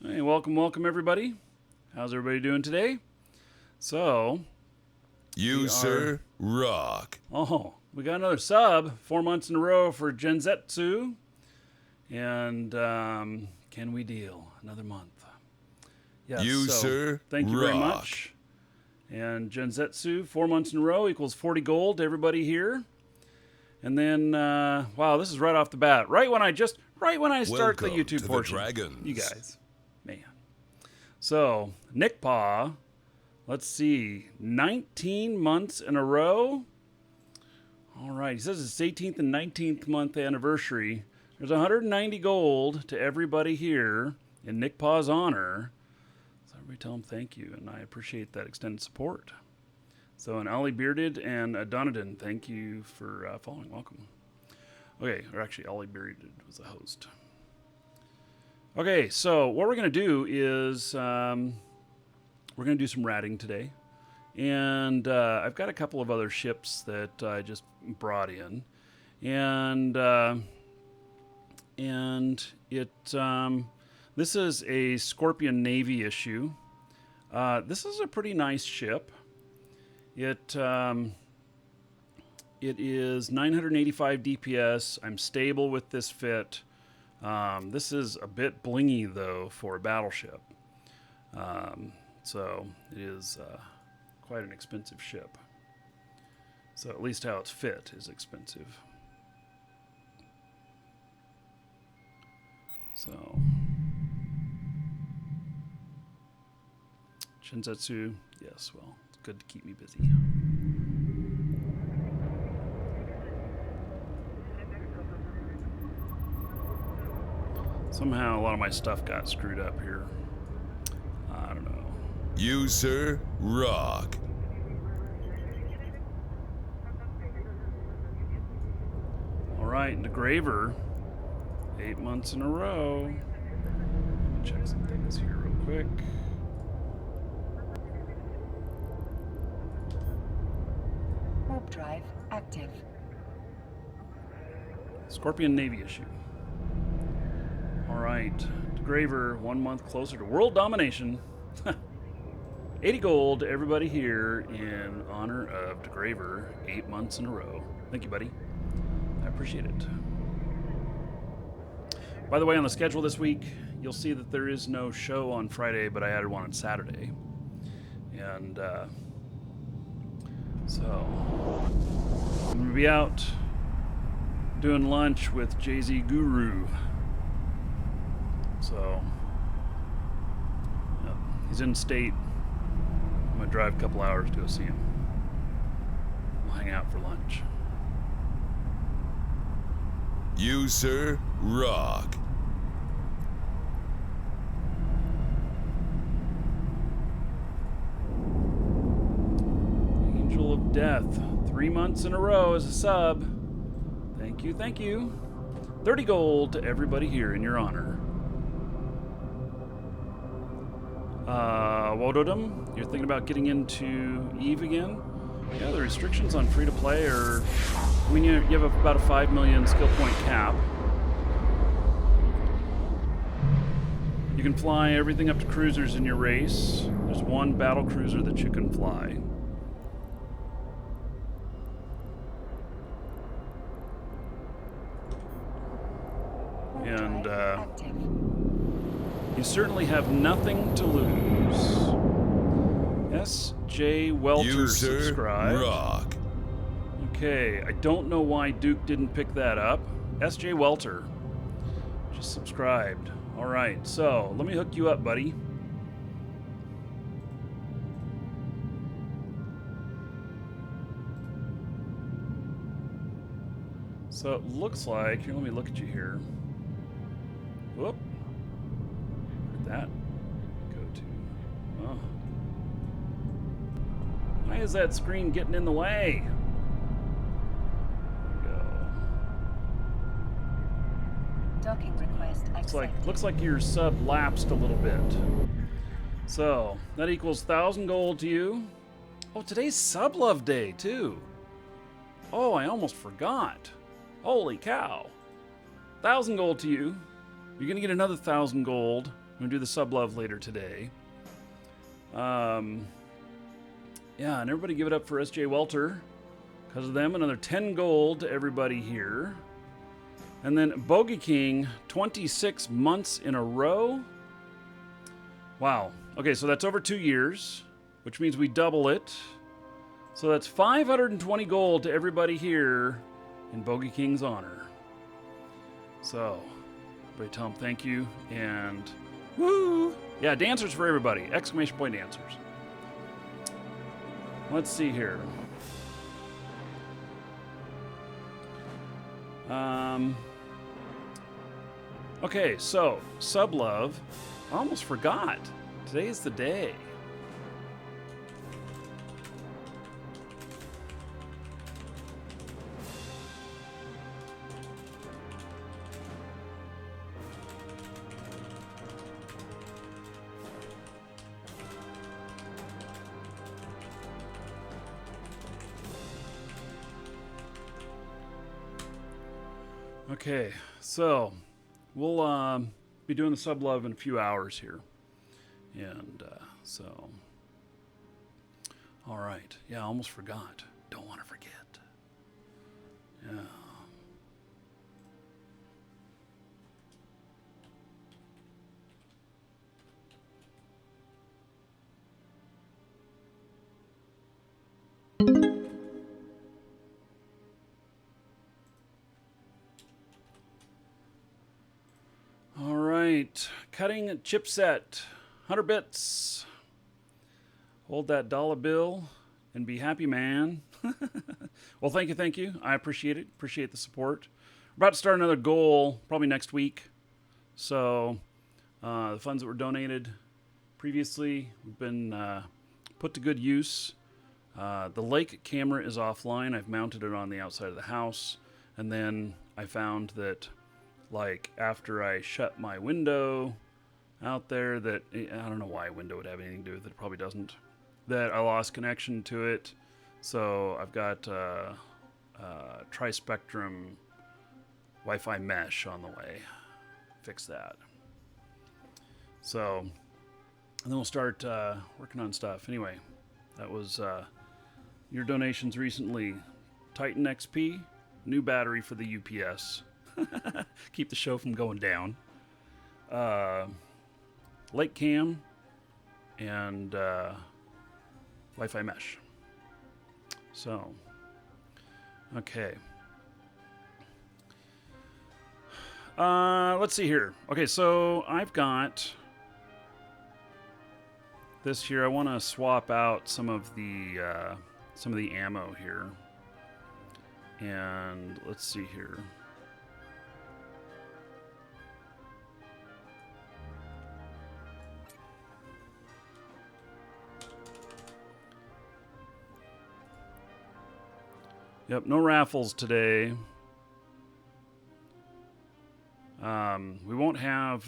Hey, welcome everybody. How's everybody doing today? So, You, sir, rock. oh, we got another sub, 4 months in a row for Genzetsu. And can we deal another month? Yes, You, so sir, thank you very rock. much. And Genzetsu, 4 months in a row equals 40 gold to everybody here. And then, wow, this is right off the bat. Right when I start the Welcome YouTube to portion. the Dragons. You guys, man. So, Nick Paw, let's see, 19 months in a row. All right, he says it's 18th and 19th month anniversary. There's 190 gold to everybody here in Nick Paw's honor. So everybody tell him thank you, and I appreciate that extended support. So, an Ollie Bearded and a Donadan, thank you for following. Welcome. Okay, or actually, Ollie Bearded was the host. Okay, so what we're going to do is we're going to do some ratting today. And I've got a couple of other ships that I just brought in. And this is a Scorpion Navy issue. This is a pretty nice ship. It is 985 DPS. I'm stable with this fit. This is a bit blingy, though, for a battleship. So it is quite an expensive ship. So at least how it's fit is expensive. So Shinzetsu, yes, well, it's good to keep me busy. Somehow a lot of my stuff got screwed up here. I don't know. You, sir, rock. All right, the Graver, 8 months in a row. Let me check some things here real quick. Warp drive active. Scorpion Navy issue. All right, DeGraver, 1 month closer to world domination. 80 gold to everybody here in honor of DeGraver, 8 months in a row. Thank you, buddy. I appreciate it. By the way, on the schedule this week, you'll see that there is no show on Friday, but I added one on Saturday. And so I'm going to be out doing lunch with Jay-Z Guru. So, yeah, he's in state. I'm going to drive a couple hours to go see him. We'll hang out for lunch. You, sir, rock. Angel of Death, 3 months in a row as a sub. Thank you, thank you. 30 gold to everybody here in your honor. Wododum, you're thinking about getting into Eve again? Yeah, the restrictions on free-to-play are... I mean, you have about a 5 million skill point cap. You can fly everything up to cruisers in your race. There's one battle cruiser that you can fly. And you certainly have nothing to lose. S.J. Welter You, sir, subscribed. rock. Okay, I don't know why Duke didn't pick that up. S.J. Welter just subscribed. All right, so let me hook you up, buddy. So it looks like, here, let me look at you here. Whoop. Where'd that go to? Oh. Why is that screen getting in the way? There we go. Docking request accepted. Looks like your sub lapsed a little bit. So that equals 1,000 gold to you. Oh, today's Sub Love Day too. Oh, I almost forgot. Holy cow. 1,000 gold to you. You're gonna get another 1,000 gold going to do the sub-love later today. Yeah, and everybody give it up for SJ Welter. Because of them, another 10 gold to everybody here. And then Bogey King, 26 months in a row. Wow. Okay, so that's over 2 years, which means we double it. So that's 520 gold to everybody here in Bogey King's honor. So, everybody tell him thank you, and woo! Yeah, dancers for everybody. Exclamation point dancers. Let's see here. Okay, so, Sublove. I almost forgot. Today's the day. Okay, so we'll be doing the sub-love in a few hours here. And so, all right. Yeah, I almost forgot. Don't want to forget. Yeah. All right, cutting chipset, 100 bits. Hold that dollar bill and be happy, man. Well, thank you. I appreciate it. Appreciate the support. We're about to start another goal probably next week. So the funds that were donated previously have been put to good use. The lake camera is offline. I've mounted it on the outside of the house. And then I found that, like, after I shut my window out there, that I don't know why a window would have anything to do with it. It probably doesn't. That I lost connection to it. So I've got tri-spectrum Wi-Fi mesh on the way. Fix that. So, and then we'll start working on stuff. Anyway, that was your donations recently. Titan XP, new battery for the UPS. Keep the show from going down. Lake cam and Wi-Fi mesh. So, okay. Let's see here. Okay, so I've got this here. I want to swap out some of the ammo here. And let's see here. Yep, no raffles today. We won't have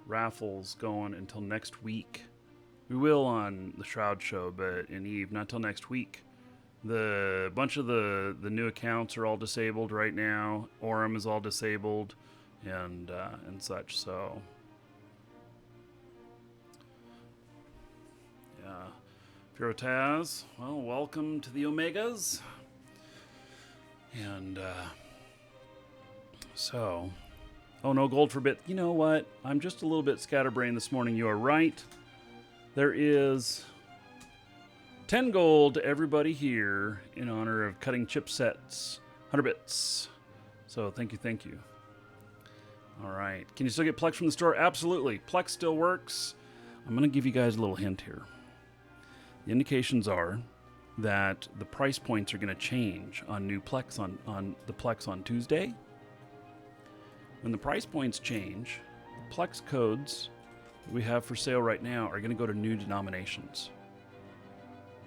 raffles going until next week. We will on the Shroud Show, but in Eve, not till next week. The bunch of the new accounts are all disabled right now. Orem is all disabled, and such. So, yeah, Pirotaz, well, welcome to the Omegas. And so, oh, no gold for bit. You know what? I'm just a little bit scatterbrained this morning. You are right. There is 10 gold to everybody here in honor of cutting chipsets, 100 bits. So thank you. All right. Can you still get Plex from the store? Absolutely. Plex still works. I'm going to give you guys a little hint here. The indications are that the price points are going to change on new Plex on the Plex on Tuesday. When the price points change, the Plex codes we have for sale right now are going to go to new denominations.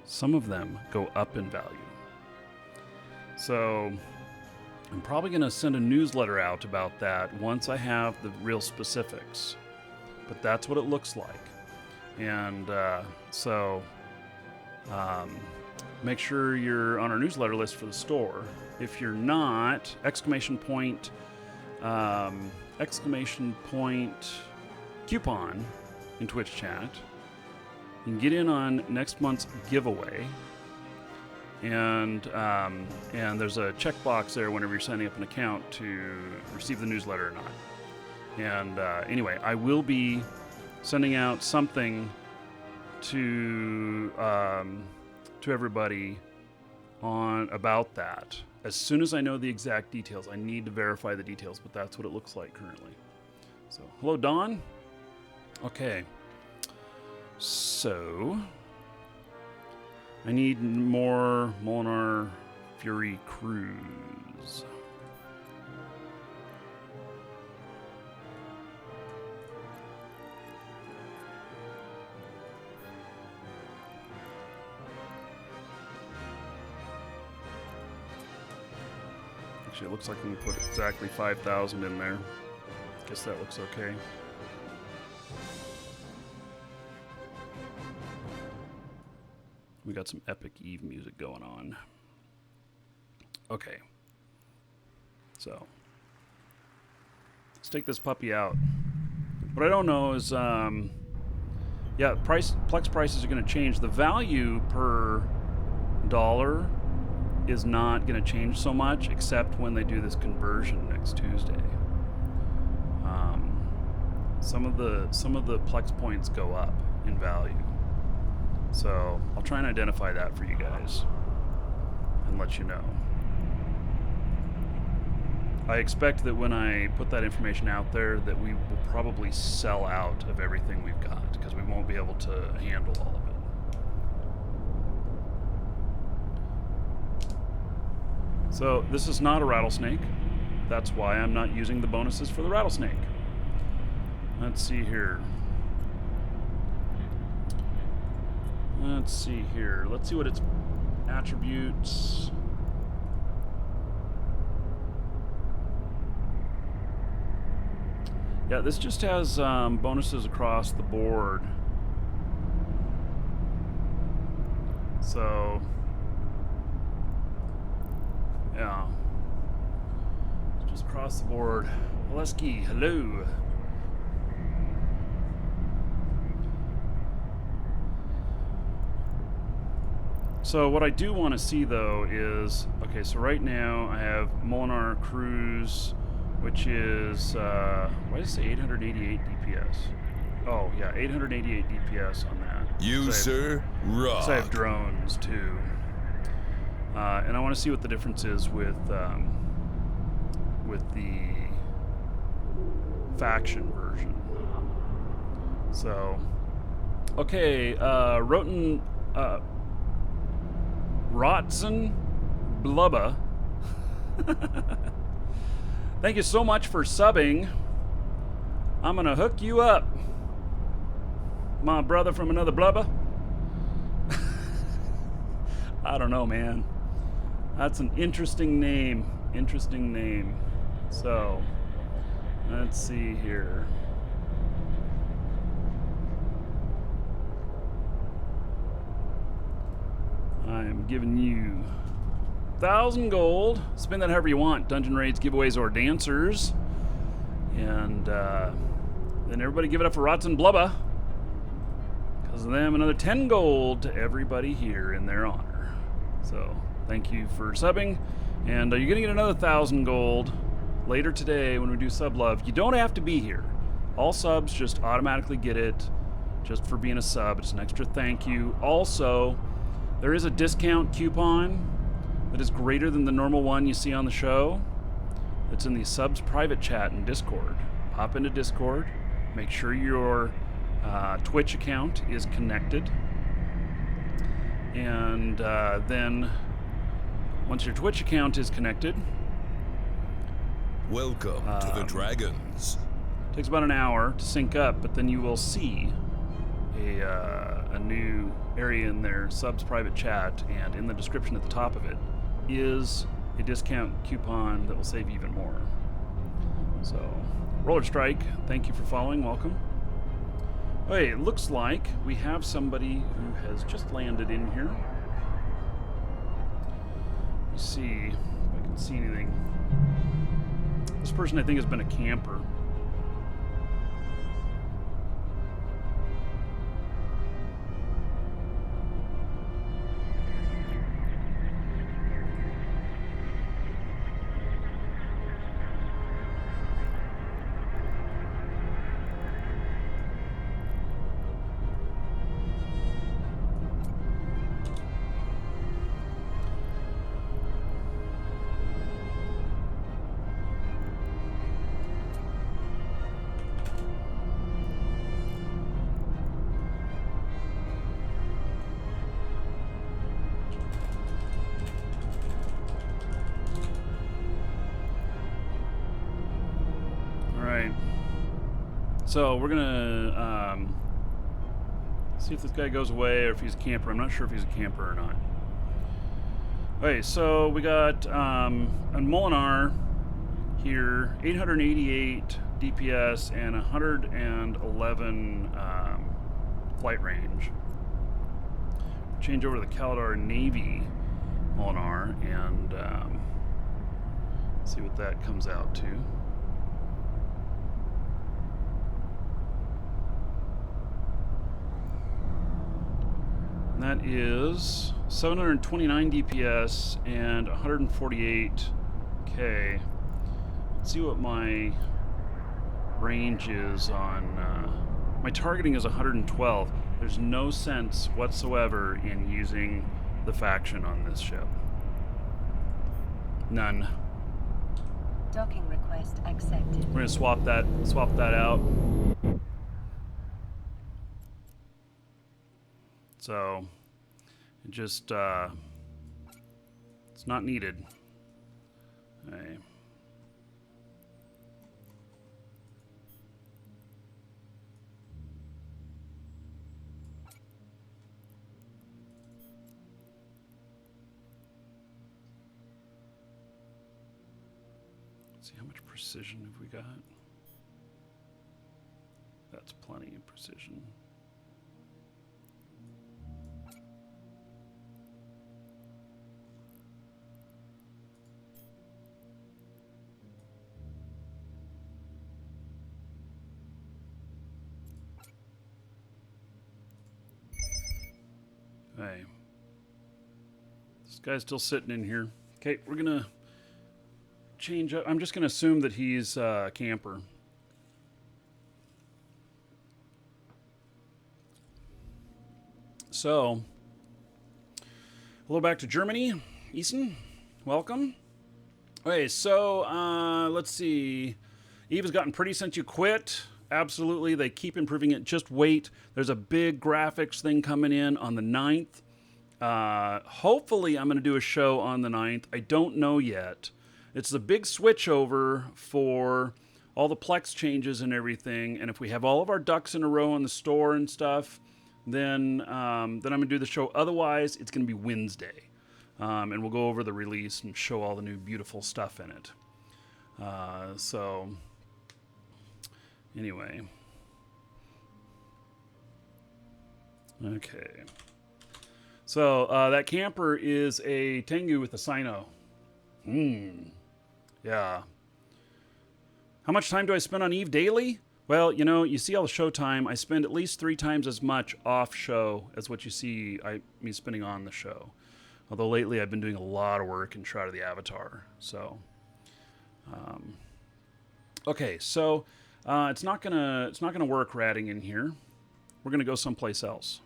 Some of them go up in value. So I'm probably going to send a newsletter out about that once I have the real specifics. But that's what it looks like. And make sure you're on our newsletter list for the store. If you're not, exclamation point coupon in Twitch chat. You can get in on next month's giveaway. And there's a checkbox there whenever you're signing up an account to receive the newsletter or not. And anyway, I will be sending out something to everybody on about that. As soon as I know the exact details, I need to verify the details, but that's what it looks like currently. So, hello, Dawn. Okay. So, I need more Molinar Fury crews. Actually, it looks like we can put exactly 5,000 in there. Guess that looks okay. We got some Epic Eve music going on. Okay. So, let's take this puppy out. What I don't know is, yeah, Plex prices are going to change. The value per dollar is not going to change so much, except when they do this conversion next Tuesday. Some of the Plex points go up in value. So I'll try and identify that for you guys and let you know. I expect that when I put that information out there that we will probably sell out of everything we've got because we won't be able to handle all of it. So this is not a rattlesnake. That's why I'm not using the bonuses for the rattlesnake. Let's see here. Let's see here. Let's see what its attributes. Yeah, this just has bonuses across the board. So, yeah. It's just across the board. Lesky, hello. So what I do want to see though is, okay, so right now I have Molinar Cruise, which is, why does it say 888 DPS? Oh yeah, 888 DPS on that. You, sir, rock. So I have drones too. And I want to see what the difference is with the faction version. So, okay, Rotson Blubba. Thank you so much for subbing. I'm gonna hook you up, my brother from another blubba. I don't know, man. That's an interesting name. Interesting name. So, let's see here. I am giving you 1,000 gold. Spend that however you want. Dungeon raids, giveaways, or dancers. And then everybody give it up for Rotson Blubba. Because of them, another 10 gold to everybody here in their honor. So, thank you for subbing. And you're going to get another 1,000 gold later today when we do sub love. You don't have to be here. All subs just automatically get it just for being a sub. It's an extra thank you. Also, there is a discount coupon that is greater than the normal one you see on the show. It's in the subs private chat in Discord. Hop into Discord. Make sure your Twitch account is connected. And then once your Twitch account is connected... Welcome to the Dragons. Takes about an hour to sync up, but then you will see a new area in their subs private chat, and in the description at the top of it is a discount coupon that will save you even more. So, Roller Strike, thank you for following. Welcome. Okay, it looks like we have somebody who has just landed in here. Let's see if I can see anything. This person, I think, has been a camper. So we're gonna see if this guy goes away or if he's a camper. I'm not sure if he's a camper or not. Okay, so we got a Molinar here, 888 DPS and 111 flight range. Change over to the Caladar Navy Molinar and see what that comes out to. And that is 729 DPS and 148k. Let's see what my range is on. My targeting is 112. There's no sense whatsoever in using the faction on this ship. None. Docking request accepted. We're gonna swap that out. So it just it's not needed. Okay. See how much precision have we got? That's plenty of precision. Hey, this guy's still sitting in here. Okay, we're gonna change up. I'm just gonna assume that he's a camper. So, hello back to Germany, Eason. Welcome. Okay, so let's see. Eve has gotten pretty since you quit. Absolutely, they keep improving it. Just wait. There's a big graphics thing coming in on the 9th. Hopefully, I'm going to do a show on the 9th. I don't know yet. It's the big switchover for all the Plex changes and everything. And if we have all of our ducks in a row in the store and stuff, then I'm going to do the show. Otherwise, it's going to be Wednesday. And we'll go over the release and show all the new beautiful stuff in it. So... Anyway. Okay. So, that camper is a Tengu with a Sino. Yeah. How much time do I spend on Eve daily? Well, you know, you see all the show time. I spend at least 3 times as much off show as what you see me spending on the show. Although lately I've been doing a lot of work in Shroud of the Avatar. So, okay, so... it's not gonna work ratting in here. We're gonna go someplace else.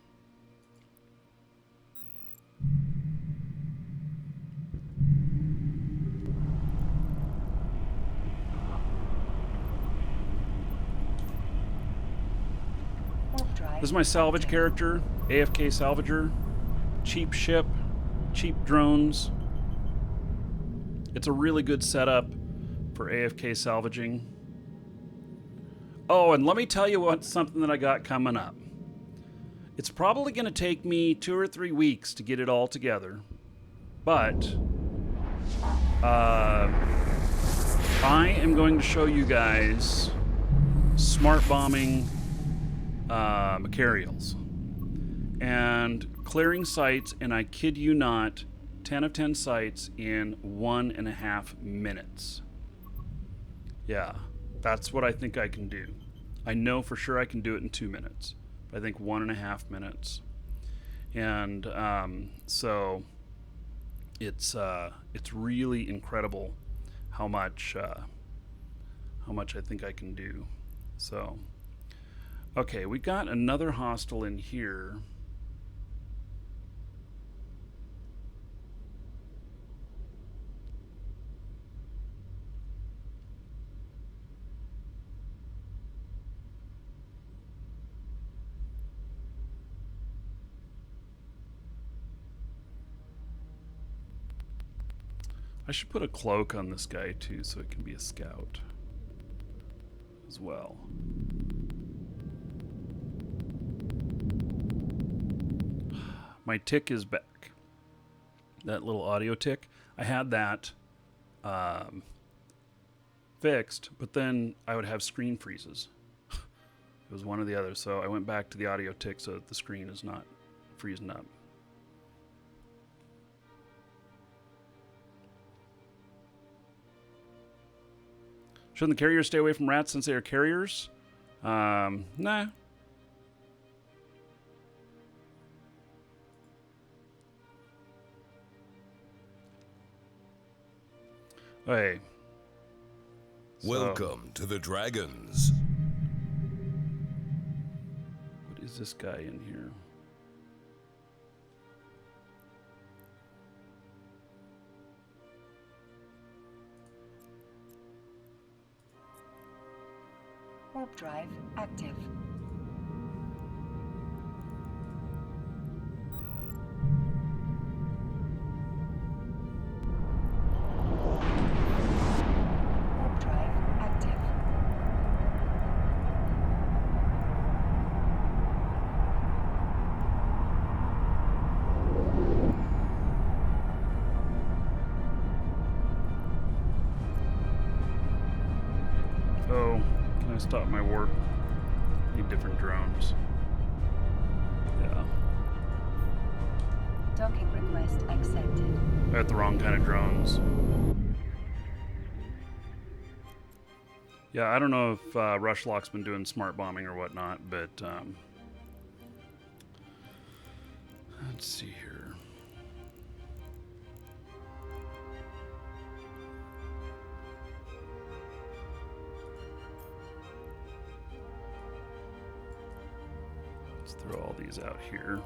This is my salvage character, AFK Salvager. Cheap ship, cheap drones. It's a really good setup for AFK salvaging. Oh, and let me tell you something that I got coming up. It's probably going to take me 2 or 3 weeks to get it all together. But I am going to show you guys smart bombing Macarials. And clearing sites, and I kid you not, 10 of 10 sites in 1.5 minutes. Yeah. That's what I think I can do. I know for sure I can do it in 2 minutes. But I think 1.5 minutes. And so it's really incredible how much I think I can do. So okay, we got another hostile in here. I should put a cloak on this guy too so it can be a scout as well. my tick is back. That little audio tick. I had that fixed, but then I would have screen freezes. It was one or the other, so I went back to the audio tick so that the screen is not freezing up. Shouldn't the carriers stay away from rats since they are carriers? Nah. Hey. Welcome to the Dragons. What is this guy in here? Warp drive active. Warp drive active. Oh, can I stop my warp? Need different drones. Yeah. Docking request accepted. I got the wrong kind of drones. Yeah, I don't know if Rushlock's been doing smart bombing or whatnot, but let's see here. Let's throw all these out here.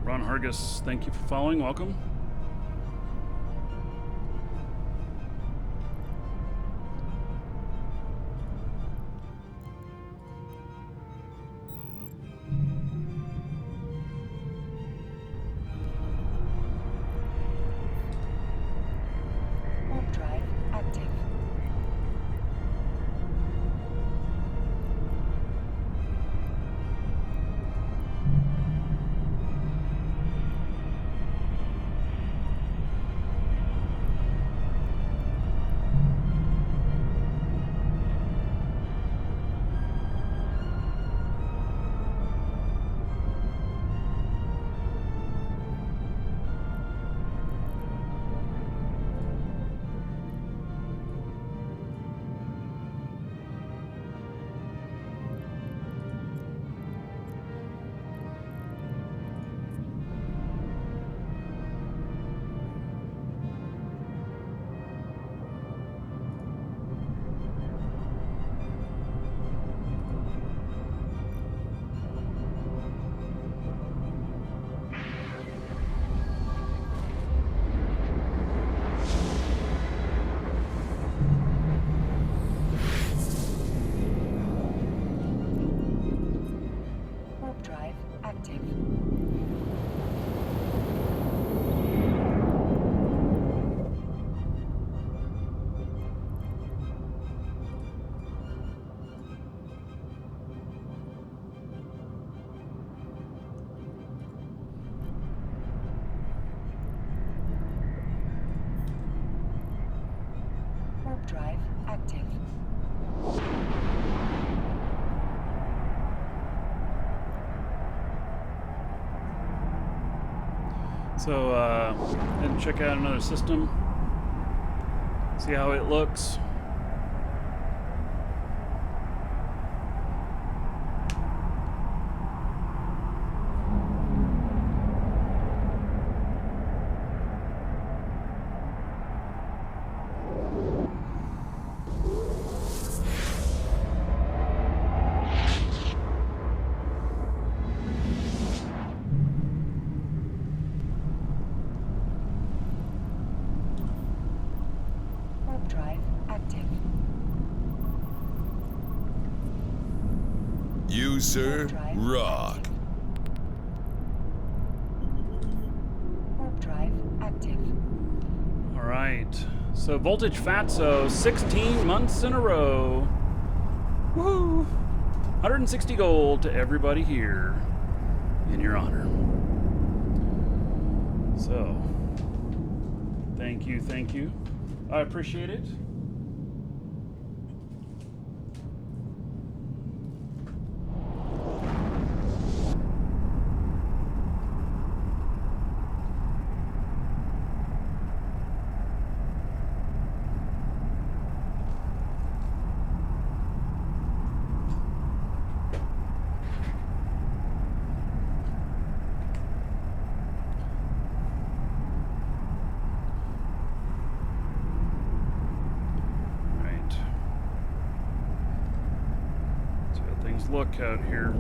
Ron Hargis, thank you for following. Welcome. Warp drive active. Warp drive active. Warp drive active. So, and check out another system. See how it looks. You, sir, rock. Warp drive active. All right. So Voltage Fatso, 16 months in a row. Woo! 160 gold to everybody here in your honor. So, thank you, thank you. I appreciate it. Look out here.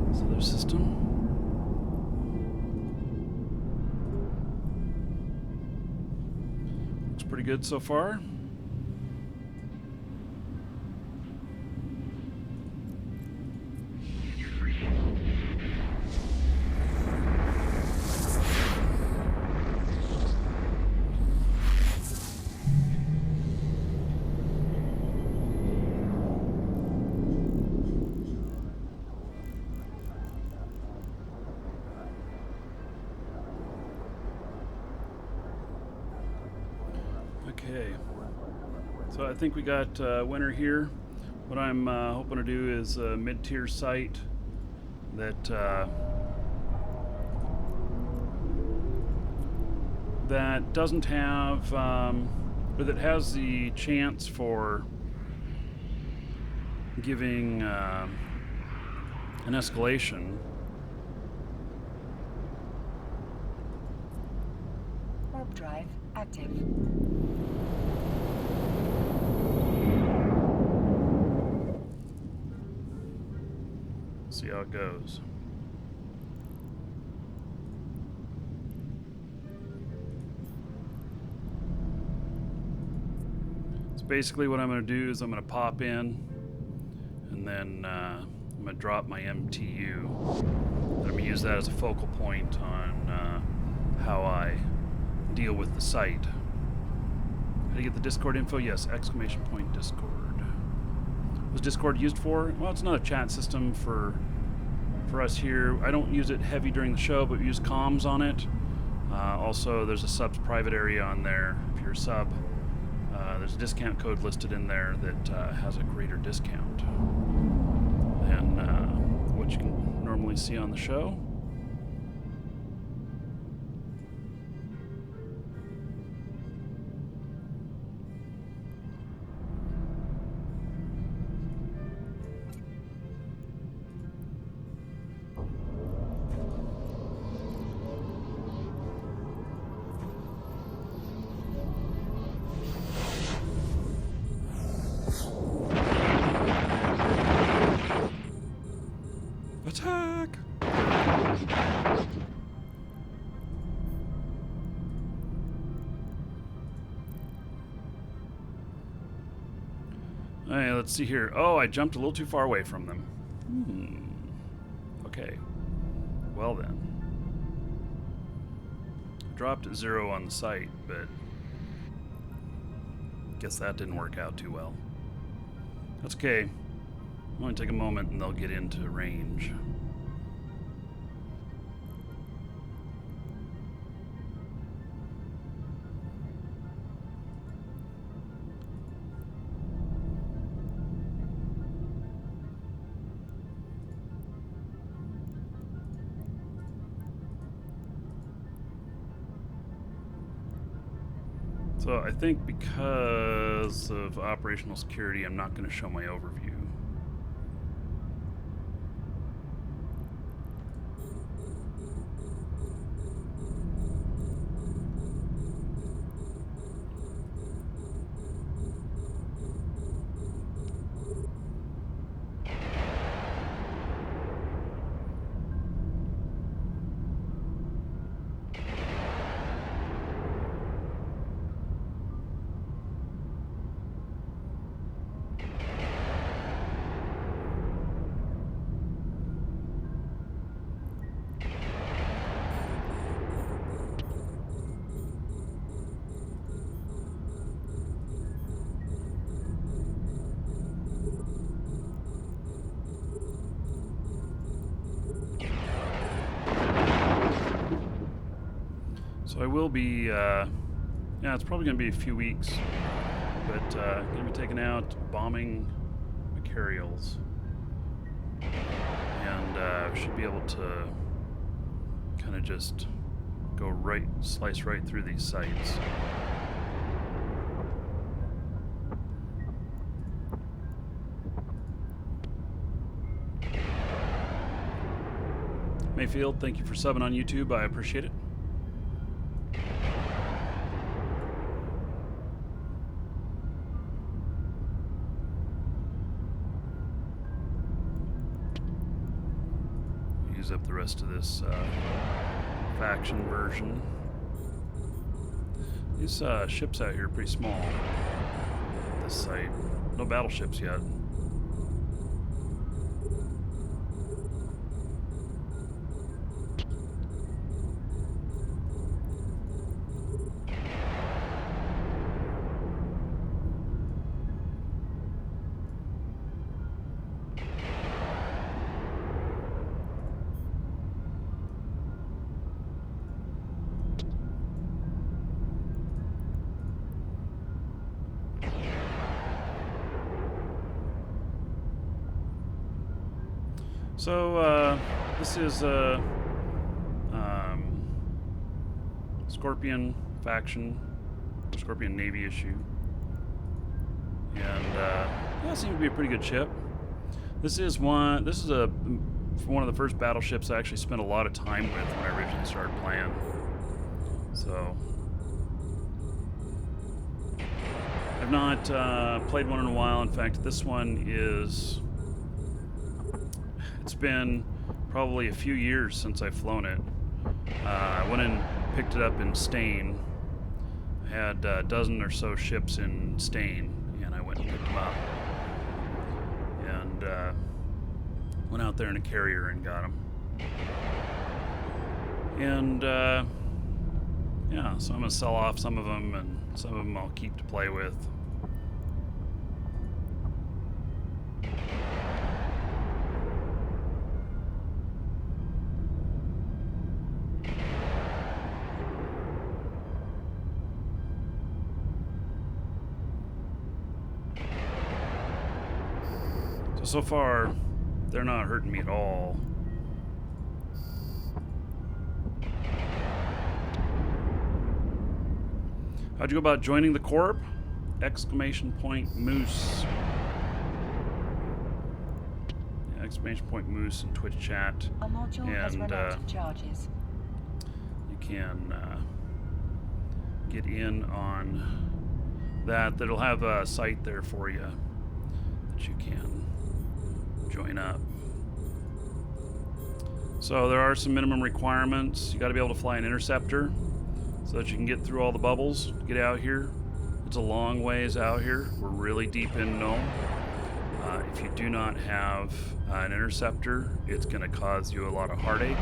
This other system. Looks pretty good so far. Okay, so I think we got winner here. What I'm hoping to do is a mid-tier site that that doesn't have, or that has the chance for giving an escalation. Warp drive active. See how it goes. So basically what I'm going to do is I'm going to pop in and then I'm going to drop my MTU. I'm going to use that as a focal point on how I deal with the site. How do you get the Discord info? Yes, exclamation point Discord. What's Discord used for? Well, it's not a chat system for us here. I don't use it heavy during the show, but we use comms on it. Also, there's a subs private area on there. If you're a sub, there's a discount code listed in there that has a greater discount than what you can normally see on the show. Attack! Alright, let's see here. Oh, I jumped a little too far away from them. Okay. Well then. Dropped at 0 on the site, but guess that didn't work out too well. That's okay. Only take a moment and they'll get into range. So I think because of operational security, I'm not going to show my overview. So I will be, yeah, it's probably going to be a few weeks, but going to be taking out bombing materials, and should be able to kind of just go right, slice right through these sites. Mayfield, thank you for subbing on YouTube. I appreciate it. Use up the rest of this faction version. These ships out here are pretty small. This site. No battleships yet. So, this is Scorpion faction, Scorpion Navy issue. And, yeah, it seems to be a pretty good ship. This is one of the first battleships I actually spent a lot of time with when I originally started playing. So, I've not played one in a while. In fact, this one is... It's been probably a few years since I've flown it. I went and picked it up in Stain. I had a dozen or so ships in Stain, and I went and picked them up. And went out there in a carrier and got them. And yeah, so I'm going to sell off some of them, and some of them I'll keep to play with. So far, they're not hurting me at all. How'd you go about joining the Corp? Exclamation point Moose. Yeah, exclamation point Moose in Twitch chat. A module has run out of charges. You can get in on that. That'll have a site there for you that you can join up. So there are some minimum requirements. You got to be able to fly an interceptor so that you can get through all the bubbles to get out here. It's a long ways out here. We're really deep in Null. If you do not have an interceptor, it's going to cause you a lot of heartache.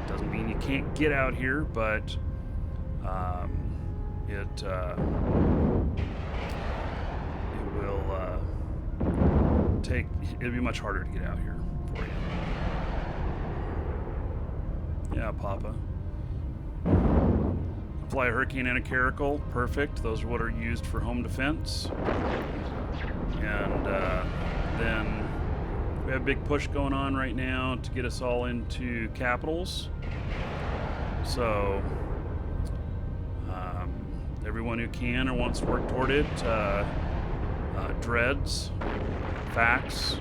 Doesn't mean you can't get out here, but it will it'll be much harder to get out here for you. Yeah, Papa. Fly a Hurricane and a Caracal, perfect. Those are what are used for home defense. And then we have a big push going on right now to get us all into capitals. So everyone who can or wants to work toward it, dreads, fax,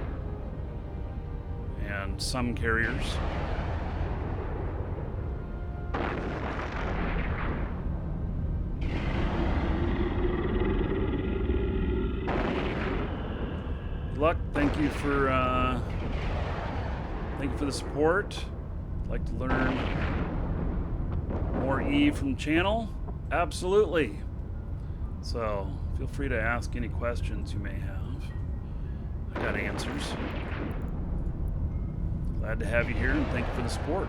and some carriers. Good luck. Thank you for the support. I'd like to learn more E from the channel. Absolutely. So feel free to ask any questions you may have. I got answers. Glad to have you here, and thank you for the support.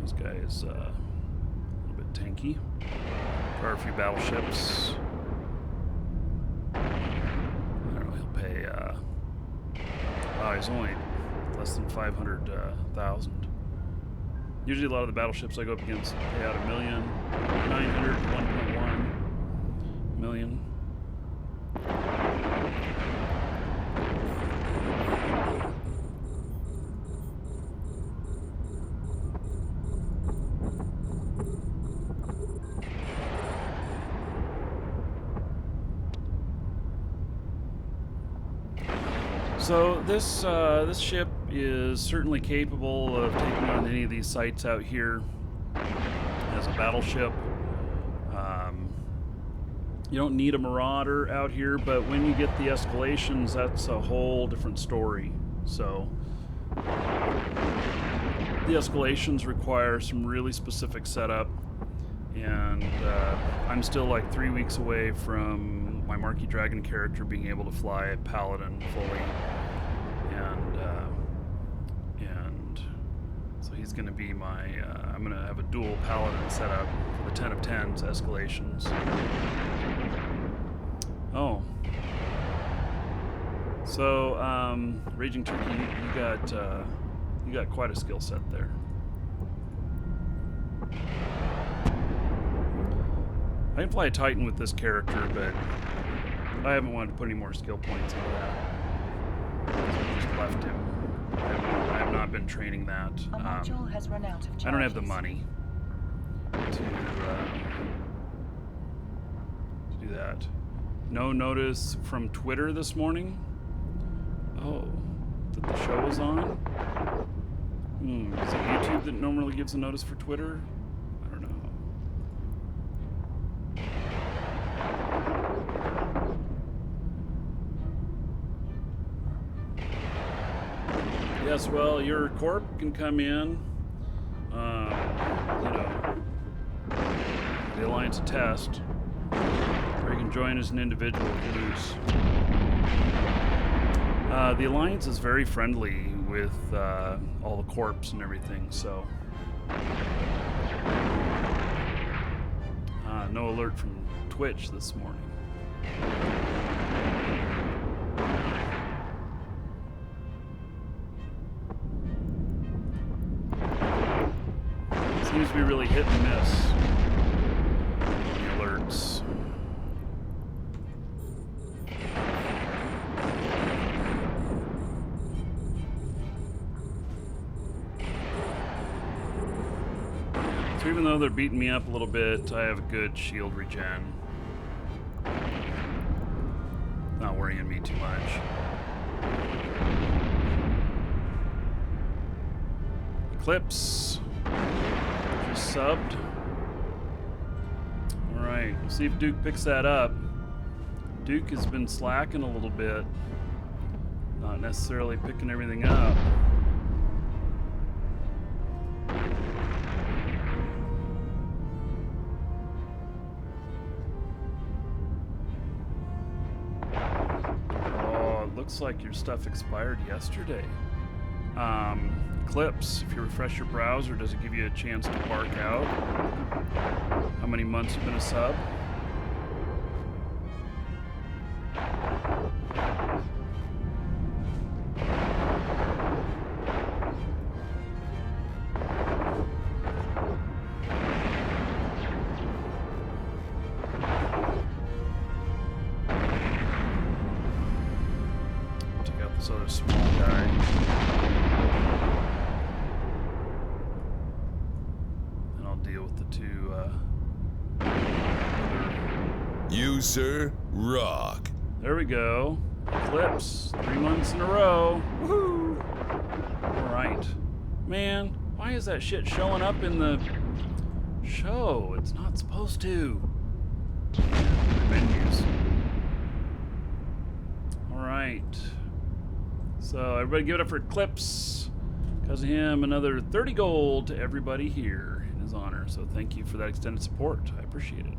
This guy is a little bit tanky. Or a few battleships. I don't know, he'll pay, wow, he's only less than 500,000. Usually a lot of the battleships I go up against pay out $1 million, 900, 1.1 million. So this ship is certainly capable of taking on any of these sites out here as a battleship. You don't need a Marauder out here, but when you get the escalations, that's a whole different story. So the escalations require some really specific setup, and I'm still like 3 weeks away from my Markee Dragon character being able to fly a Paladin fully, and so he's going to be my. I'm going to have a dual Paladin setup for the 10 of 10s escalations. Oh, so Raging Turkey, you got quite a skill set there. I can fly a Titan with this character, but I haven't wanted to put any more skill points into that. So I just left him. I have not been training that. A module has run out of charges. I don't have the money to do that. No notice from Twitter this morning. Oh, that the show was on? Is it YouTube that normally gives a notice for Twitter? I don't know. Yes, well, your corp can come in, you know, the Alliance test, or you can join as an individual if you lose. The Alliance is very friendly with all the corps and everything, so no alert from Twitch this morning. Seems to be really hit and miss, the alerts. So even though they're beating me up a little bit, I have a good shield regen. Not worrying me too much. Eclipse. Just subbed. Alright, we'll see if Duke picks that up. Duke has been slacking a little bit. Not necessarily picking everything up. Looks like your stuff expired yesterday. Eclipse, if you refresh your browser, does it give you a chance to mark out how many months you've been a sub? Sort of small guy. And I'll deal with the two You, sir, rock. There we go. Eclipse. 3 months in a row. Woohoo! Alright. Man, why is that shit showing up in the show? It's not supposed to. Menus. Alright. So everybody give it up for Eclipse. Because of him, another 30 gold to everybody here in his honor. So thank you for that extended support. I appreciate it.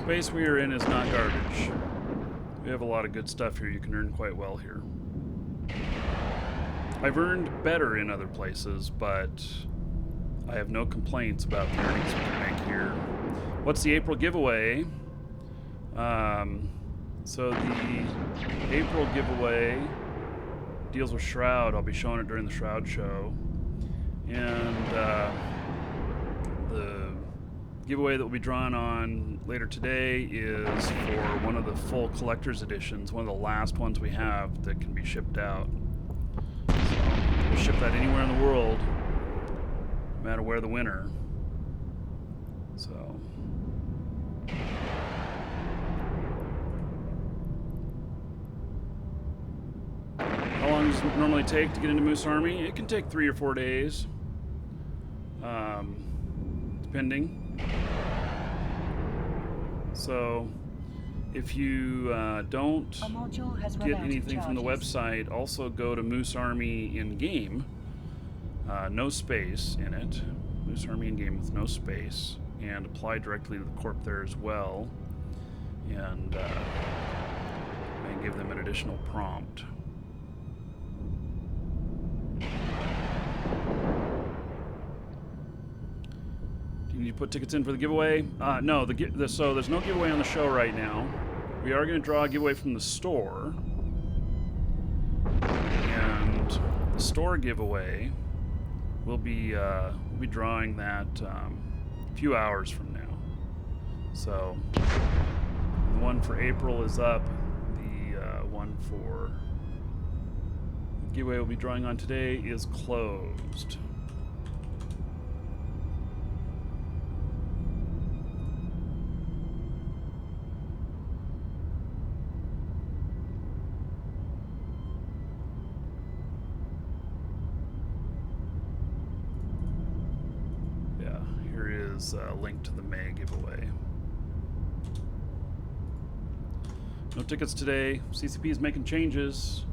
space we are in is not garbage. We have a lot of good stuff here. You can earn quite well here. I've earned better in other places, but I have no complaints about the earnings we can make here. What's the April giveaway? So the April giveaway deals with Shroud. I'll be showing it during the Shroud show. And the giveaway that we'll be drawing on later today is for one of the full collector's editions, one of the last ones we have that can be shipped out. So we'll ship that anywhere in the world, no matter where the winner. So how long does it normally take to get into Moose Army? It can take 3 or 4 days, depending. So if you don't get anything from the website, also go to Moose Army in-game, no space in it, Moose Army in-game with no space, and apply directly to the corp there as well, and give them an additional prompt. Do you need to put tickets in for the giveaway? No, so there's no giveaway on the show right now. We are going to draw a giveaway from the store, and the store giveaway we'll be drawing that a few hours from now. So the one for April is up. The one for the giveaway we'll be drawing on today is closed. A link to the May giveaway. No tickets today. CCP is making changes.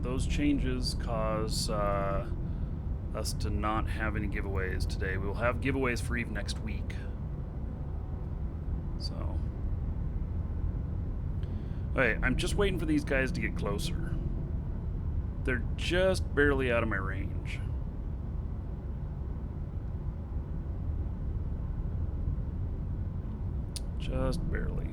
Those changes cause us to not have any giveaways today. We will have giveaways for Eve next week. So, okay, I'm just waiting for these guys to get closer. They're just barely out of my range. Just barely.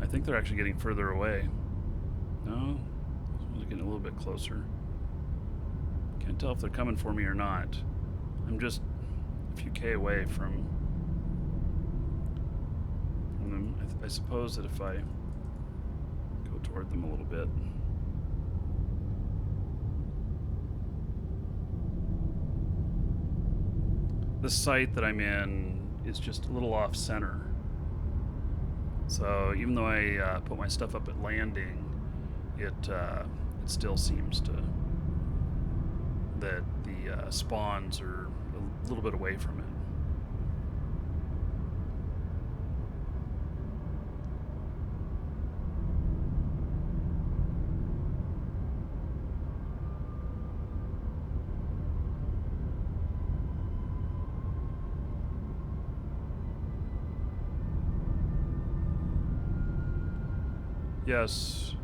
I think they're actually getting further away. No, they're getting a little bit closer. Can't tell if they're coming for me or not. I'm just a few K away from them. I suppose that if I go toward them a little bit. The site that I'm in is just a little off center. So even though I put my stuff up at landing, it still seems to that the spawns are a little bit away from it. Yes,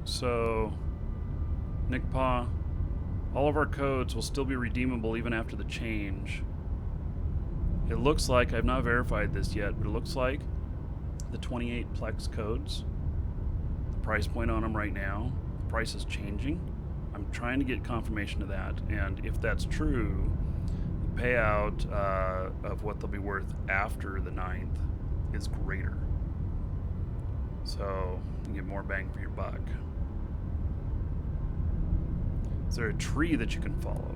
so Nick Pa, all of our codes will still be redeemable even after the change. It looks like, I've not verified this yet, but it looks like the 28 Plex codes, the price point on them right now, the price is changing. I'm trying to get confirmation of that, and if that's true, the payout of what they'll be worth after the 9th is greater. So you can get more bang for your buck. Is there a tree that you can follow?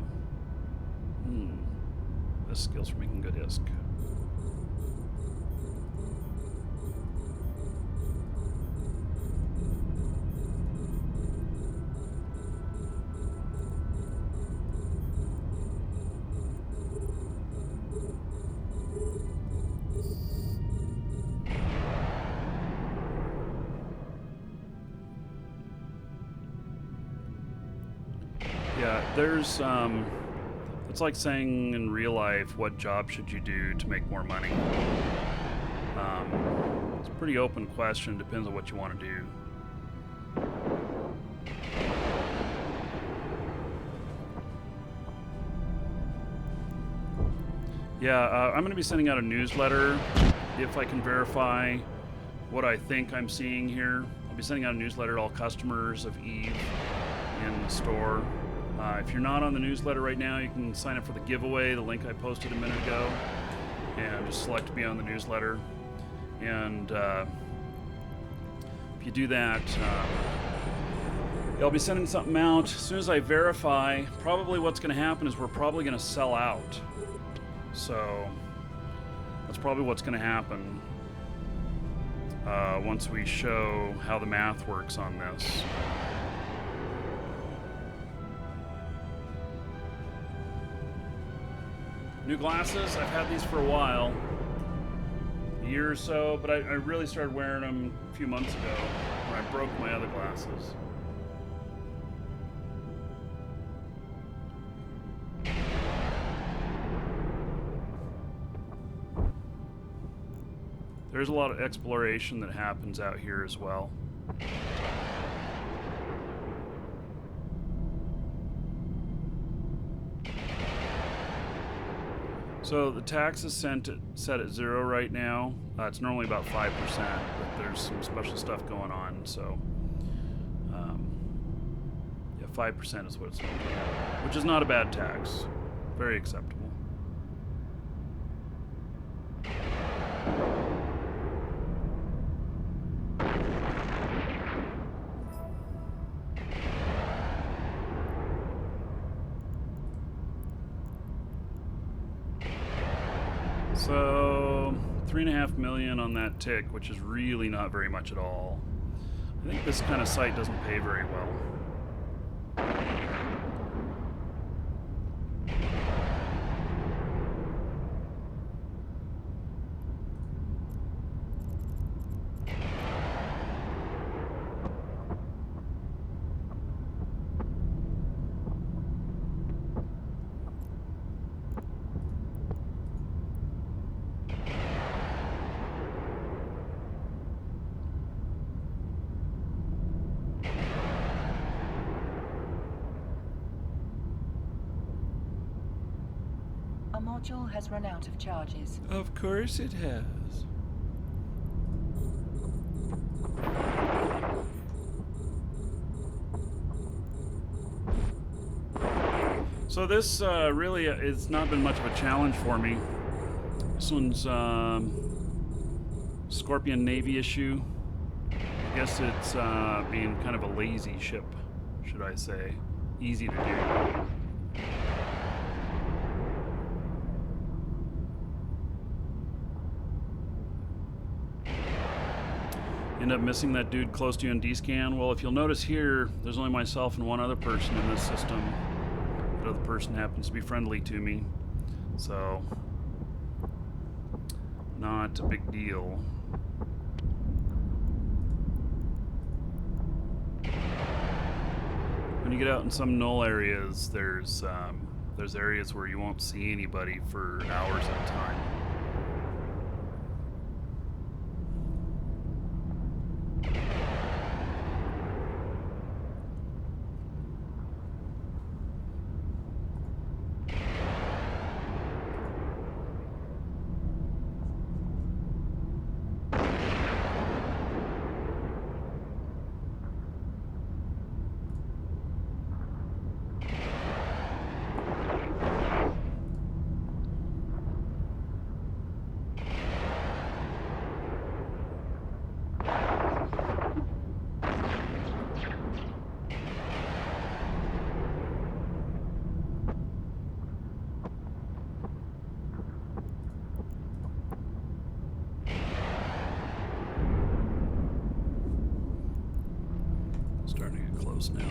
This skills for making good ISK. Yeah, there's it's like saying in real life, what job should you do to make more money? It's a pretty open question, depends on what you want to do. Yeah, I'm going to be sending out a newsletter if I can verify what I think I'm seeing here. I'll be sending out a newsletter to all customers of Eve in the store. If you're not on the newsletter right now, you can sign up for the giveaway, the link I posted a minute ago, and just select to be on the newsletter. And if you do that, I'll be sending something out. As soon as I verify, probably what's going to happen is we're probably going to sell out. So that's probably what's going to happen once we show how the math works on this. New glasses, I've had these for a while, a year or so, but I really started wearing them a few months ago when I broke my other glasses. There's a lot of exploration that happens out here as well. So the tax is set at 0 right now. It's normally about 5%, but there's some special stuff going on. So, yeah, 5% is what it's looking at, which is not a bad tax. Very acceptable. So 3.5 million on that tick, which is really not very much at all. I think this kind of site doesn't pay very well. Our module has run out of charges. Of course it has. So this really, it's not been much of a challenge for me. This one's Scorpion Navy issue. I guess it's being kind of a lazy ship, should I say. Easy to do. End up missing that dude close to you in D-scan. Well, if you'll notice here, there's only myself and one other person in this system. That other person happens to be friendly to me, so not a big deal. When you get out in some null areas, there's areas where you won't see anybody for hours at a time. Starting to get close now.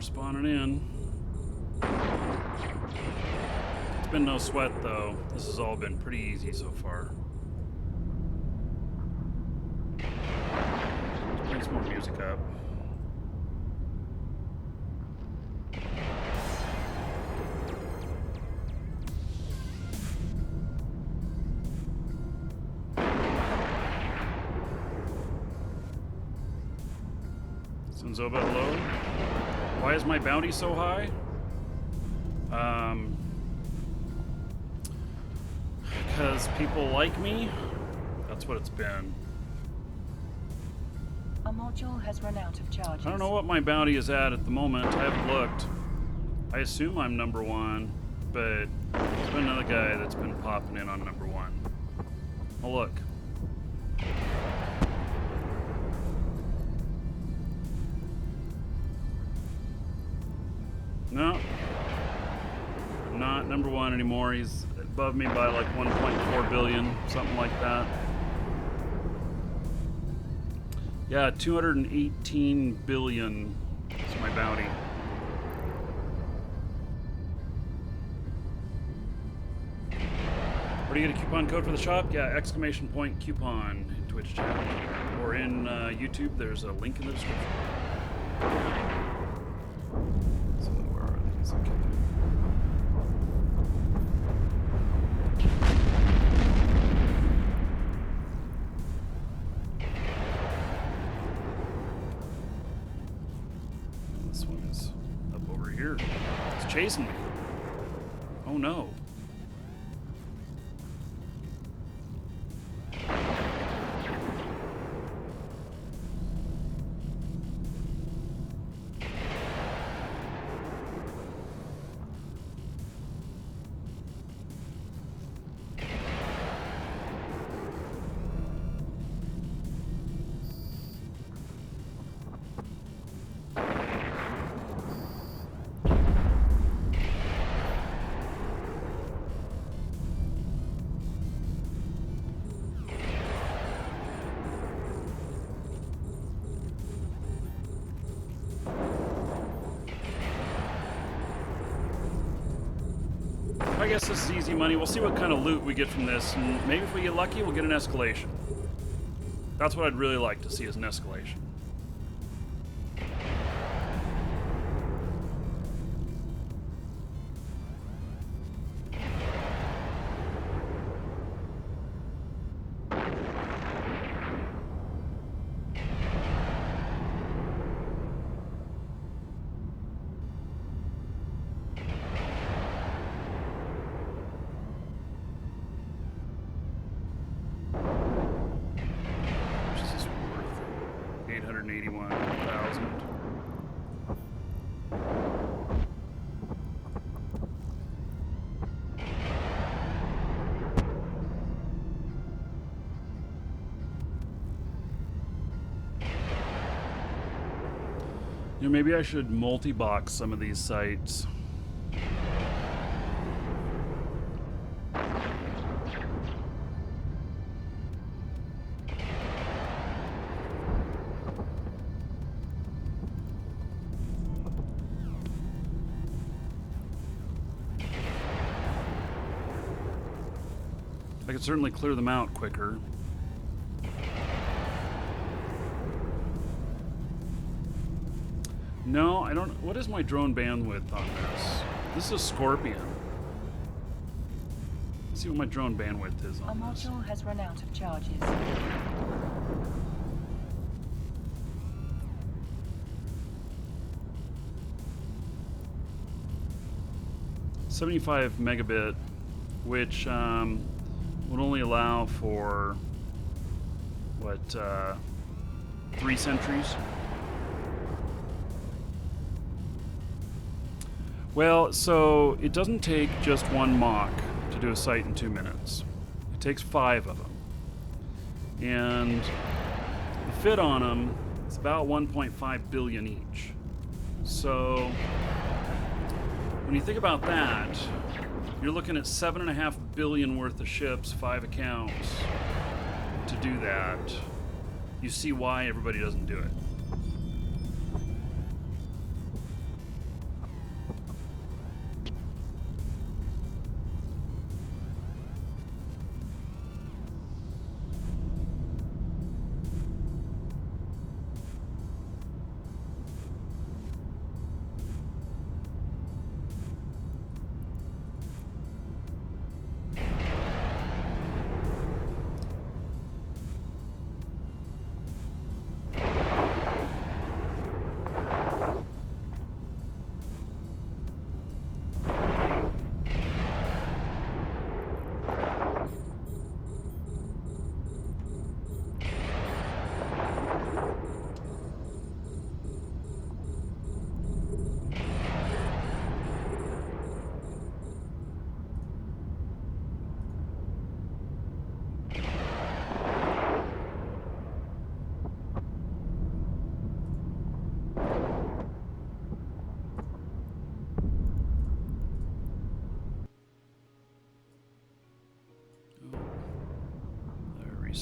spawning in. It's been no sweat though. This has all been pretty easy so far. Let's bring some more music up. Zoba, hello. Why is my bounty so high? Because people like me. That's what it's been. A module has run out of charges. I don't know what my bounty is at the moment. I haven't looked. I assume I'm number 1, but there's been another guy that's been popping in on number 1. I'll look. No, I'm not number 1 anymore. He's above me by like 1.4 billion, something like that. Yeah, 218 billion is my bounty. Where do you get a coupon code for the shop? Yeah, ! Coupon in Twitch chat or in YouTube. There's a link in the description. Okay. This one is up over here. It's chasing me. Oh no. I guess this is easy money. We'll see what kind of loot we get from this, and maybe if we get lucky, we'll get an escalation. That's what I'd really like to see, is an escalation. You know, maybe I should multi-box some of these sites. I could certainly clear them out quicker. No, I don't. What is my drone bandwidth on this? This is a Scorpion. Let's see what my drone bandwidth is on this. A module has run out of charges. .75 megabit, which would only allow for what 3 sentries. Well, so it doesn't take just one mock to do a site in 2 minutes. It takes 5 of them. And the fit on them is about 1.5 billion each. So when you think about that, you're looking at 7.5 billion worth of ships, 5 accounts to do that. You see why everybody doesn't do it.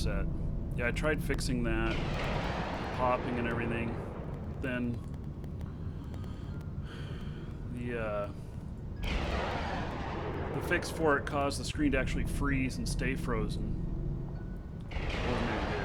set. Yeah, I tried fixing that, popping and everything. Then the fix for it caused the screen to actually freeze and stay frozen. Wasn't very good.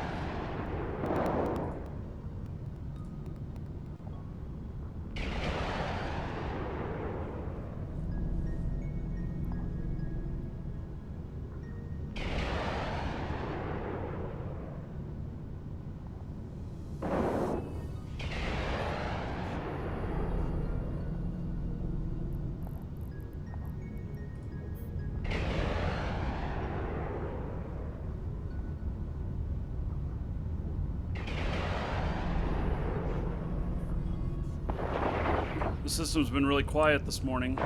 The system's been really quiet this morning.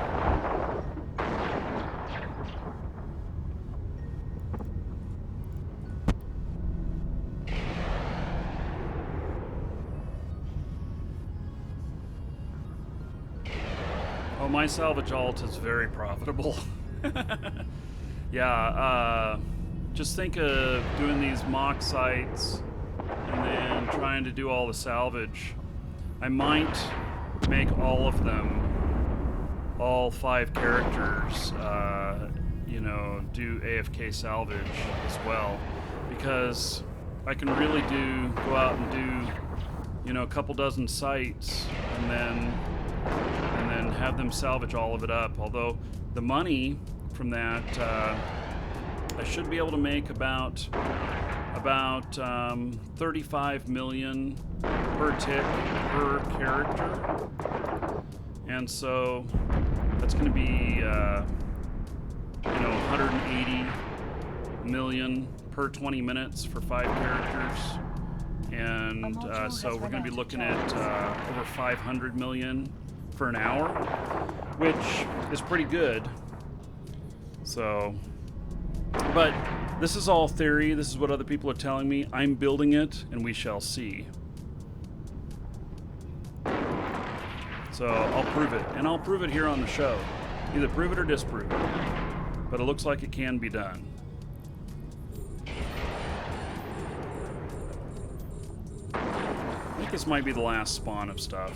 Oh, my salvage alt is very profitable. Yeah, just think of doing these mock sites and then trying to do all the salvage. I might make all of them, all 5 characters, you know, do AFK salvage as well, because I can really go out and do, you know, a couple dozen sites and then have them salvage all of it up. Although the money from that, I should be able to make about 35 million per tick per character, and so that's going to be you know, 180 million per 20 minutes for 5 characters, and so we're going to be looking at over 500 million for an hour, which is pretty good. So, but this is all theory. This is what other people are telling me. I'm building it, and we shall see. So I'll prove it, and I'll prove it here on the show. Either prove it or disprove it. But it looks like it can be done. I think this might be the last spawn of stuff.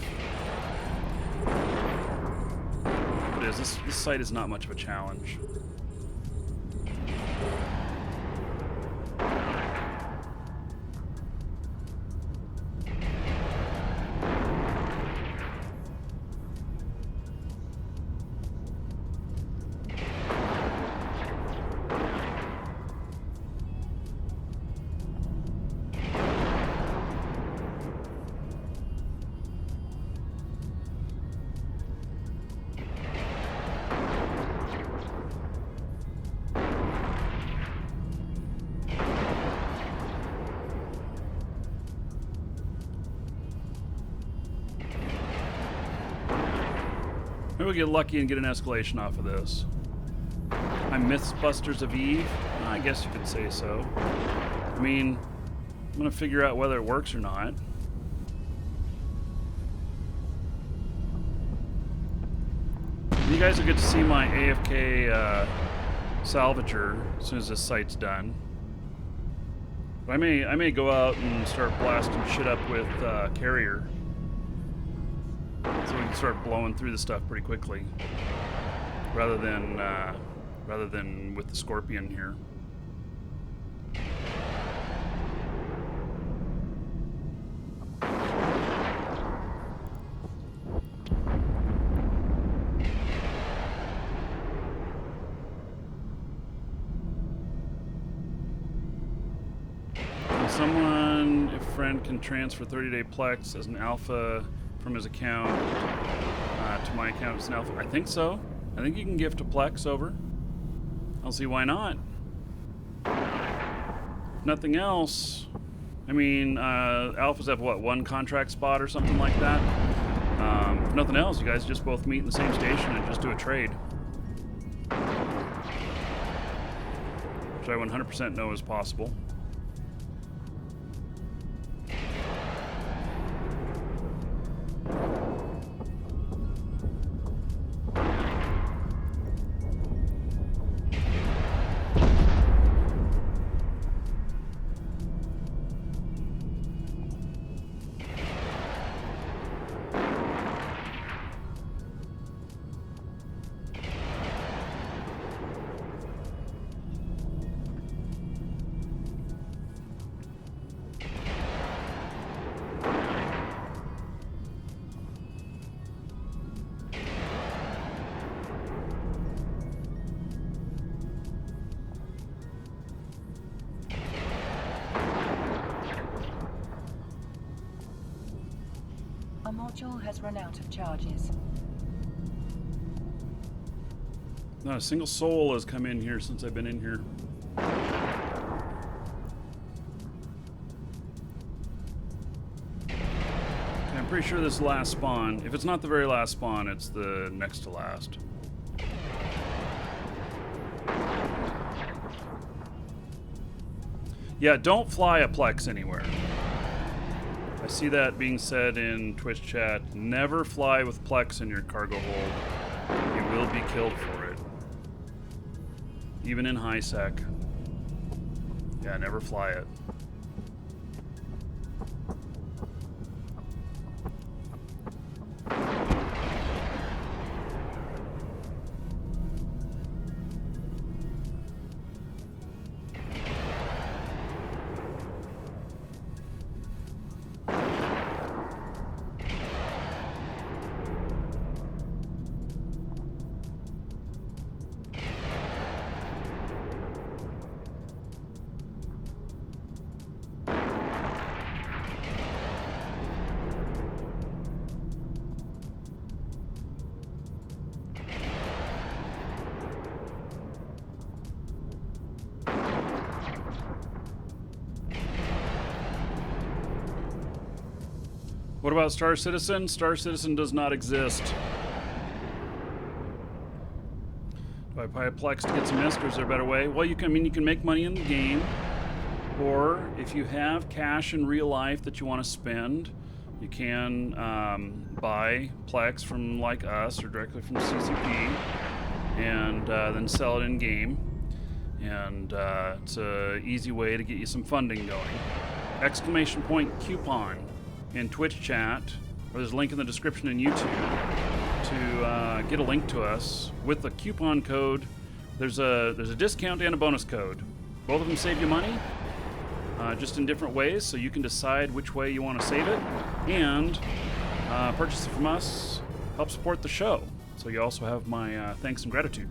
It is. This site is not much of a challenge. Maybe we'll get lucky and get an escalation off of this. I'm Mythbusters of Eve? I guess you could say so. I mean, I'm gonna figure out whether it works or not. You guys will get to see my AFK salvager as soon as this site's done. But I may go out and start blasting shit up with carrier, so we can start blowing through the stuff pretty quickly, rather than with the Scorpion here. Someone, if friend can transfer 30-day Plex as an alpha from his account to my account as an alpha. I think so. I think you can gift a Plex over. I'll see why not. If nothing else, I mean, alphas have what, 1 contract spot or something like that? If nothing else, you guys just both meet in the same station and just do a trade. Which I 100% know is possible. A module has run out of charges. Not a single soul has come in here since I've been in here. Okay, I'm pretty sure this is the last spawn. If it's not the very last spawn, it's the next to last. Yeah, don't fly a Plex anywhere. I see that being said in Twitch chat. Never fly with Plex in your cargo hold. You will be killed for it. Even in high sec. Yeah, never fly it. What about Star Citizen? Star Citizen does not exist. Do I buy a Plex to get some mist, or is there a better way? Well, you can. I mean, you can make money in the game, or if you have cash in real life that you want to spend, you can buy Plex from like us or directly from CCP, and then sell it in game. And it's an easy way to get you some funding going. Exclamation point coupon in Twitch chat, or there's a link in the description in YouTube to get a link to us with the coupon code. There's a discount and a bonus code. Both of them save you money, just in different ways, so you can decide which way you want to save it, and purchase it from us, help support the show. So you also have my thanks and gratitude.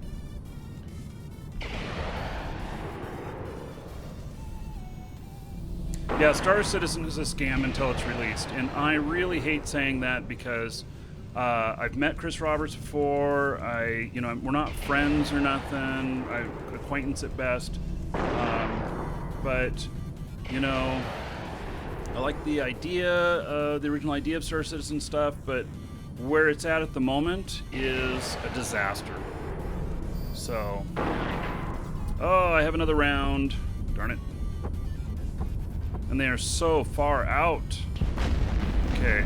Yeah, Star Citizen is a scam until it's released, and I really hate saying that because I've met Chris Roberts before. We're not friends or nothing. I'm acquaintance at best, but I like the idea, the original idea of Star Citizen stuff, but where it's at the moment is a disaster. So, I have another round. Darn it. And they are so far out. Okay.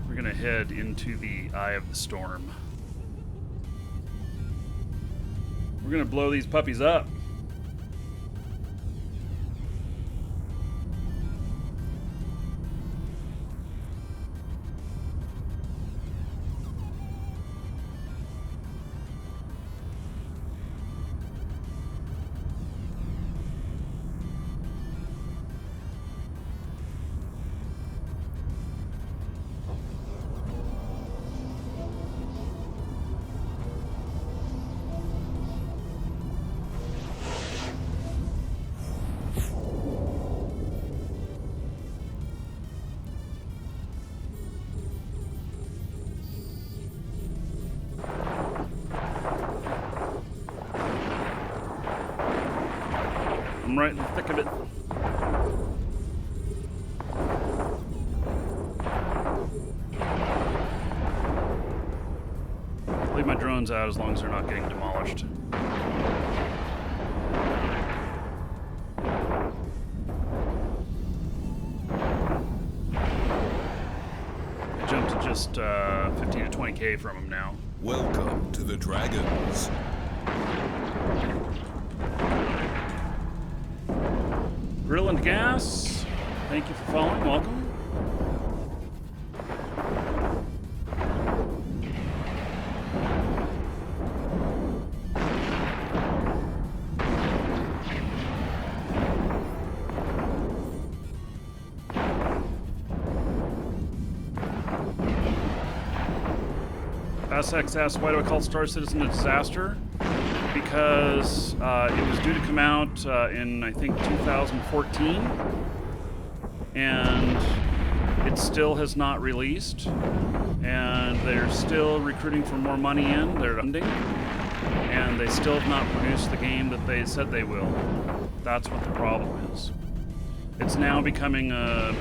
We're gonna head into the eye of the storm. We're gonna blow these puppies up. I'm right in the thick of it. Leave my drones out as long as they're not getting demolished. I jumped to just 15 to 20K from them now. Welcome to the Dragons. Grill and Gas, thank you for following. Welcome. SX asks, why do I call Star Citizen a disaster? Because it was due to come out in, I think, 2014. and it still has not released, and they're still recruiting for more money in. They're funding, and they still have not produced the game that they said they will. That's what the problem is. It's now becoming a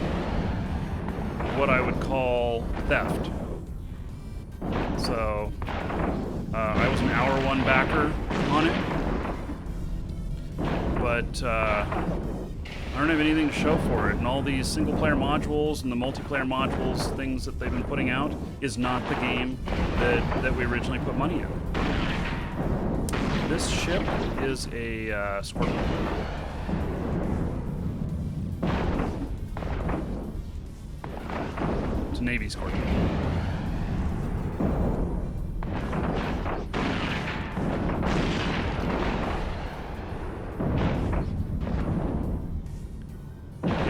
what I would call theft. So I was an hour one backer on it, but I don't have anything to show for it, and all these single-player modules and the multiplayer modules, things that they've been putting out, is not the game that we originally put money in. This ship is a Scorpion. It's a Navy Scorpion.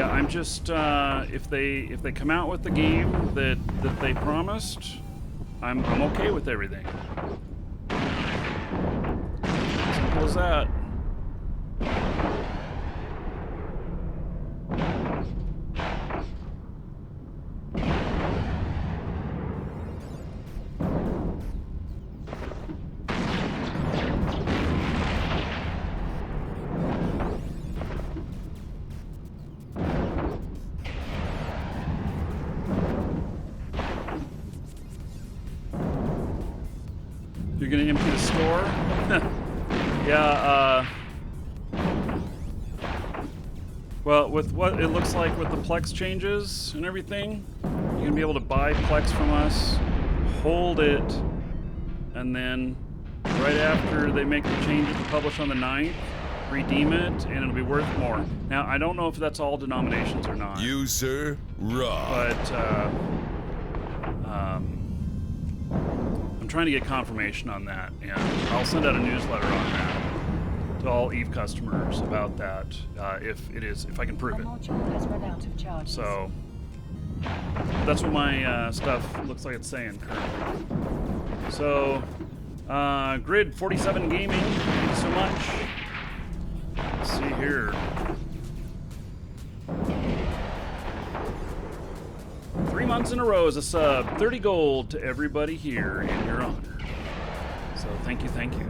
I'm just if they come out with the game that they promised, I'm okay with everything. Simple as that. You're gonna empty the store? Yeah, well, with what it looks like with the Plex changes and everything, you're gonna be able to buy Plex from us, hold it, and then right after they make the changes to publish on the 9th, redeem it, and it'll be worth more. Now, I don't know if that's all denominations or not. User raw. But, I'm trying to get confirmation on that, and I'll send out a newsletter on that to all Eve customers about that, if I can prove A it. module has run out of charges. So that's what my stuff looks like it's saying currently. So Grid 47 Gaming, thank you so much. Let's see here. 3 months in a row as a sub, 30 gold to everybody here in your honor. So thank you, thank you.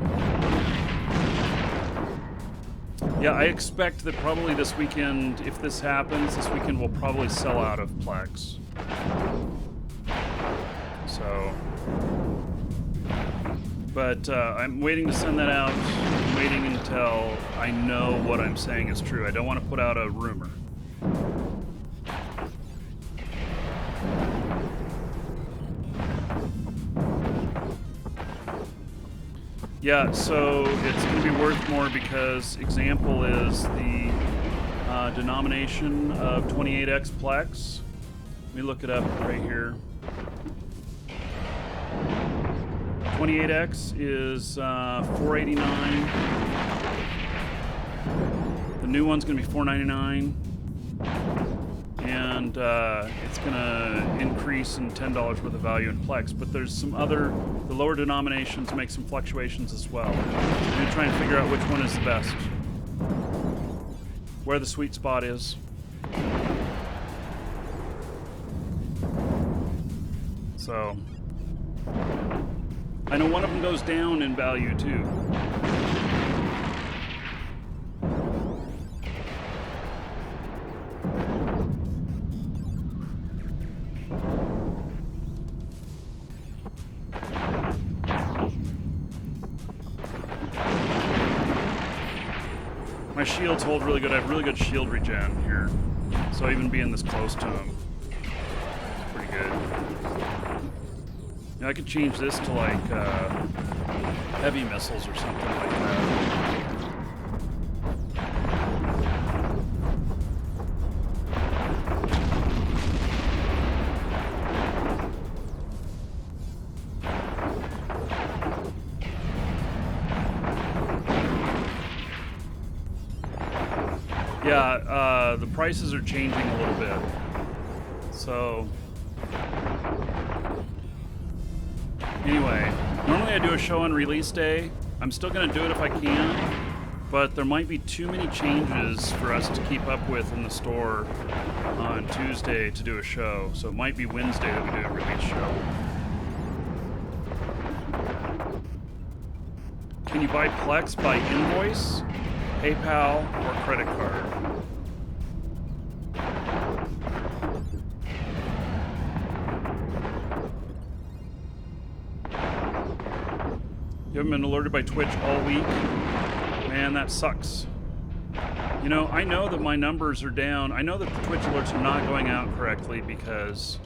Yeah, I expect that probably this weekend, if this happens, this weekend we'll probably sell out of Plex. So, but I'm waiting to send that out. I'm waiting until I know what I'm saying is true. I don't want to put out a rumor. Yeah, so it's going to be worth more because example is the denomination of 28x Plex. Let me look it up right here. 28x is $489. The new one's going to be $499. And it's going to increase in $10 worth of value in Plex. But there's some other, the lower denominations make some fluctuations as well. I'm going to try and figure out which one is the best. Where the sweet spot is. So, I know one of them goes down in value too. My shields hold really good. I have really good shield regen here. So even being this close to him, it's pretty good. Yeah, I could change this to like heavy missiles or something like that. Yeah, the prices are changing a little bit. So, anyway, normally I do a show on release day. I'm still going to do it if I can. but there might be too many changes for us to keep up with in the store on Tuesday to do a show. So it might be Wednesday that we do a release show. Can you buy Plex by invoice, PayPal, or credit card? You haven't been alerted by Twitch all week? Man, that sucks. You know, I know that my numbers are down. I know that the Twitch alerts are not going out correctly because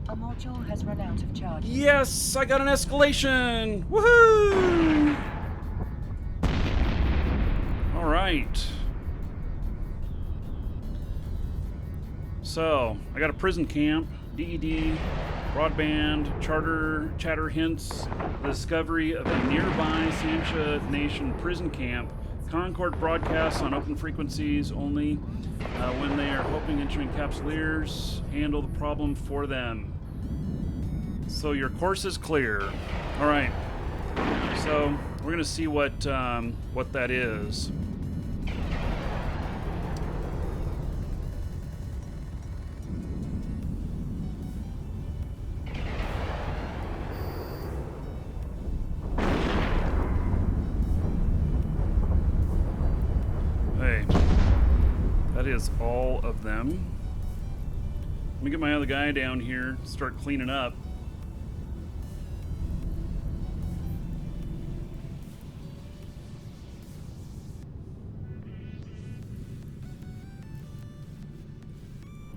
A module has run out of charge. Yes! I got an escalation! Woohoo! Alright. So, I got a prison camp, DED, broadband, chatter hints, the discovery of a nearby Sancha Nation prison camp. Concord broadcasts on open frequencies only when they are hoping entering Capsuleers handle the problem for them. So your course is clear. All right. So we're gonna see what that is. Hey, that is all of them. Let me get my other guy down here, start cleaning up.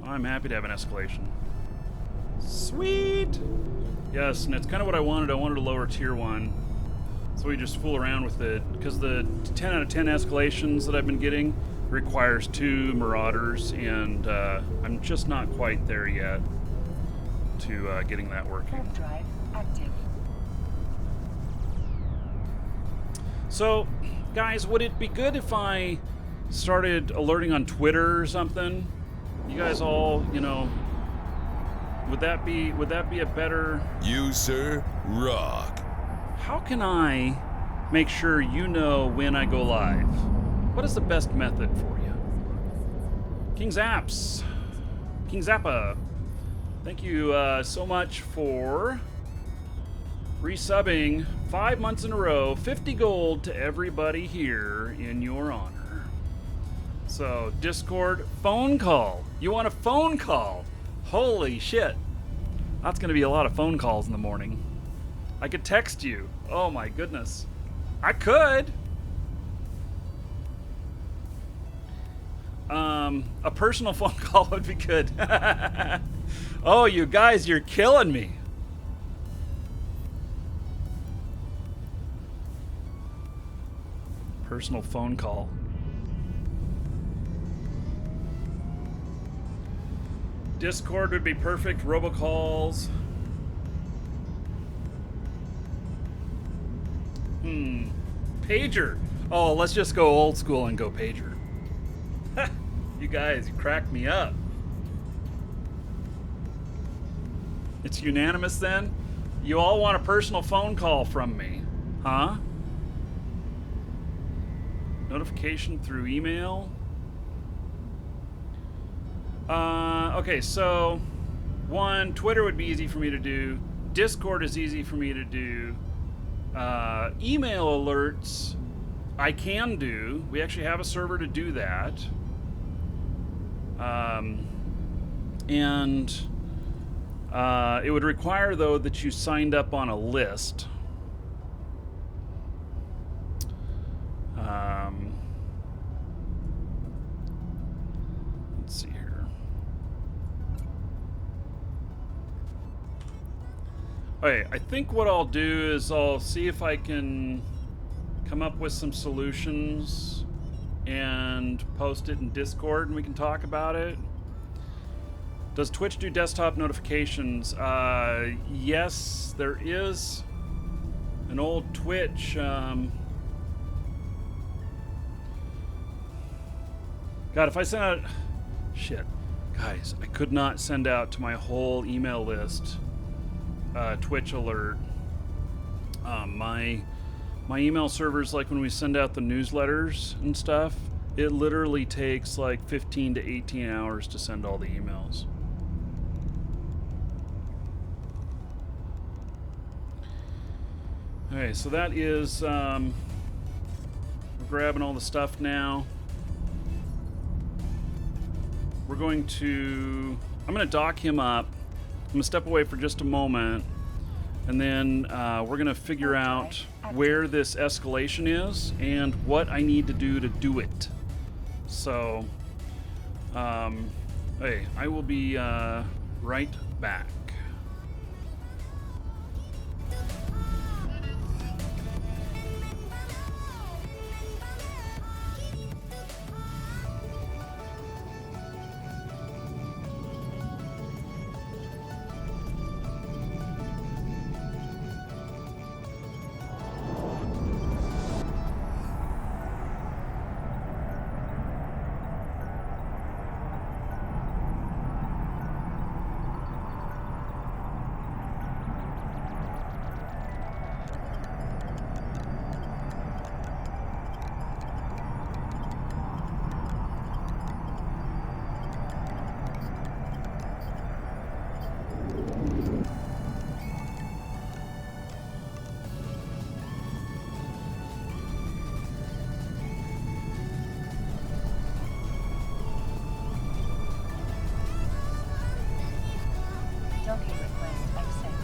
I'm happy to have an escalation. Sweet! Yes, and it's kind of what I wanted. I wanted a lower tier one. So we just fool around with it. Because the 10 out of 10 escalations that I've been getting requires 2 Marauders, and I'm just not quite there yet to getting that working. Warp drive active. So, guys, would it be good if I started alerting on Twitter or something? You guys all, you know, would that be a better... You, sir, rock. How can I make sure you know when I go live? What is the best method for you? King Zappa, thank you so much for resubbing 5 months in a row, 50 gold to everybody here in your honor. So, Discord, phone call. You want a phone call? Holy shit. That's going to be a lot of phone calls in the morning. I could text you. Oh my goodness. I could. A personal phone call would be good. Oh, you guys, you're killing me. Personal phone call. Discord would be perfect. Robocalls. Pager. Oh, let's just go old school and go pager. You guys, you cracked me up. It's unanimous then? You all want a personal phone call from me, huh? Notification through email? Okay, so one, Twitter would be easy for me to do. Discord is easy for me to do. Email alerts I can do. We actually have a server to do that. It would require, though, that you signed up on a list. Let's see here. Okay, I think what I'll do is I'll see if I can come up with some solutions and post it in Discord and we can talk about it. Does Twitch do desktop notifications? Yes, there is an old Twitch. God, if I send out... Shit. Guys, I could not send out to my whole email list Twitch alert. My My email servers, like when we send out the newsletters and stuff, it literally takes like 15 to 18 hours to send all the emails. Okay, so that is, we're grabbing all the stuff now. We're going to, I'm going to dock him up. I'm going to step away for just a moment, and then we're going to figure out where this escalation is and what I need to do it. So, hey, I will be right back. Docking request accepted.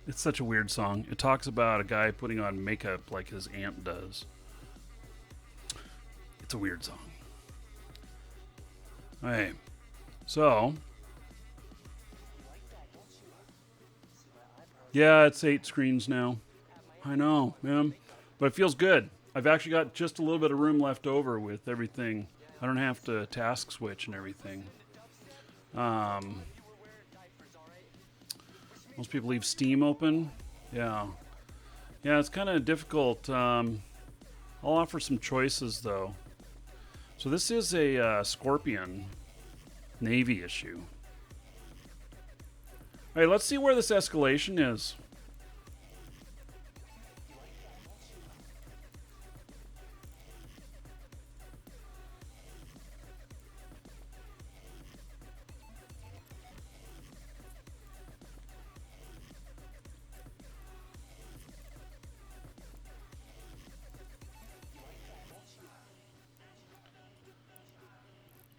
It's such a weird song. It talks about a guy putting on makeup like his aunt does. It's a weird song. Hey, so yeah, it's 8 screens now. I know, man, but it feels good. I've actually got just a little bit of room left over with everything. I don't have to task switch and everything. Most people leave Steam open. Yeah, it's kind of difficult. I'll offer some choices though. So this is a Scorpion Navy issue. All right, let's see where this escalation is.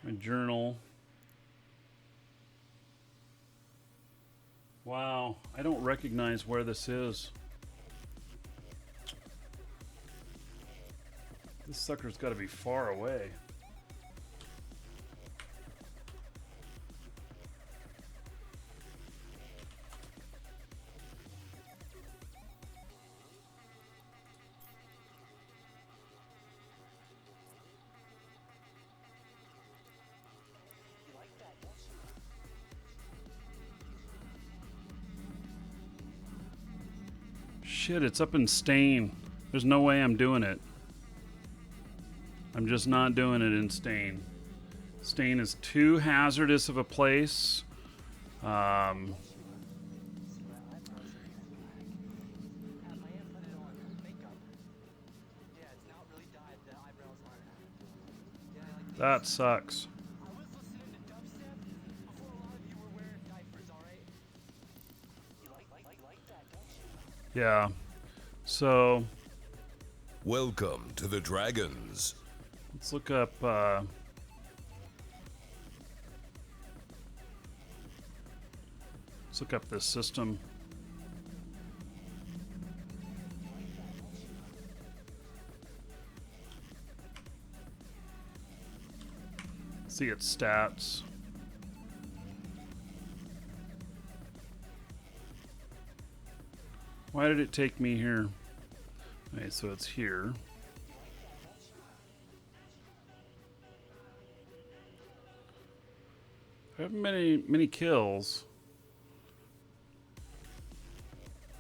My journal. Wow, I don't recognize where this is. This sucker's got to be far away. Shit, it's up in Stain. There's no way I'm doing it. I'm just not doing it in Stain. Stain is too hazardous of a place. That sucks. Yeah. So Welcome to the Dragons. let's look up this system. See its stats. Why did it take me here? Okay, so it's here. I haven't many kills.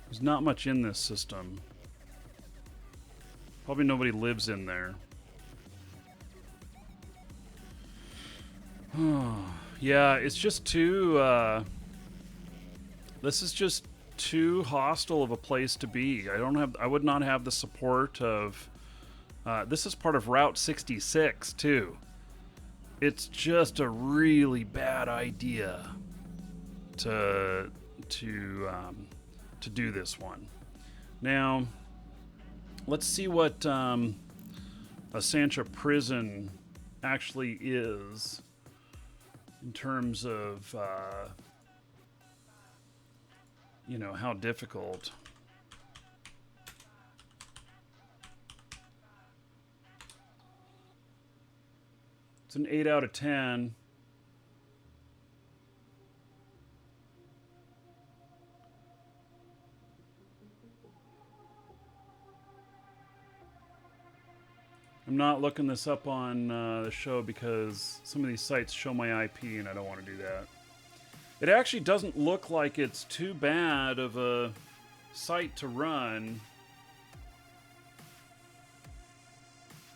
There's not much in this system. Probably nobody lives in there. Yeah, it's just too this is just too hostile of a place to be. I would not have the support of this is part of Route 66 too. It's just a really bad idea to do this one. Now, let's see what a Sancha prison actually is in terms of you know, how difficult. It's an 8 out of 10. I'm not looking this up on the show because some of these sites show my IP and I don't want to do that. It actually doesn't look like it's too bad of a site to run.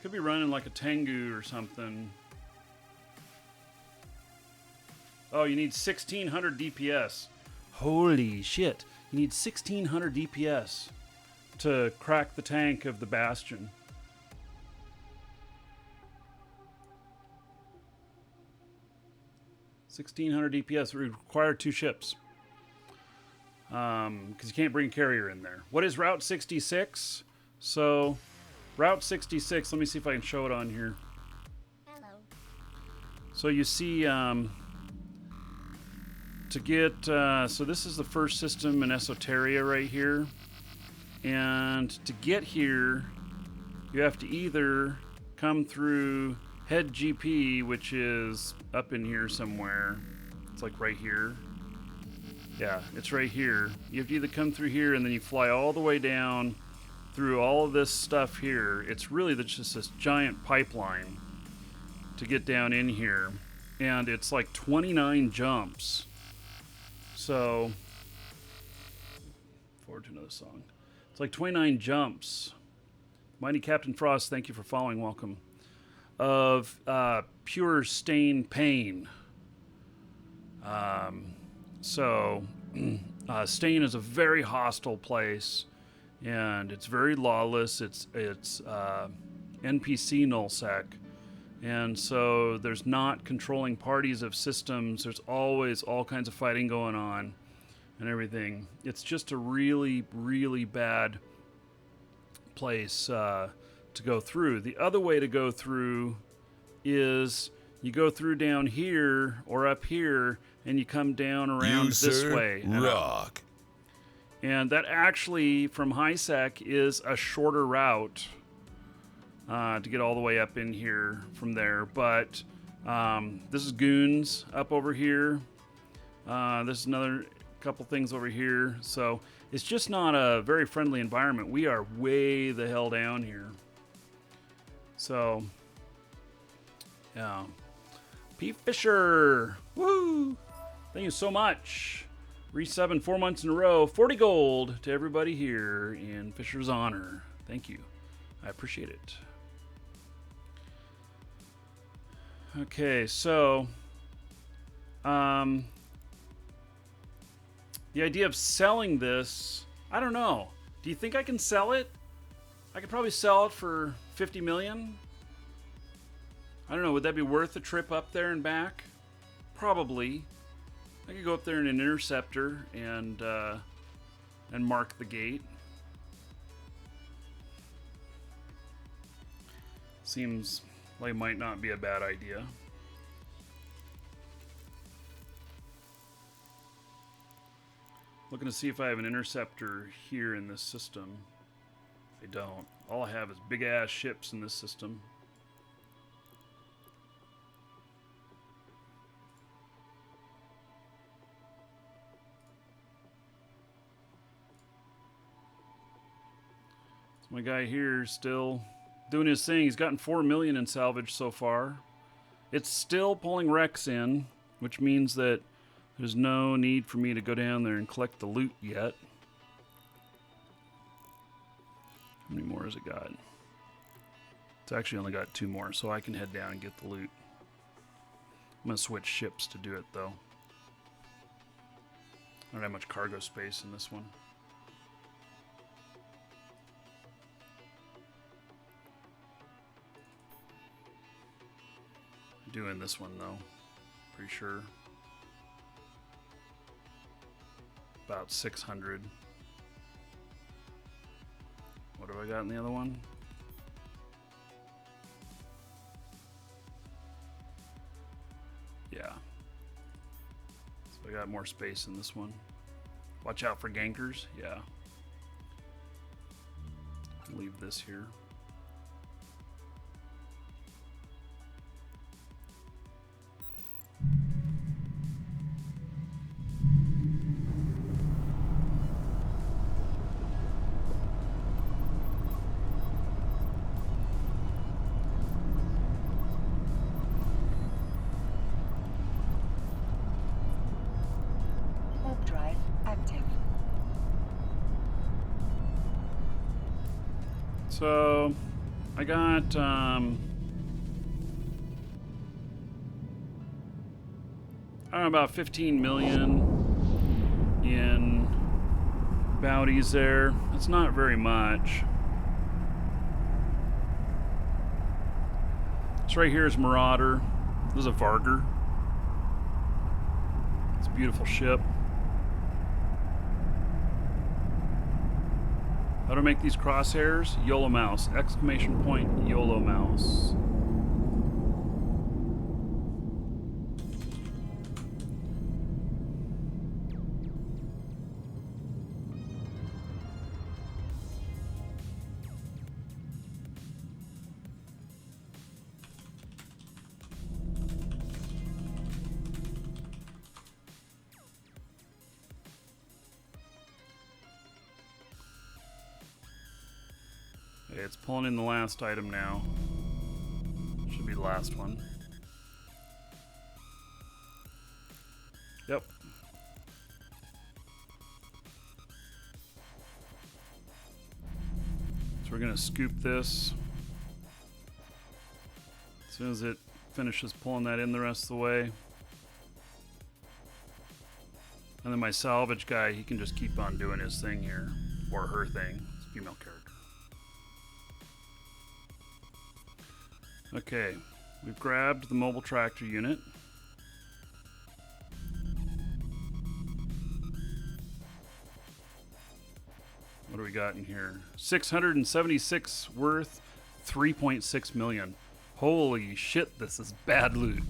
Could be running like a Tengu or something. Oh, you need 1600 DPS. Holy shit. You need 1600 DPS to crack the tank of the Bastion. $1,600 DPS. We require 2 ships. Because you can't bring a carrier in there. What is Route 66? So, Route 66, let me see if I can show it on here. Hello. So you see, to get, so this is the first system in Esoteria right here. And to get here, you have to either come through Head GP, which is up in here somewhere. It's like right here. Yeah, it's right here. You have to either come through here and then you fly all the way down through all of this stuff here. It's really just this giant pipeline to get down in here. And it's like 29 jumps. So, forward to another song. It's like 29 jumps. Mighty Captain Frost, thank you for following. Welcome. Of pure stain pain. So, Stain is a very hostile place, and it's very lawless. It's NPC nullsec, and so there's not controlling parties of systems. There's always all kinds of fighting going on, and everything. It's just a really, really bad place to go through. The other way to go through is you go through down here or up here and you come down around this way. Rock. And that actually from HiSec is a shorter route to get all the way up in here from there. But this is Goons up over here. This is another couple things over here. So it's just not a very friendly environment. We are way the hell down here. So, yeah. P. Fisher. Woo! Thank you so much. Re-7 4 months in a row. 40 gold to everybody here in Fisher's honor. Thank you. I appreciate it. Okay, so the idea of selling this, I don't know. Do you think I can sell it? I could probably sell it for 50 million. I don't know, would that be worth a trip up there and back? Probably. I could go up there in an interceptor and mark the gate. Seems like it might not be a bad idea. Looking to see if I have an interceptor here in this system. I don't. All I have is big ass ships in this system. So my guy here is still doing his thing. He's gotten 4 million in salvage so far. It's still pulling wrecks in, which means that there's no need for me to go down there and collect the loot yet. How many more has it got? It's actually only got 2 more, so I can head down and get the loot. I'm going to switch ships to do it, though. I don't have much cargo space in this one. I'm doing this one, though. Pretty sure. About 600. What have I got in the other one? Yeah. So I got more space in this one. Watch out for gankers. Yeah. Leave this here. So I got I don't know, about 15 million in bounties there. That's not very much. This right here is Marauder. This is a Varger. It's a beautiful ship. How to make these crosshairs? YOLO mouse. Exclamation point, YOLO mouse. Okay, it's pulling in the last item now. Should be the last one. Yep. So we're gonna scoop this. As soon as it finishes pulling that in the rest of the way. And then my salvage guy, he can just keep on doing his thing here. Or her thing. It's a female character. Okay, we've grabbed the mobile tractor unit. What do we got in here? 676 worth 3.6 million. Holy shit, this is bad loot.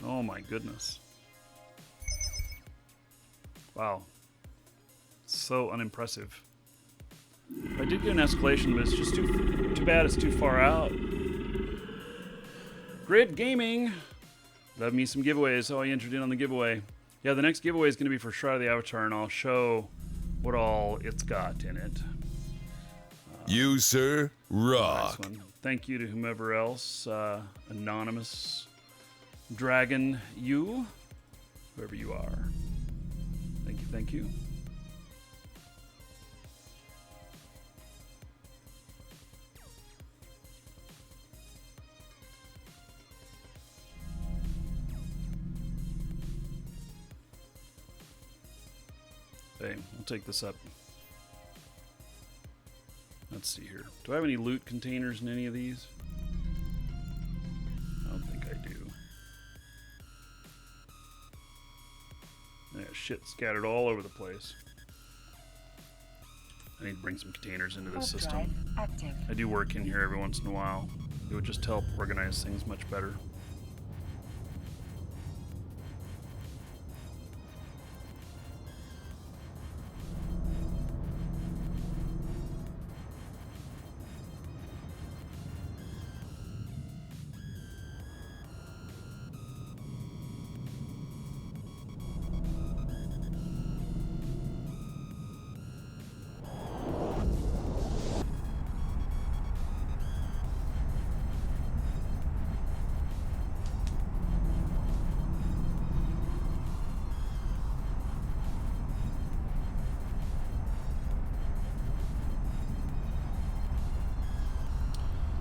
Oh my goodness. Wow. So unimpressive. I did get an escalation, but it's just too bad it's too far out. Grid Gaming. Love me some giveaways. Oh, I entered in on the giveaway. Yeah, the next giveaway is going to be for Shroud of the Avatar, and I'll show what all it's got in it. You, sir, rock. Nice one. Thank you to whomever else. Anonymous Dragon, you. Whoever you are. Thank you, thank you. Hey, we'll take this up. Let's see here. Do I have any loot containers in any of these? I don't think I do. Yeah, shit scattered all over the place. I need to bring some containers into this system. Active. I do work in here every once in a while. It would just help organize things much better.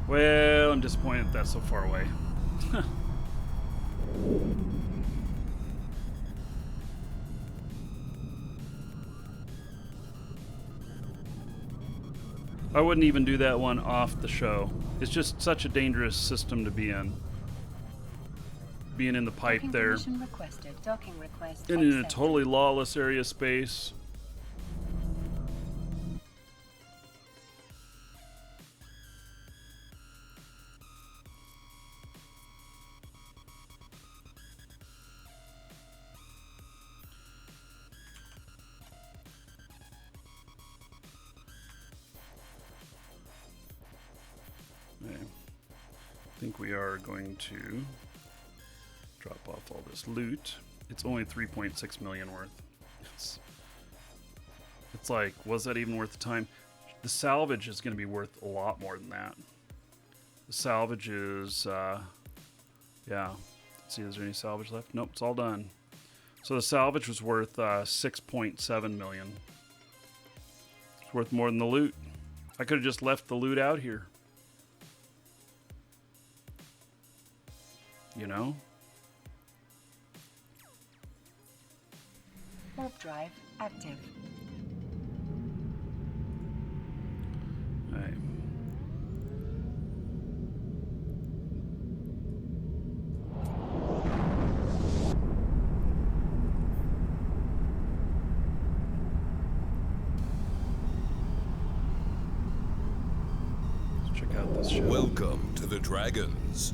Well, I'm disappointed that that's so far away. I wouldn't even do that one off the show. It's just such a dangerous system to be in. Being in the pipe Docking there. permission requested. Docking request And in a accepted. totally lawless area space. Okay. I think we are going to drop off all this loot. It's only 3.6 million worth. It's like, was that even worth the time? The salvage is going to be worth a lot more than that. The salvage is, yeah. Let's see, is there any salvage left? Nope, it's all done. So the salvage was worth 6.7 million. It's worth more than the loot. I could have just left the loot out here. You know? Warp drive active. Alright. Let's check out this show. Welcome to the Dragons.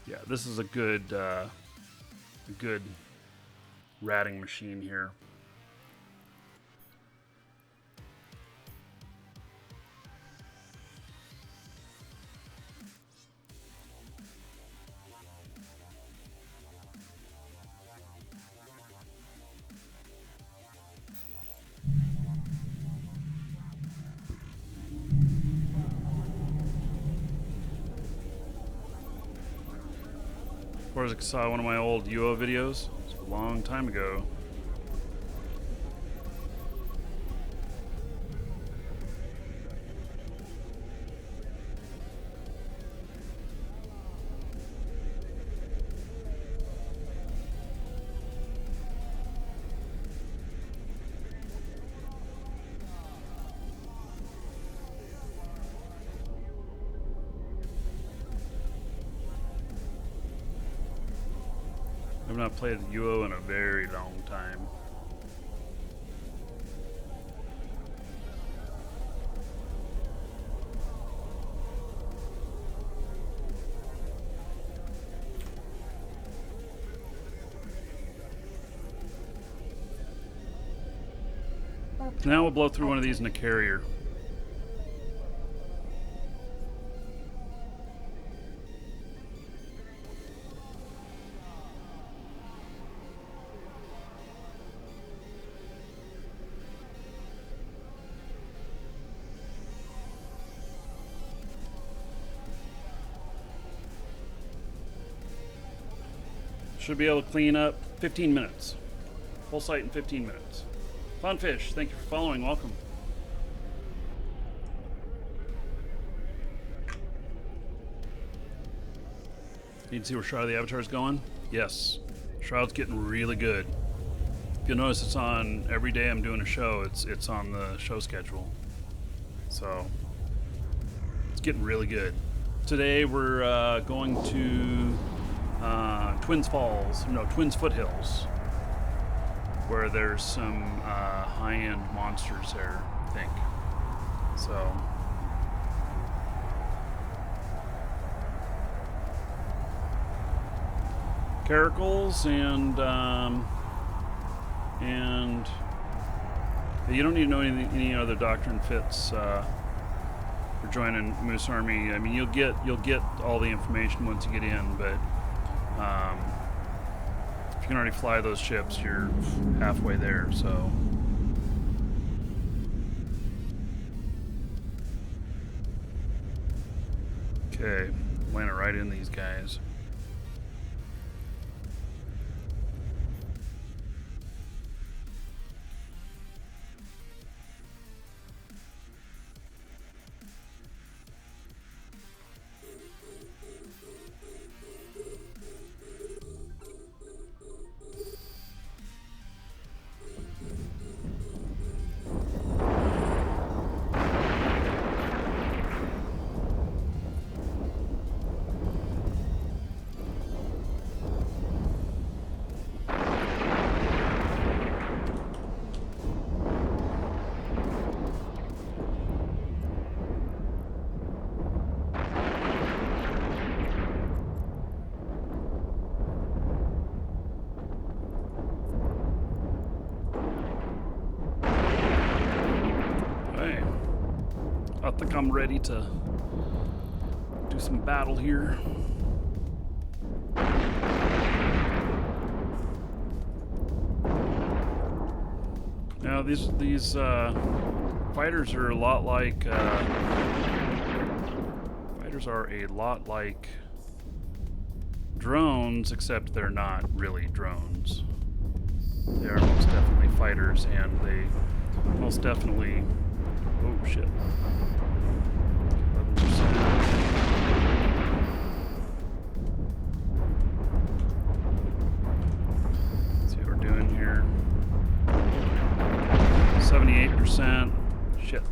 Yeah, this is a good ratting machine here. Of course, I saw one of my old UO videos. It's a long time ago. I've not played UO in a very long time. Now we'll blow through one of these in a carrier. Should be able to clean up 15 minutes. Full site in 15 minutes. Fun Fish, thank you for following. Welcome. Need to see where Shroud of the Avatar is going? Yes. Shroud's getting really good. If you'll notice, it's on every day I'm doing a show. It's on the show schedule. So it's getting really good. Today we're going to Twins Foothills, where there's some high-end monsters there, I think. So Caracals and you don't need to know any other doctrine fits for joining Moose Army. I mean, you'll get all the information once you get in, but if you can already fly those ships, you're halfway there. So. Okay, land it right in these guys. I think I'm ready to do some battle here. Now these fighters are a lot like drones, except they're not really drones. They are most definitely fighters, and they most definitely. Oh shit. 11%. Let's see what we're doing here. 78%. Shit.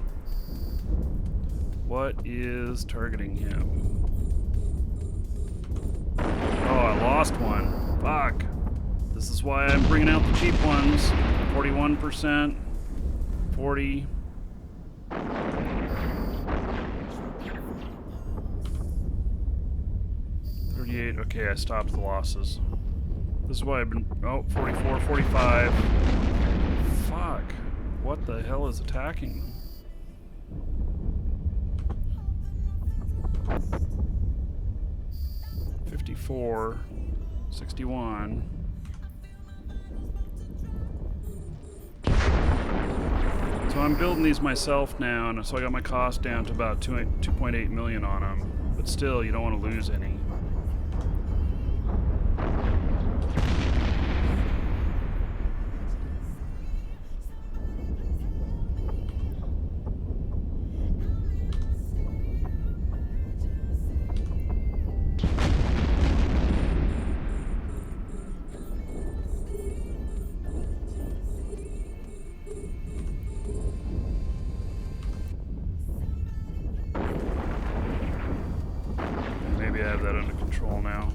What is targeting him? Oh, I lost one. Fuck. This is why I'm bringing out the cheap ones. 41%. 40. 38. Okay, I stopped the losses. This is why I've been. Oh, 44, 45. Fuck. What the hell is attacking them? $54, 61. So I'm building these myself now, and so I got my cost down to about 2.8 million on them. But still, you don't want to lose any. Maybe I have that under control now.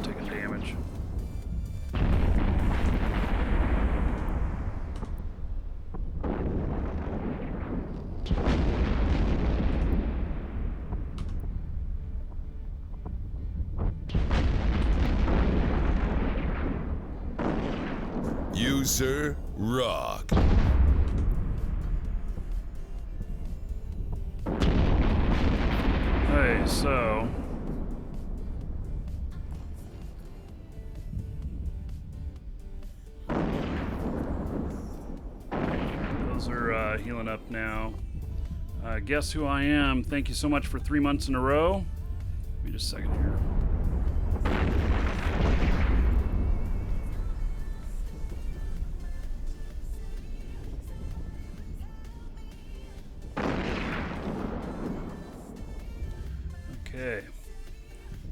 Taking damage. Producer Rock. Okay, so those are healing up now. Guess who I am? Thank you so much for 3 months in a row. Give me just a second here. Okay.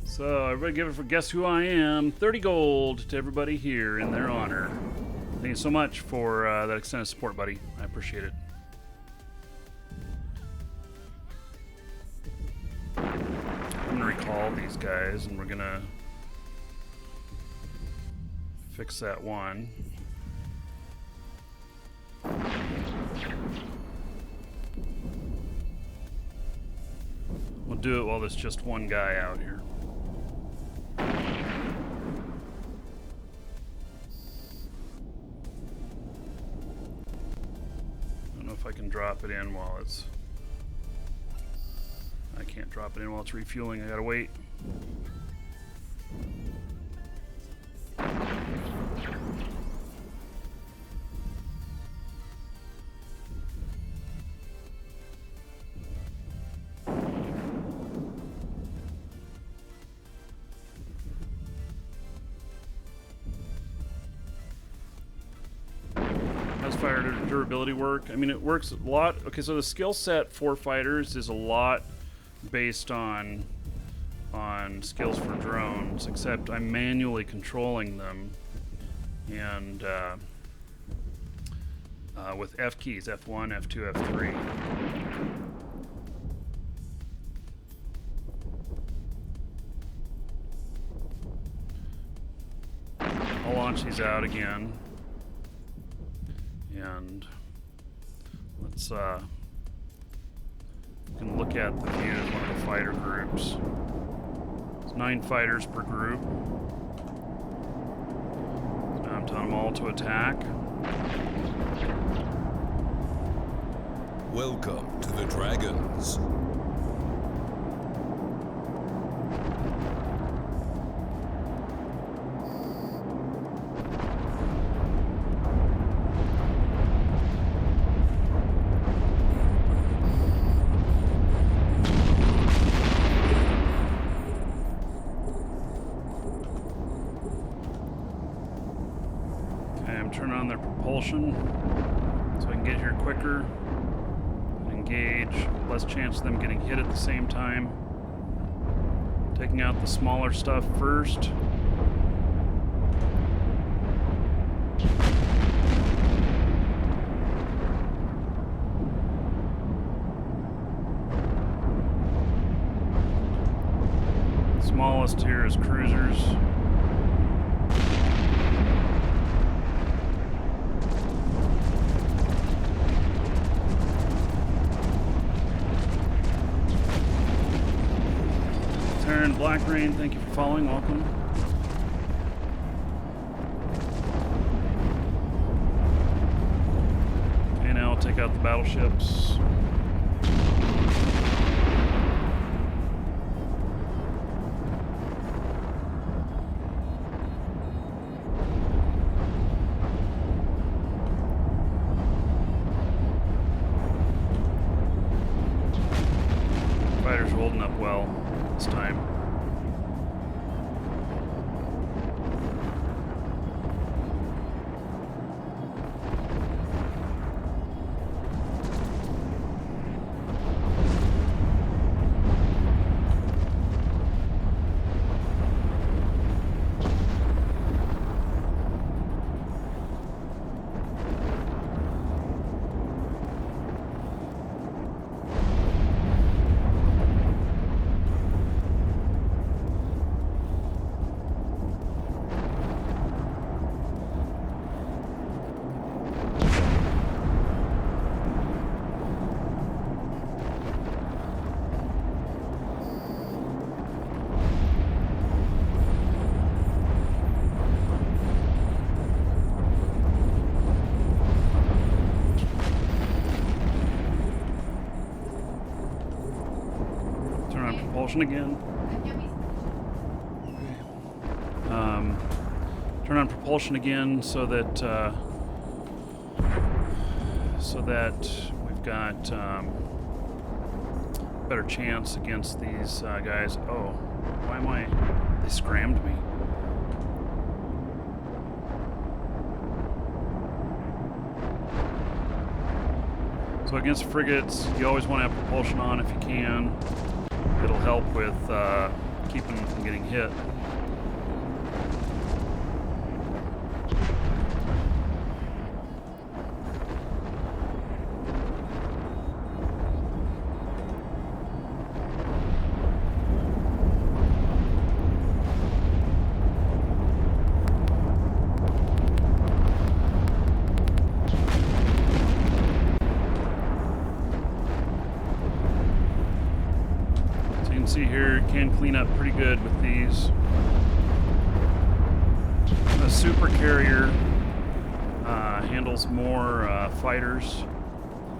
So everybody give it for Guess Who I Am. 30 gold to everybody here in their honor. Thank you so much for that extended support, buddy. I appreciate it. I'm gonna recall these guys and we're gonna fix that one. We'll do it while there's just one guy out here. I don't know if I can drop it in while it's... I can't drop it in while it's refueling. I gotta wait. How's fire durability work? I mean, it works a lot. Okay, so the skill set for fighters is a lot based on skills for drones, except I'm manually controlling them, and with F keys, F1, F2, F3. I'll launch these out again, and let's you can look at the view of one of the fighter groups. It's 9 fighters per group. So now I'm telling them all to attack. Welcome to the Dragons. Turn on their propulsion so I can get here quicker and engage. Less chance of them getting hit at the same time. Taking out the smaller stuff first. Smallest here is cruisers. Black Rain, thank you for following. Welcome. Okay, now I'll take out the battleships. Fighters are holding up well this time. propulsion again. Turn on propulsion again so that we've got better chance against these guys. Oh, why am I? They scrammed me. So against frigates, you always want to have propulsion on if you can. It'll help with keeping them from getting hit. See here, can clean up pretty good with these. A super carrier handles more fighters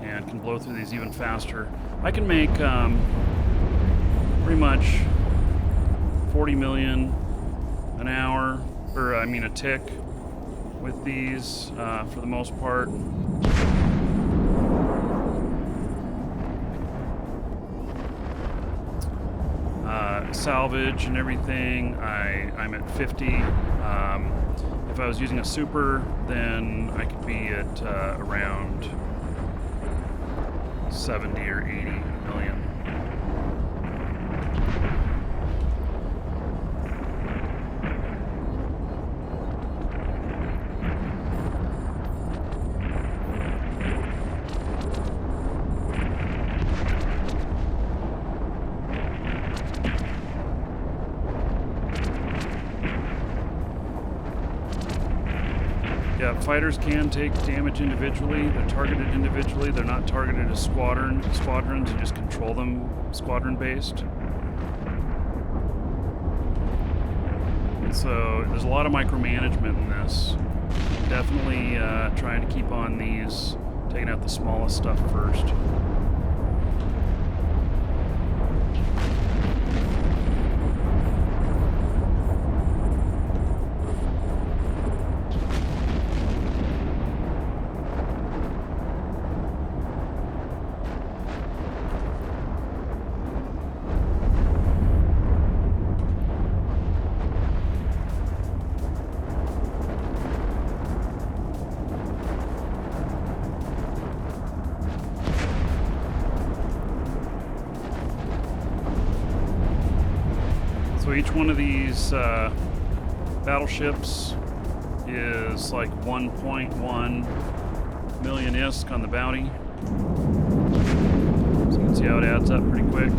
and can blow through these even faster. I can make pretty much 40 million an hour, or I mean a tick, with these for the most part. Salvage and everything, I'm at 50. If I was using a super, then I could be at around 70 or 80 million. Yeah, fighters can take damage individually. They're targeted individually. They're not targeted as squadrons. You just control them squadron-based. So there's a lot of micromanagement in this. Definitely trying to keep on these, taking out the smallest stuff first. So each one of these battleships is like 1.1 million ISK on the bounty. So you can see how it adds up pretty quick.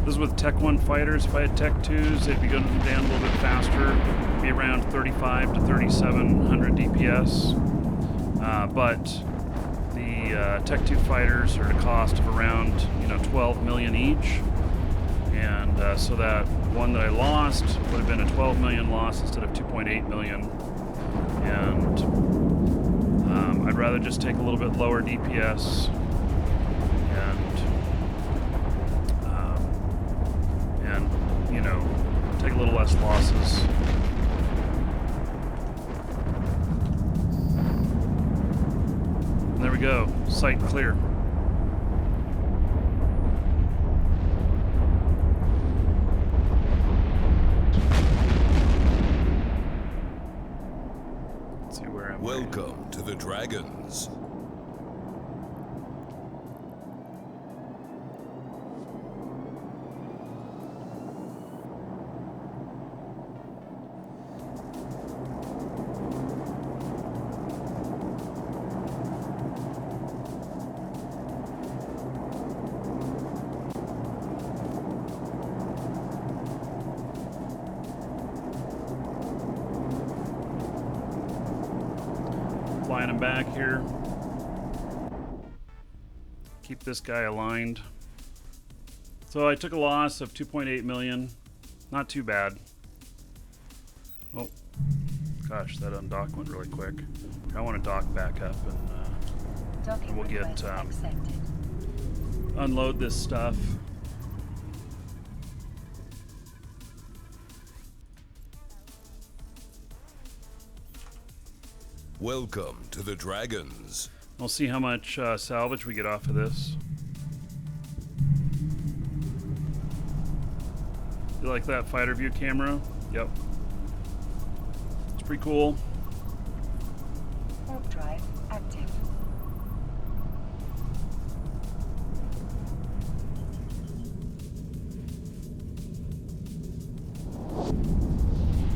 This is with Tech 1 fighters. If I had Tech 2s, they'd be going down a little bit faster, be around 35 to 3700 DPS. But the Tech 2 fighters are at a cost of around 12 million each. And so that one that I lost would have been a 12 million loss instead of 2.8 million. And I'd rather just take a little bit lower DPS take a little less losses. And there we go, site clear. Let's see where I'm. Welcome to the Dragons. Flying them back here. Keep this guy aligned. So I took a loss of 2.8 million. Not too bad. Oh, gosh, that undock went really quick. I want to dock back up and we'll get unload this stuff. Welcome to the Dragons. We'll see how much salvage we get off of this. You like that fighter view camera? Yep. It's pretty cool. Warp drive active.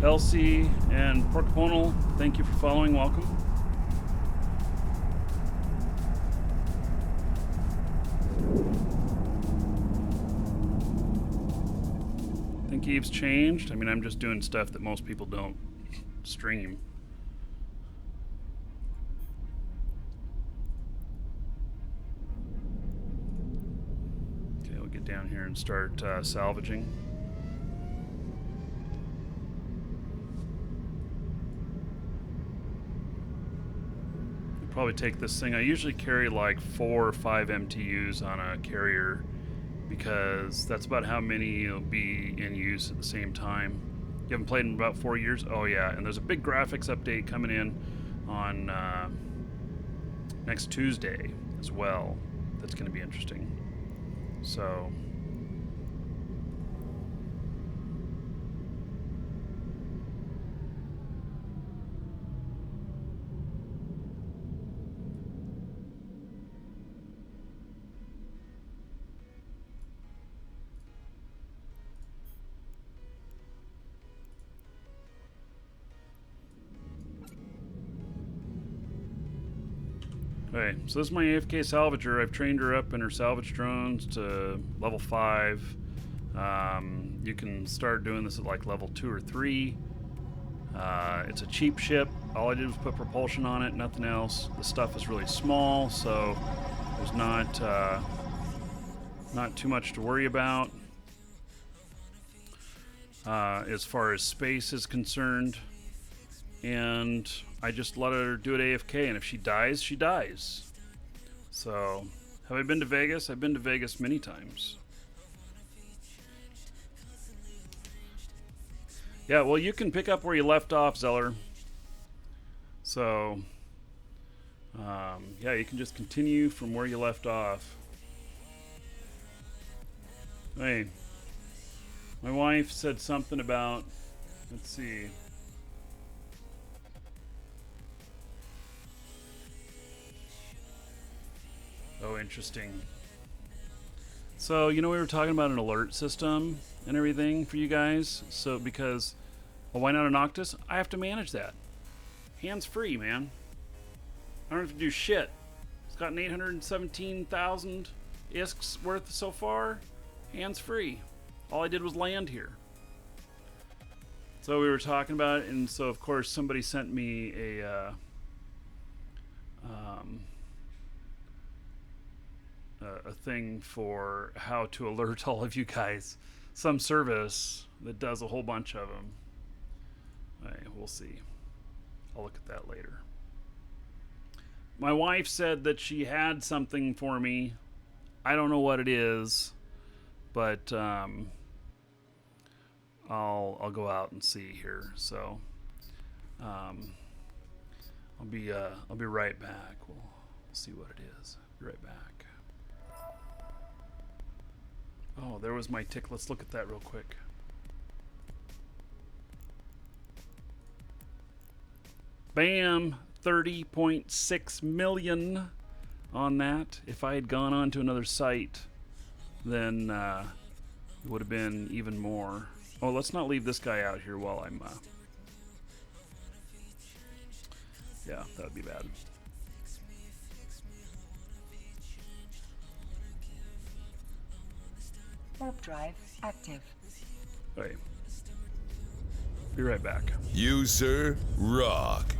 Elsie and Porcaponal, thank you for following. Welcome. Think Eve's changed? I mean, I'm just doing stuff that most people don't stream. Okay, we'll get down here and start salvaging. Probably take this thing. I usually carry like 4 or 5 MTUs on a carrier because that's about how many will be in use at the same time. You haven't played in about 4 years? Oh yeah, and there's a big graphics update coming in on next Tuesday as well. That's going to be interesting. So okay, so this is my AFK salvager. I've trained her up in her salvage drones to level 5. You can start doing this at like level 2 or 3. It's a cheap ship. All I did was put propulsion on it, nothing else. The stuff is really small, so there's not too much to worry about as far as space is concerned. And I just let her do it AFK, and if she dies, she dies. So, have I been to Vegas? I've been to Vegas many times. Yeah, well, you can pick up where you left off, Zeller. So, yeah, you can just continue from where you left off. Hey, my wife said something about, let's see. Oh, interesting. So, you know, we were talking about an alert system and everything for you guys. So, because, well, why not an Noctis? I have to manage that. Hands free, man. I don't have to do shit. It's gotten 817,000 ISKs worth so far. Hands free. All I did was land here. So we were talking about it, and so of course somebody sent me a thing for how to alert all of you guys. Some service that does a whole bunch of them. Right, we'll see. I'll look at that later. My wife said that she had something for me. I don't know what it is, but I'll go out and see here. So I'll be right back. We'll see what it is. Be right back. Oh, there was my tick. Let's look at that real quick. Bam! 30.6 million on that. If I had gone on to another site, then it would have been even more. Oh, let's not leave this guy out here while I'm... yeah, that would be bad. Warp drive active. Okay. Be right back. You, sir, rock.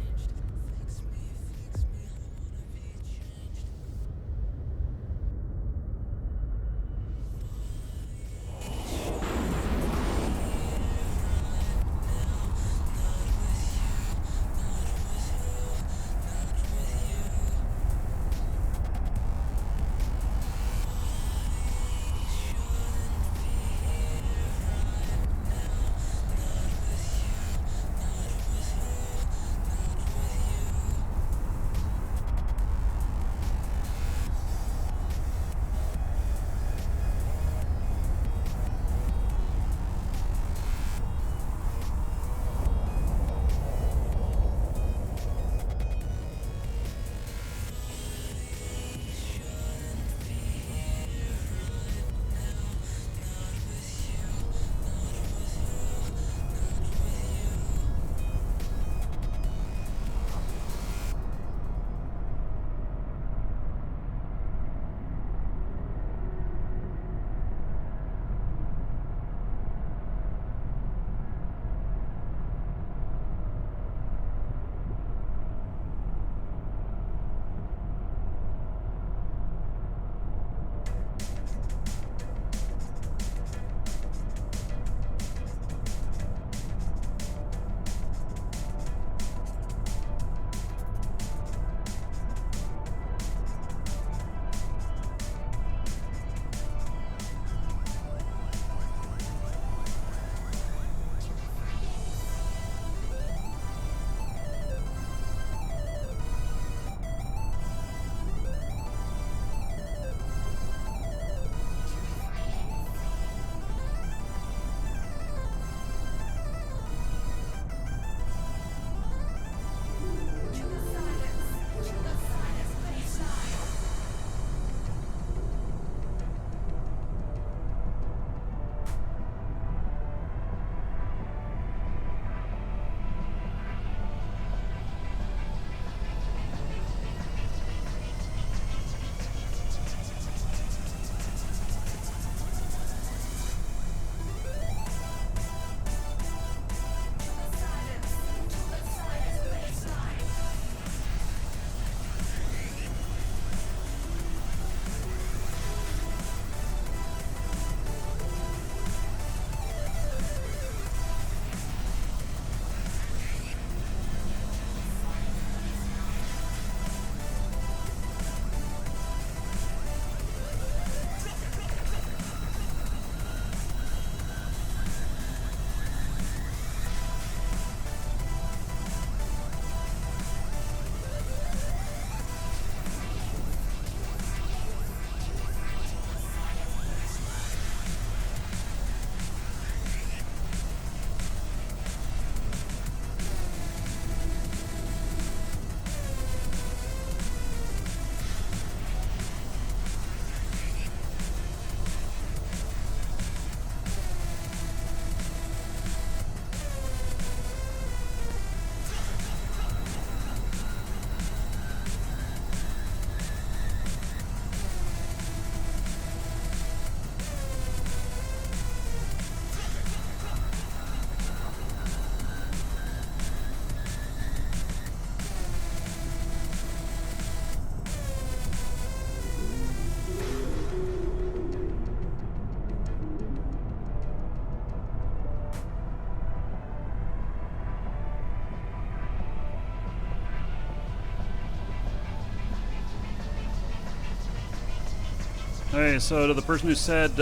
Hey, so to the person who said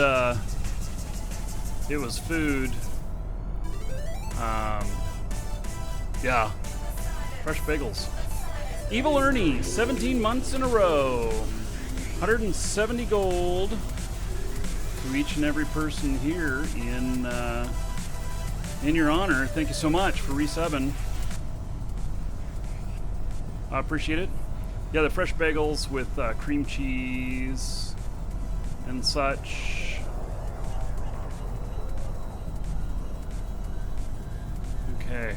it was food, yeah, fresh bagels. Evil Ernie, 17 months in a row, 170 gold to each and every person here in your honor. Thank you so much for resubbing. I appreciate it. Yeah, the fresh bagels with cream cheese and such. Okay.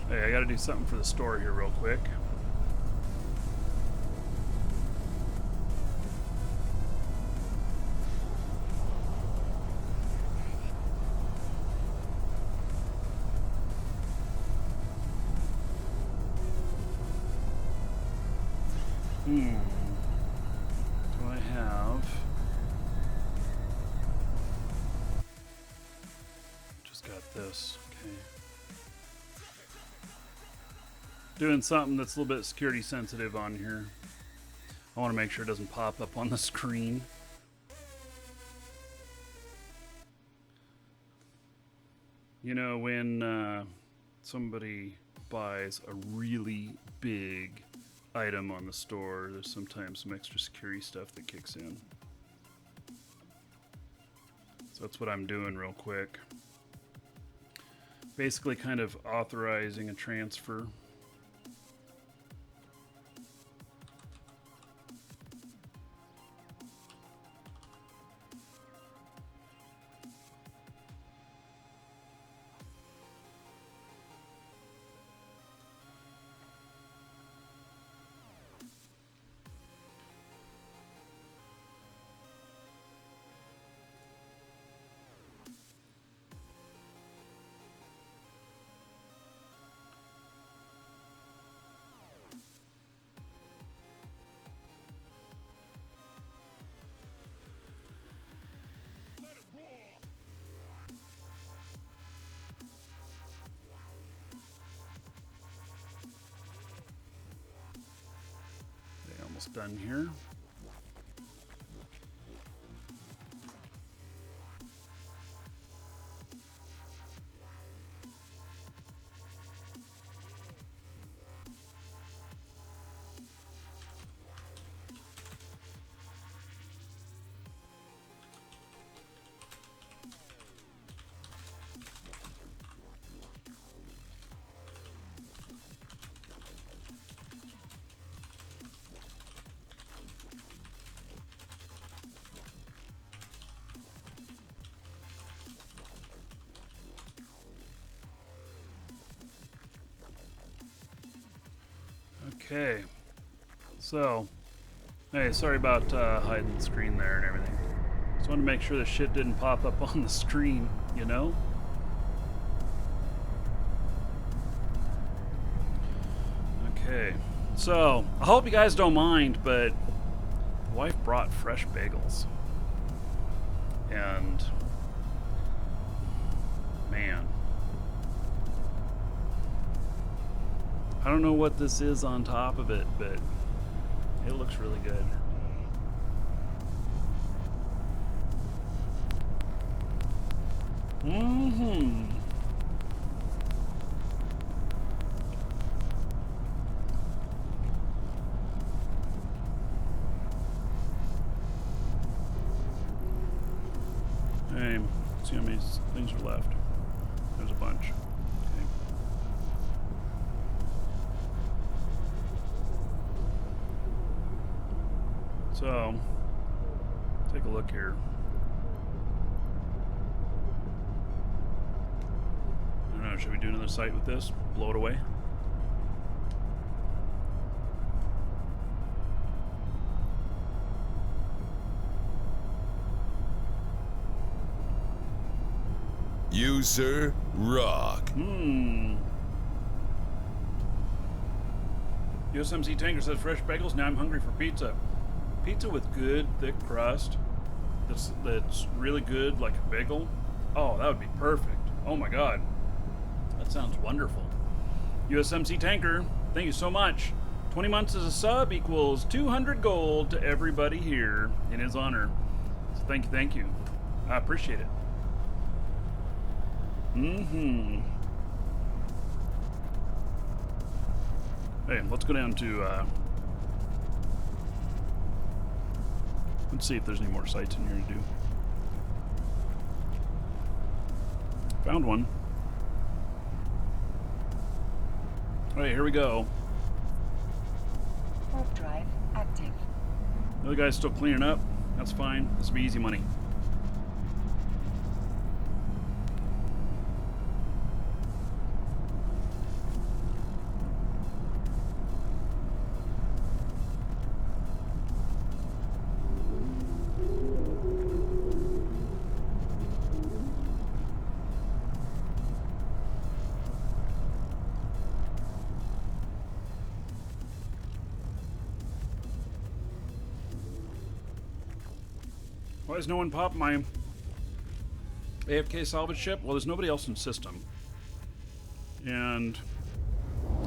Hey, I gotta do something for the store here real quick. Do I have... Just got this, okay. Doing something that's a little bit security sensitive on here. I want to make sure it doesn't pop up on the screen. You know, when somebody buys a really big item on the store, there's sometimes some extra security stuff that kicks in. So that's what I'm doing real quick. Basically kind of authorizing a transfer. Almost done here. Okay, so, hey, sorry about hiding the screen there and everything. Just wanted to make sure the shit didn't pop up on the screen, you know? Okay, so, I hope you guys don't mind, but the wife brought fresh bagels. And, man. I don't know what this is on top of it, but it looks really good. Hey, see how many things are left. There's a bunch. So, take a look here. I don't know, should we do another site with this? Blow it away? User rock. USMC Tanker says fresh bagels. Now I'm hungry for pizza. Pizza with good thick crust. that's really good, like a bagel. Oh, that would be perfect. Oh my god. That sounds wonderful. USMC Tanker, thank you so much. 20 months as a sub equals 200 gold to everybody here in his honor. So thank you. I appreciate it. Hey, let's go down to, let's see if there's any more sites in here to do. Found one. Alright, here we go. Warp drive active. The other guy's still cleaning up. That's fine. This will be easy money. Why does no one pop my AFK salvage ship? Well, there's nobody else in system. And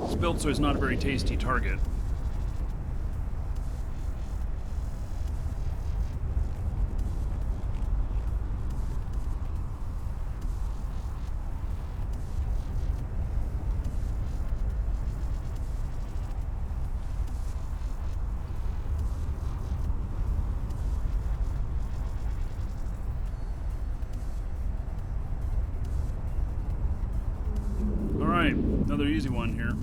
it's built so he's not a very tasty target. Another easy one here.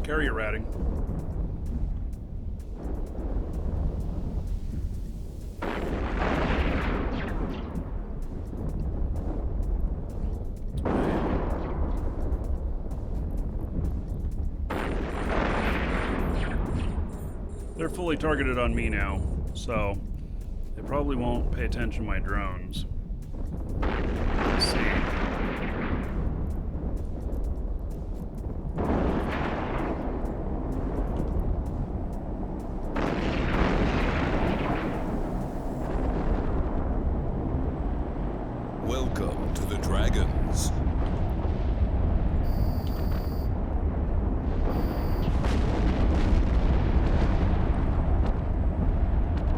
Carrier ratting. They're fully targeted on me now, so they probably won't pay attention to my drones. Let's see. Welcome to the Dragons.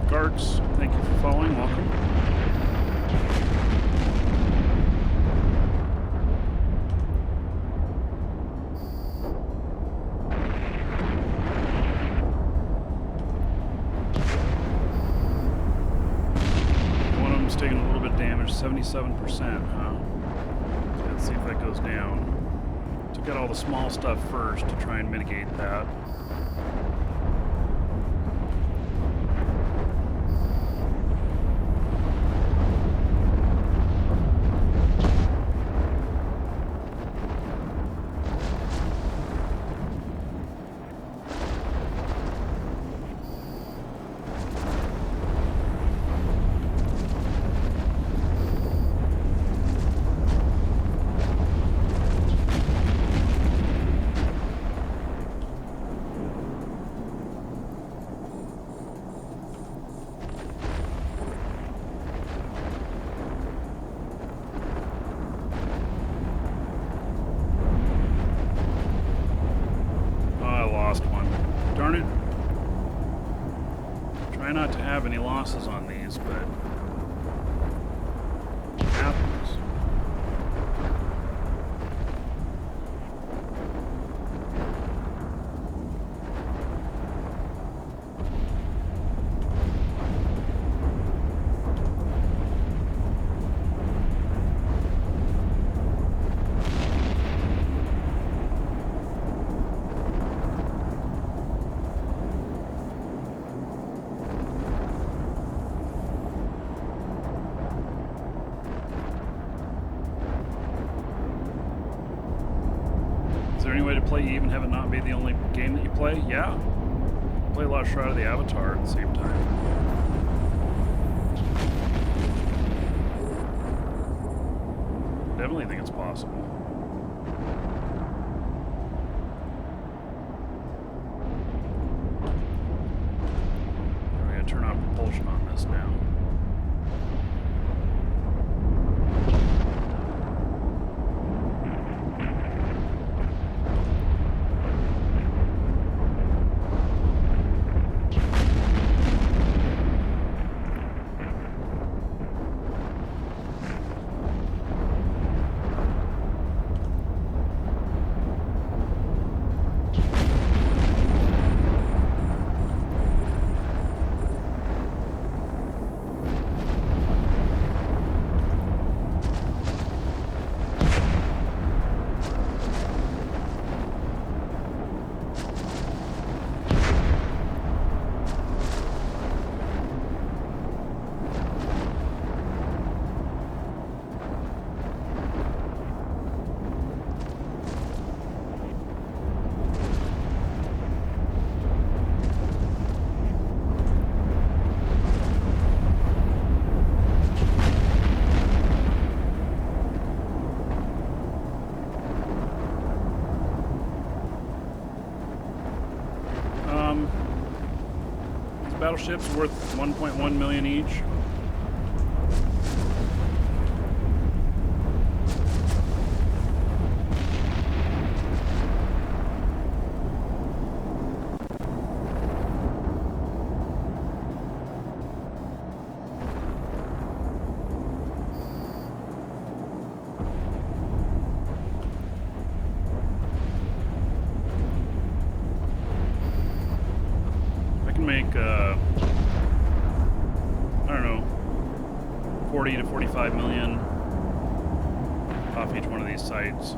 Guards, thank you for following. Welcome. One of them's taking a little bit of damage, 77%, huh? Let's see if that goes down. Took out all the small stuff first to try and mitigate that. Darn it. Try not to have any losses on these, but it happens. be the only game that you play? Yeah. Play a lot of Shroud of the Avatar at the same time. Definitely think it's possible. We're going to turn on propulsion on this now. Battleships worth 1.1 million each. I can make I don't know, 40 to 45 million off each one of these sites.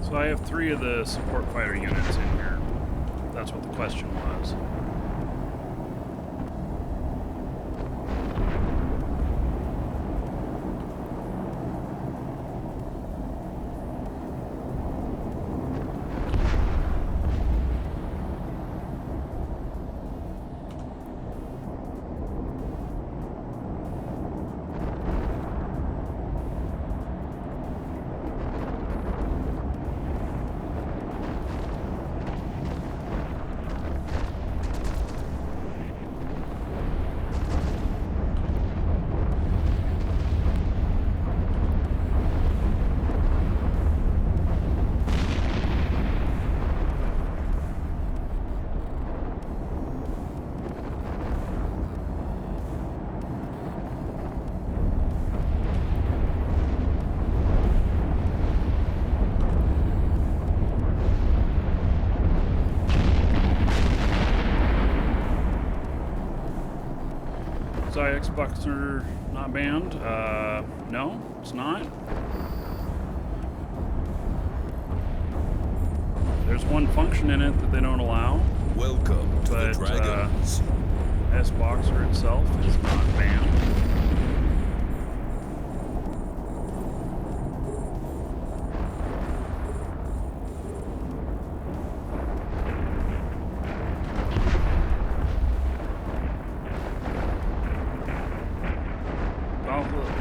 So I have 3 of the support fighter units in here. That's what the question was. Xbox are not banned? No, it's not. There's one function in it that they don't allow. Welcome to the Dragons. Xboxer itself is not banned.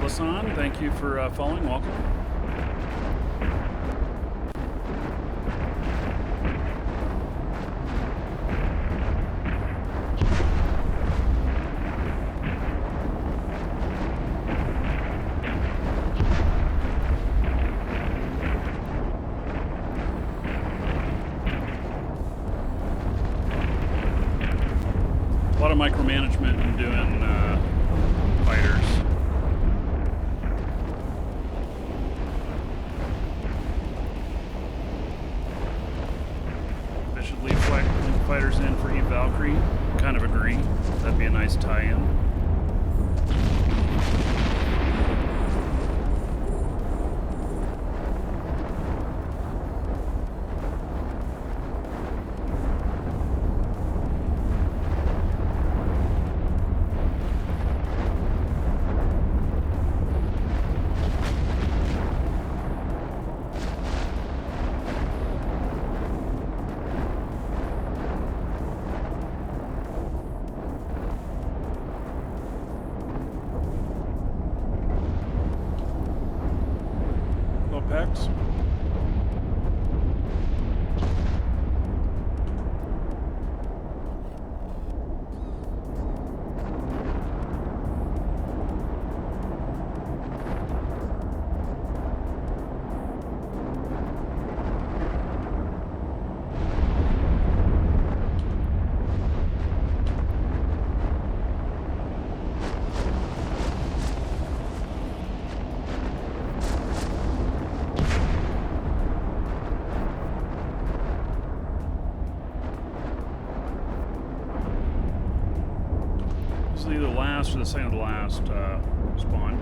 Lasan, thank you for following. Welcome. A lot of micromanagement in doing fighters. They should leave fighters in for Eve Valkyrie. Kind of agree. That'd be a nice tie-in. Pex. Either the last or the second to last spawn.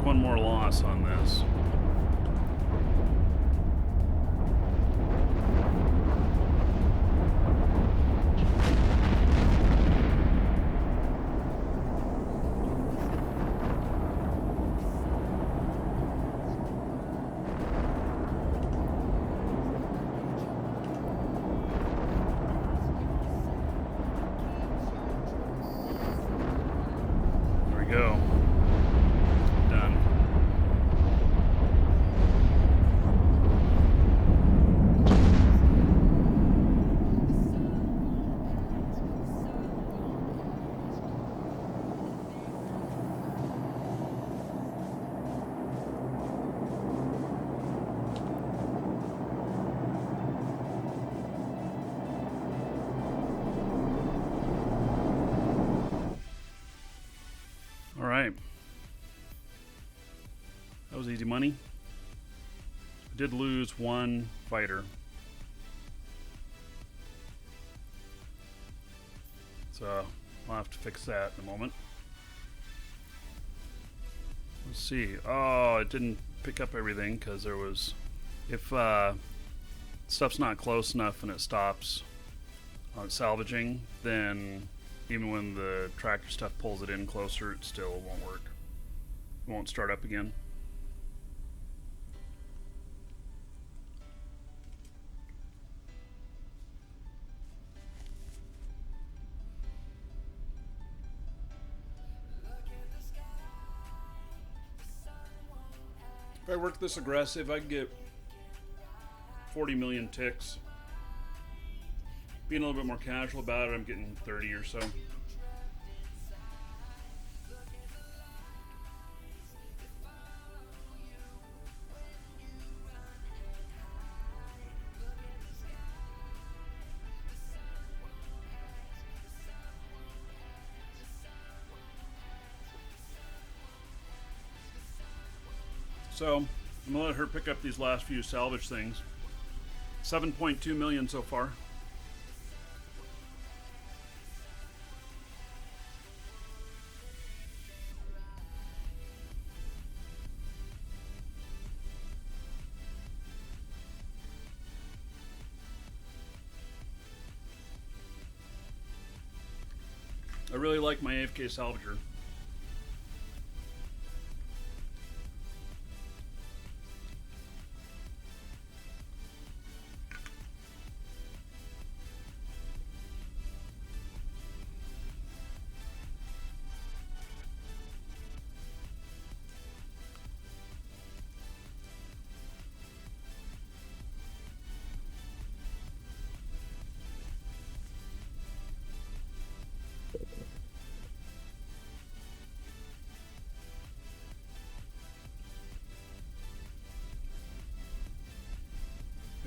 One more loss on this. There we go. All right. That was easy money. I did lose one fighter. So I'll have to fix that in a moment. Let's see. Oh, it didn't pick up everything because there was... If stuff's not close enough and it stops on salvaging, then even when the tractor stuff pulls it in closer, it still won't work. It won't start up again. If I work this aggressive, I can get 40 million ticks. Being a little bit more casual about it, I'm getting 30 or so. So I'm gonna let her pick up these last few salvage things. 7.2 million so far. I really like my AFK salvager.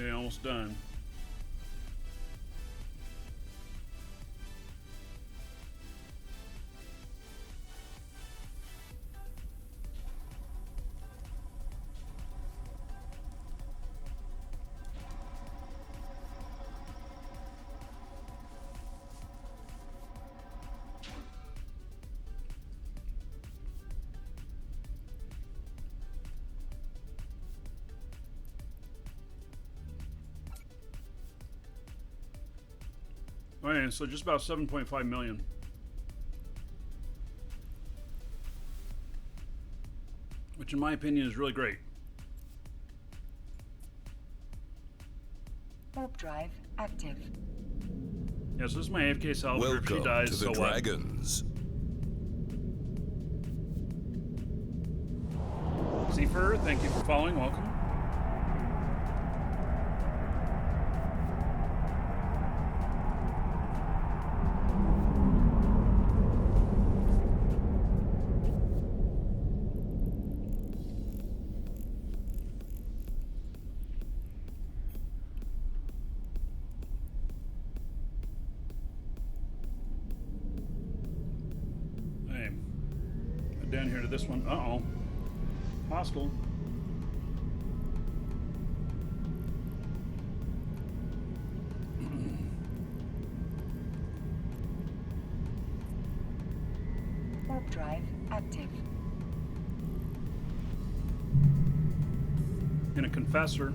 Okay, almost done. Okay, so just about 7.5 million. Which in my opinion is really great. Warp drive active. Yeah, so this is my AFK salvager. If she Welcome dies, to the so what? dragons. Seafer, thank you for following. Welcome. Hey, down here to this one. Uh-oh. Hostile. Warp drive active. In a confessor.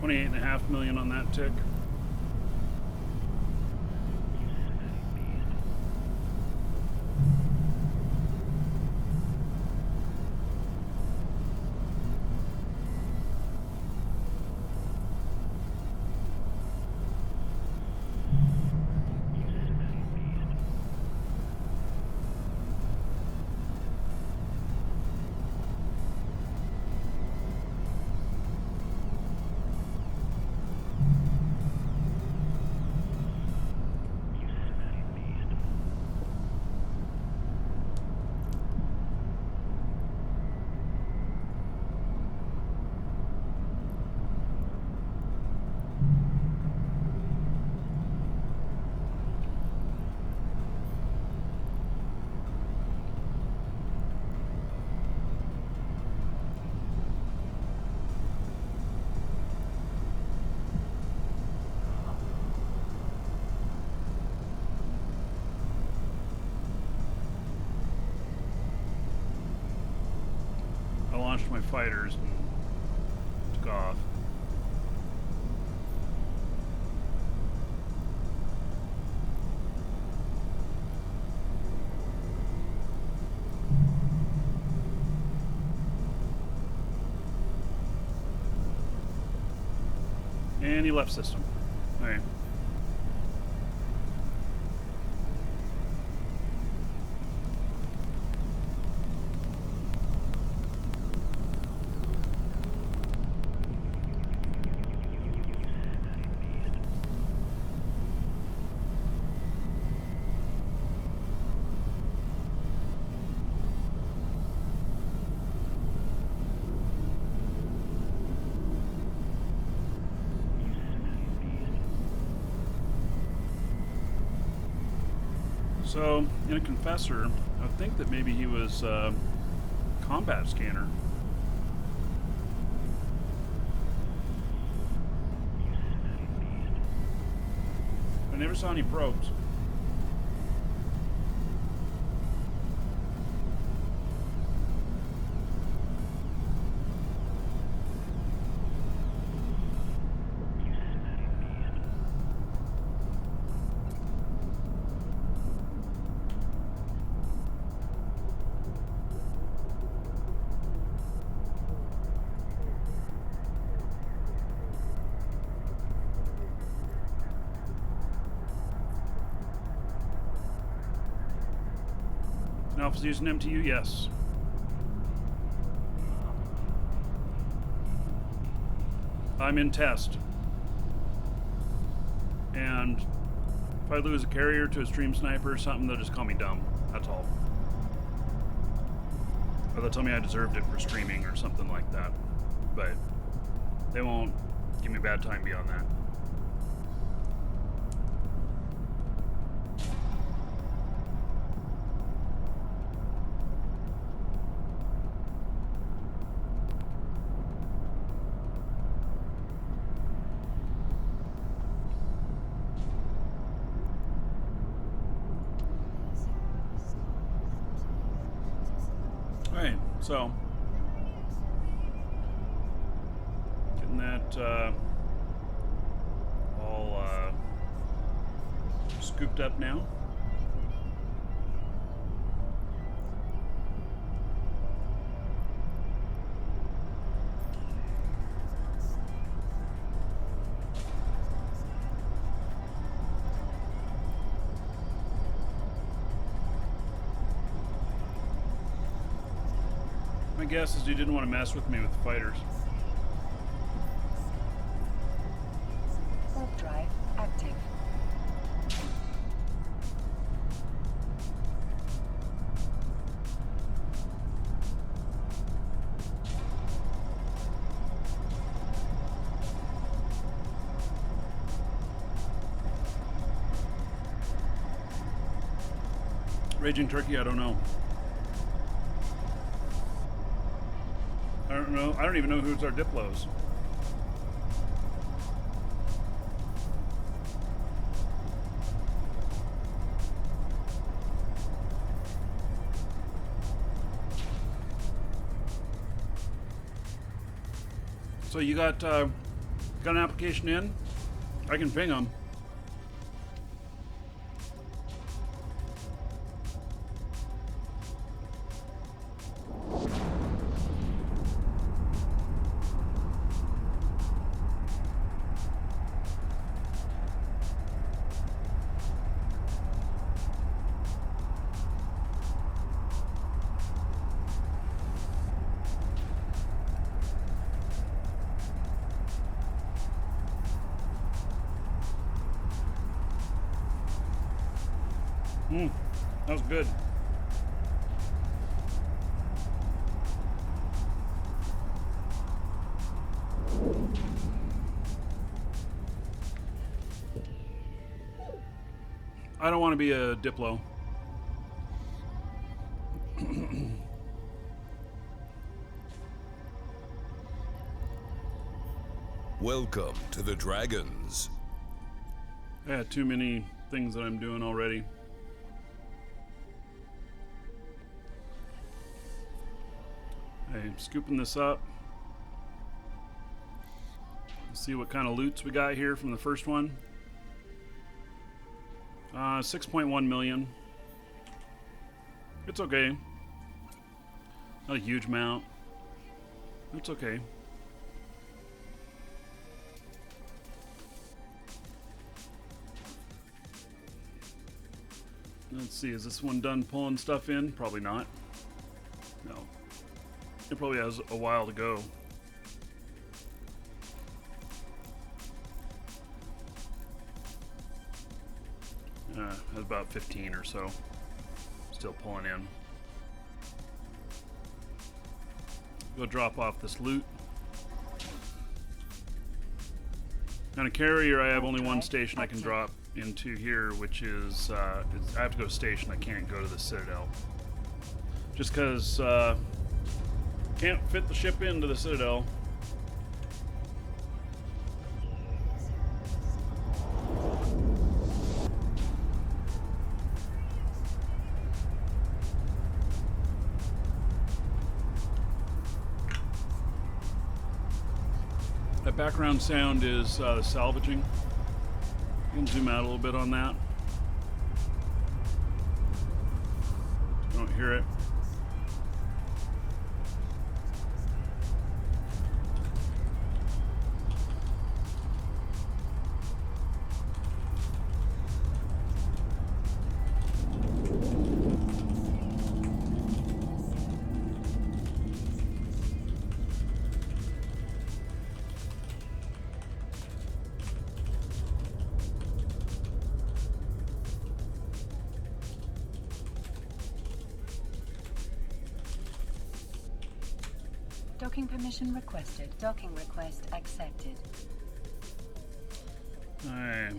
$28.5 million on that tick. launched my fighters and took off. And he left system. All right. So, in a confessor, I would think that maybe he was combat scanner. I never saw any probes. Alpha's using MTU? Yes. I'm in test. And if I lose a carrier to a stream sniper or something, they'll just call me dumb. That's all. Or they'll tell me I deserved it for streaming or something like that. But they won't give me a bad time beyond that. Alright, so getting that all scooped up now. My guess is you didn't want to mess with me with the fighters. Warp drive active. Raging Turkey, I don't know. I don't know. I don't even know who's our Diplos. So you got an application in? I can ping them. That was good. I don't want to be a Diplo. Welcome to the Dragons. I had too many things that I'm doing already. Okay, scooping this up. See what kind of loots we got here from the first one. 6.1 million. It's okay. Not a huge amount. It's okay. Let's see, is this one done pulling stuff in? Probably not. No. It probably has a while to go. Has about 15 or so. Still pulling in. Go drop off this loot. On a carrier, I have only one station I can drop into here, which is I have to go to station. I can't go to the Citadel. Just because can't fit the ship into the Citadel. That background sound is the salvaging. You can zoom out a little bit on that. I don't hear it. Docking permission requested. Docking request accepted. Alright.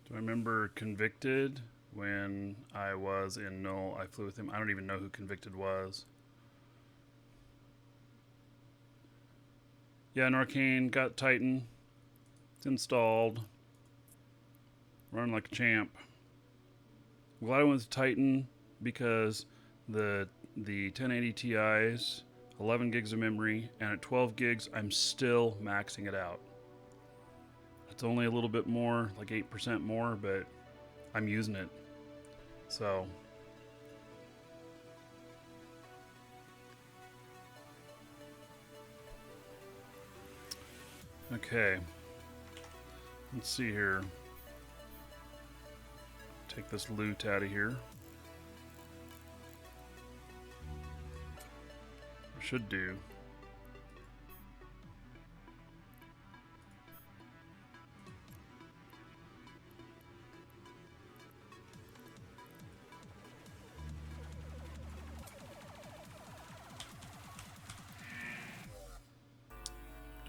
Do I remember Convicted when I was in Null? I flew with him. I don't even know who Convicted was. Yeah, Narcane got Titan. It's installed. Running like a champ. Glad I went with Titan because the 1080 Ti's, 11 gigs of memory, and at 12 gigs, I'm still maxing it out. It's only a little bit more, like 8% more, but I'm using it. So. Okay. Let's see here. Take this loot out of here. Should do.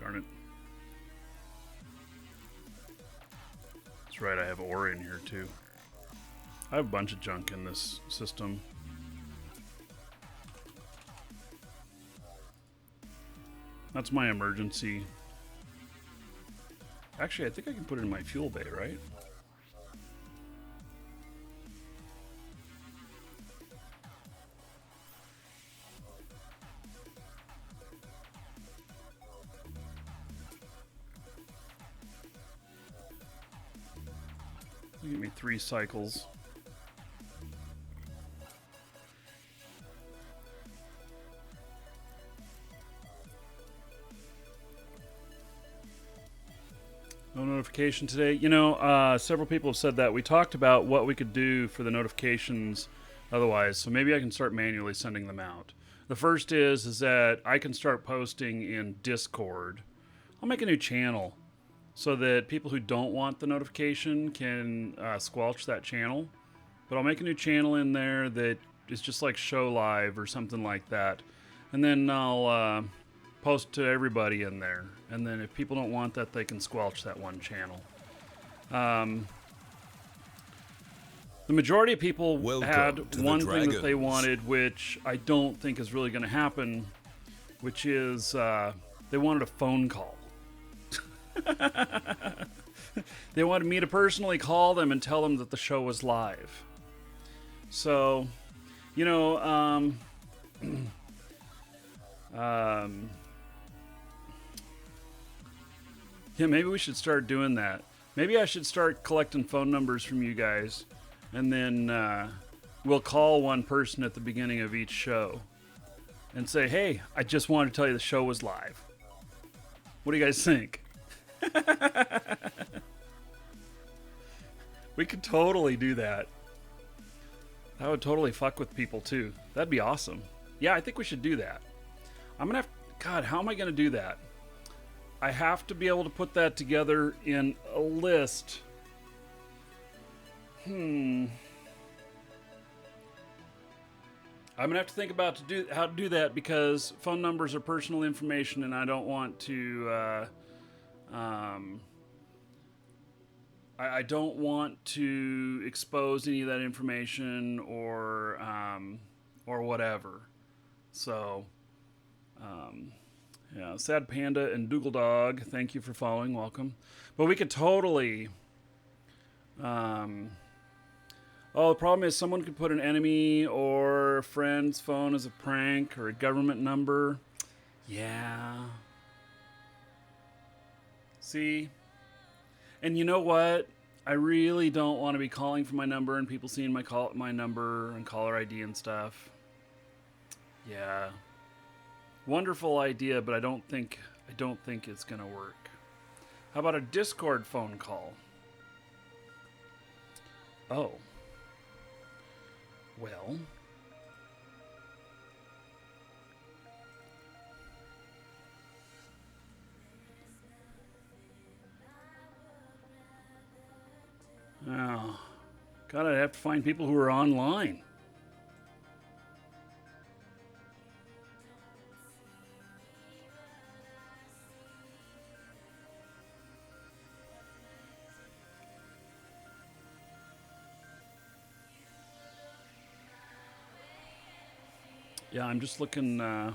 Darn it. That's right, I have ore in here too. I have a bunch of junk in this system. That's my emergency. Actually, I think I can put it in my fuel bay, right? Give me 3 cycles. No notification today. You know, several people have said that. We talked about what we could do for the notifications otherwise, so maybe I can start manually sending them out. The first is that I can start posting in Discord. I'll make a new channel so that people who don't want the notification can squelch that channel. But I'll make a new channel in there that is just like Show Live or something like that. And then I'll post to everybody in there. And then if people don't want that, they can squelch that one channel. The majority of people had one thing that they wanted, which I don't think is really going to happen, which is they wanted a phone call. They wanted me to personally call them and tell them that the show was live. So, you know, yeah, maybe we should start doing that. Maybe I should start collecting phone numbers from you guys, and then we'll call one person at the beginning of each show and say, hey, I just wanted to tell you the show was live. What do you guys think? We could totally do that. That would totally fuck with people too. That'd be awesome. Yeah, I think we should do that. I'm gonna have... God, how am I gonna do that? I have to be able to put that together in a list. I'm gonna have to think about how to do that, because phone numbers are personal information, and I don't want to. I don't want to expose any of that information or whatever. So, yeah, Sad Panda and Dougal Dog, thank you for following. Welcome. But we could totally. Oh, the problem is someone could put an enemy or a friend's phone as a prank or a government number. Yeah. See? And you know what? I really don't want to be calling for my number and people seeing my number and caller ID and stuff. Yeah. Wonderful idea, but I don't think it's gonna work. How about a Discord phone call? Oh. Well. Oh. God, I'd have to find people who are online. Yeah, I'm just looking. Why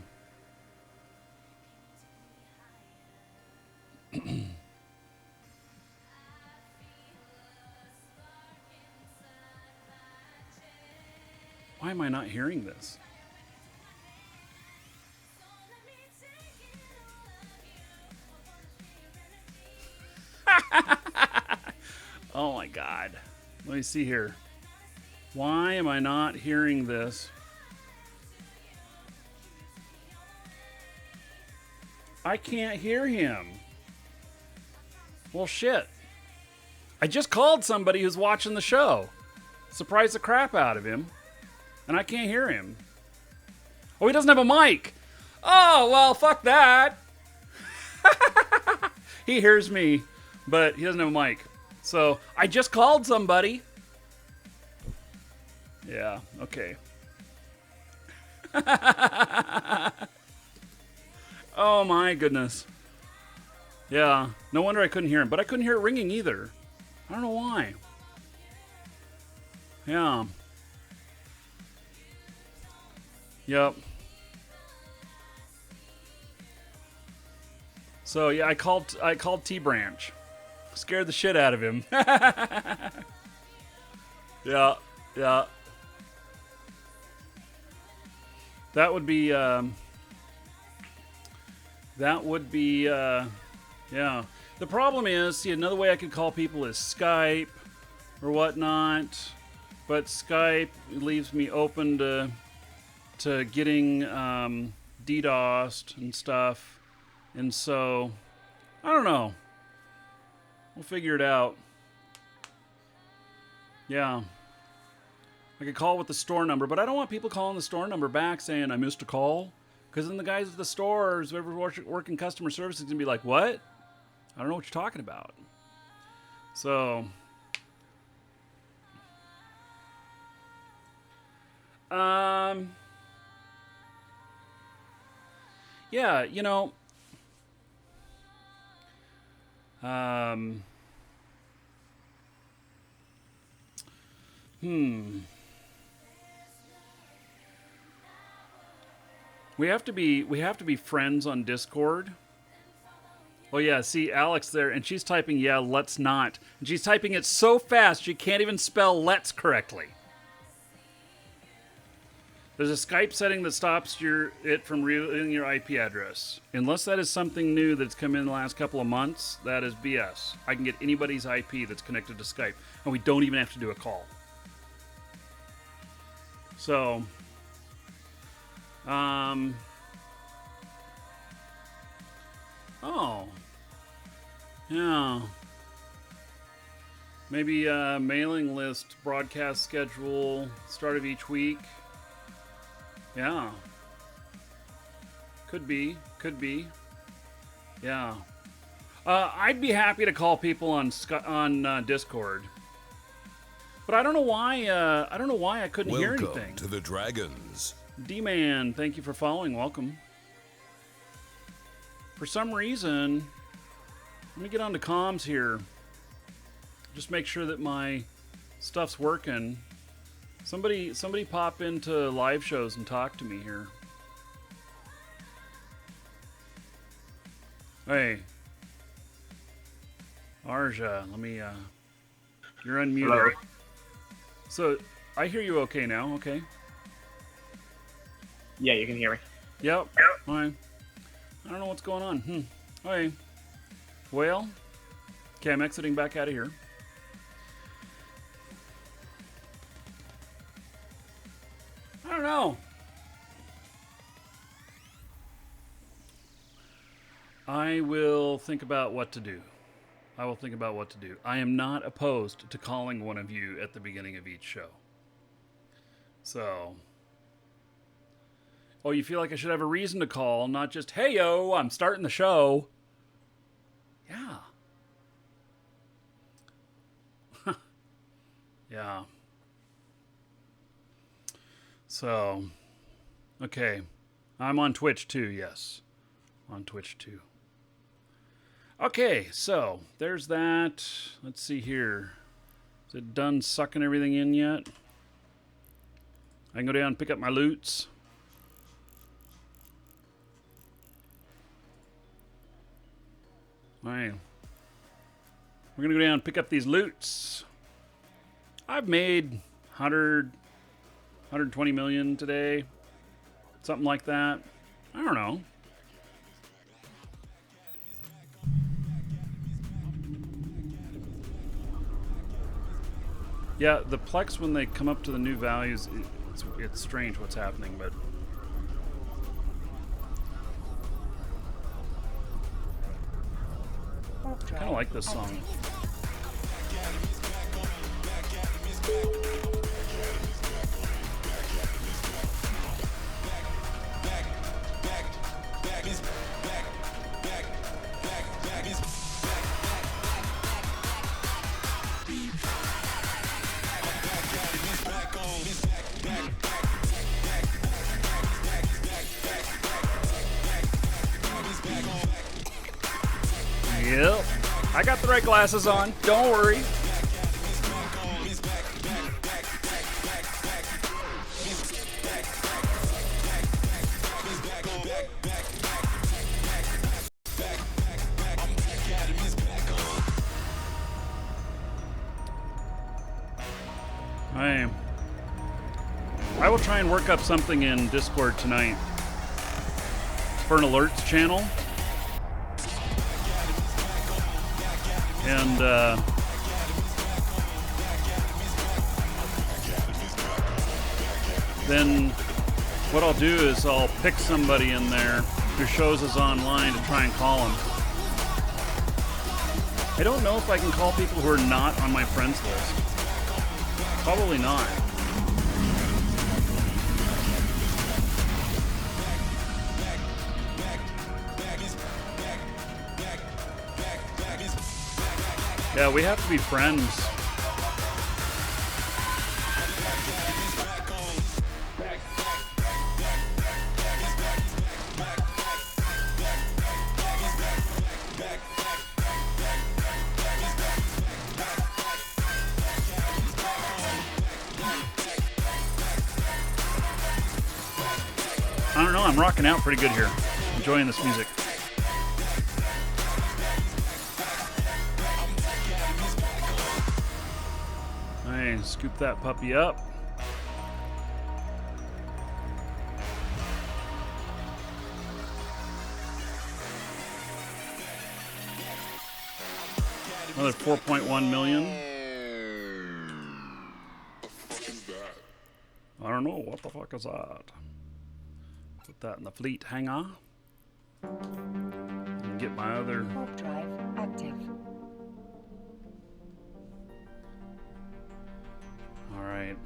am I not hearing this? Oh my God. Let me see here. Why am I not hearing this? I can't hear him. Well, shit. I just called somebody who's watching the show. Surprised the crap out of him. And I can't hear him. Oh, he doesn't have a mic. Oh, well, fuck that. He hears me, but he doesn't have a mic. So, I just called somebody. Yeah, okay. Oh my goodness. Yeah, no wonder I couldn't hear him. But I couldn't hear it ringing either. I don't know why. Yeah. Yep. So yeah, I called T-Branch. Scared the shit out of him. Yeah, yeah. That would be yeah. The problem is, see, another way I could call people is Skype or whatnot, but Skype leaves me open to getting DDoSed and stuff, and so I don't know. We'll figure it out. Yeah. I could call with the store number, but I don't want people calling the store number back saying I missed a call. Because then the guys at the stores, whoever's working customer service, is going to be like, what? I don't know what you're talking about. So, yeah, you know, we have to be friends on Discord. Oh, yeah, see Alex there, and she's typing, yeah, let's not. And she's typing it so fast she can't even spell let's correctly. There's a Skype setting that stops it from reading your IP address. Unless that is something new that's come in the last couple of months, that is BS. I can get anybody's IP that's connected to Skype, and we don't even have to do a call. So, oh, yeah. Maybe a mailing list, broadcast schedule, start of each week. Yeah. Could be. Yeah. I'd be happy to call people on Discord. But I don't know why I couldn't hear anything. Welcome to the Dragons. D-Man, thank you for following. Welcome. For some reason, let me get on to comms here. Just make sure that my stuff's working. Somebody pop into live shows and talk to me here. Hey. Arja, let me, you're unmuted. Hello. So, I hear you okay now, okay? Yeah, you can hear me. Yep. Alright. I don't know what's going on. Okay. Well, okay, I'm exiting back out of here. I don't know. I will think about what to do. I am not opposed to calling one of you at the beginning of each show. So. Oh, you feel like I should have a reason to call, not just, hey, yo, I'm starting the show. Yeah. Yeah. So, okay. I'm on Twitch too, yes. On Twitch too. Okay, so there's that. Let's see here. Is it done sucking everything in yet? I can go down and pick up my loots. Alright. We're going to go down and pick up these loots. I've made 120 million today. Something like that. I don't know. Yeah, the Plex, when they come up to the new values, it's strange what's happening, but... I kind of like this song. Yep. I got the right glasses on. Don't worry. I will try and work up something in Discord tonight for an alerts channel. And then what I'll do is I'll pick somebody in there who shows us online to try and call them. I don't know if I can call people who are not on my friends list. Probably not. Yeah, we have to be friends. I don't know, I'm rocking out pretty good here. Enjoying this music. scoop that puppy up. Another 4.1 million. I don't know. What the fuck is that? Put that in the fleet hangar. And get my other... Warp drive active. Alright.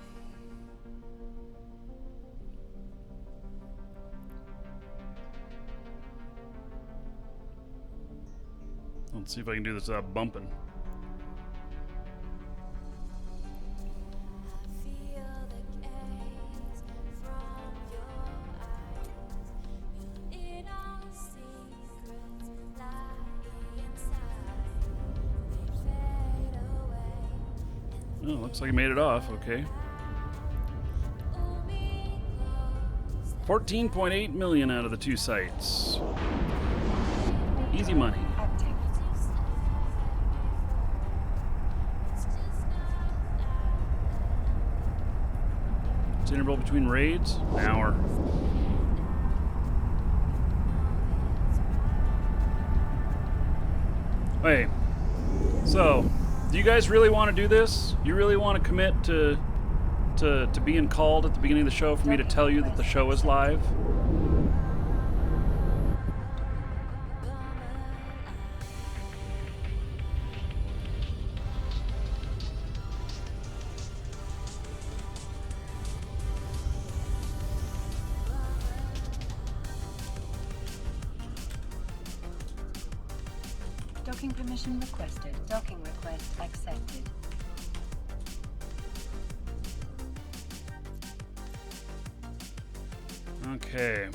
Let's see if I can do this without bumping. Oh, looks like he made it off. Okay. 14.8 million out of the 2 sites. Easy money. Active. What's the interval between raids? An hour. Hey, so do you guys really want to do this? You really want to commit to being called at the beginning of the show for me to tell you that the show is live? Docking permission requested. Docking request accepted. Okay.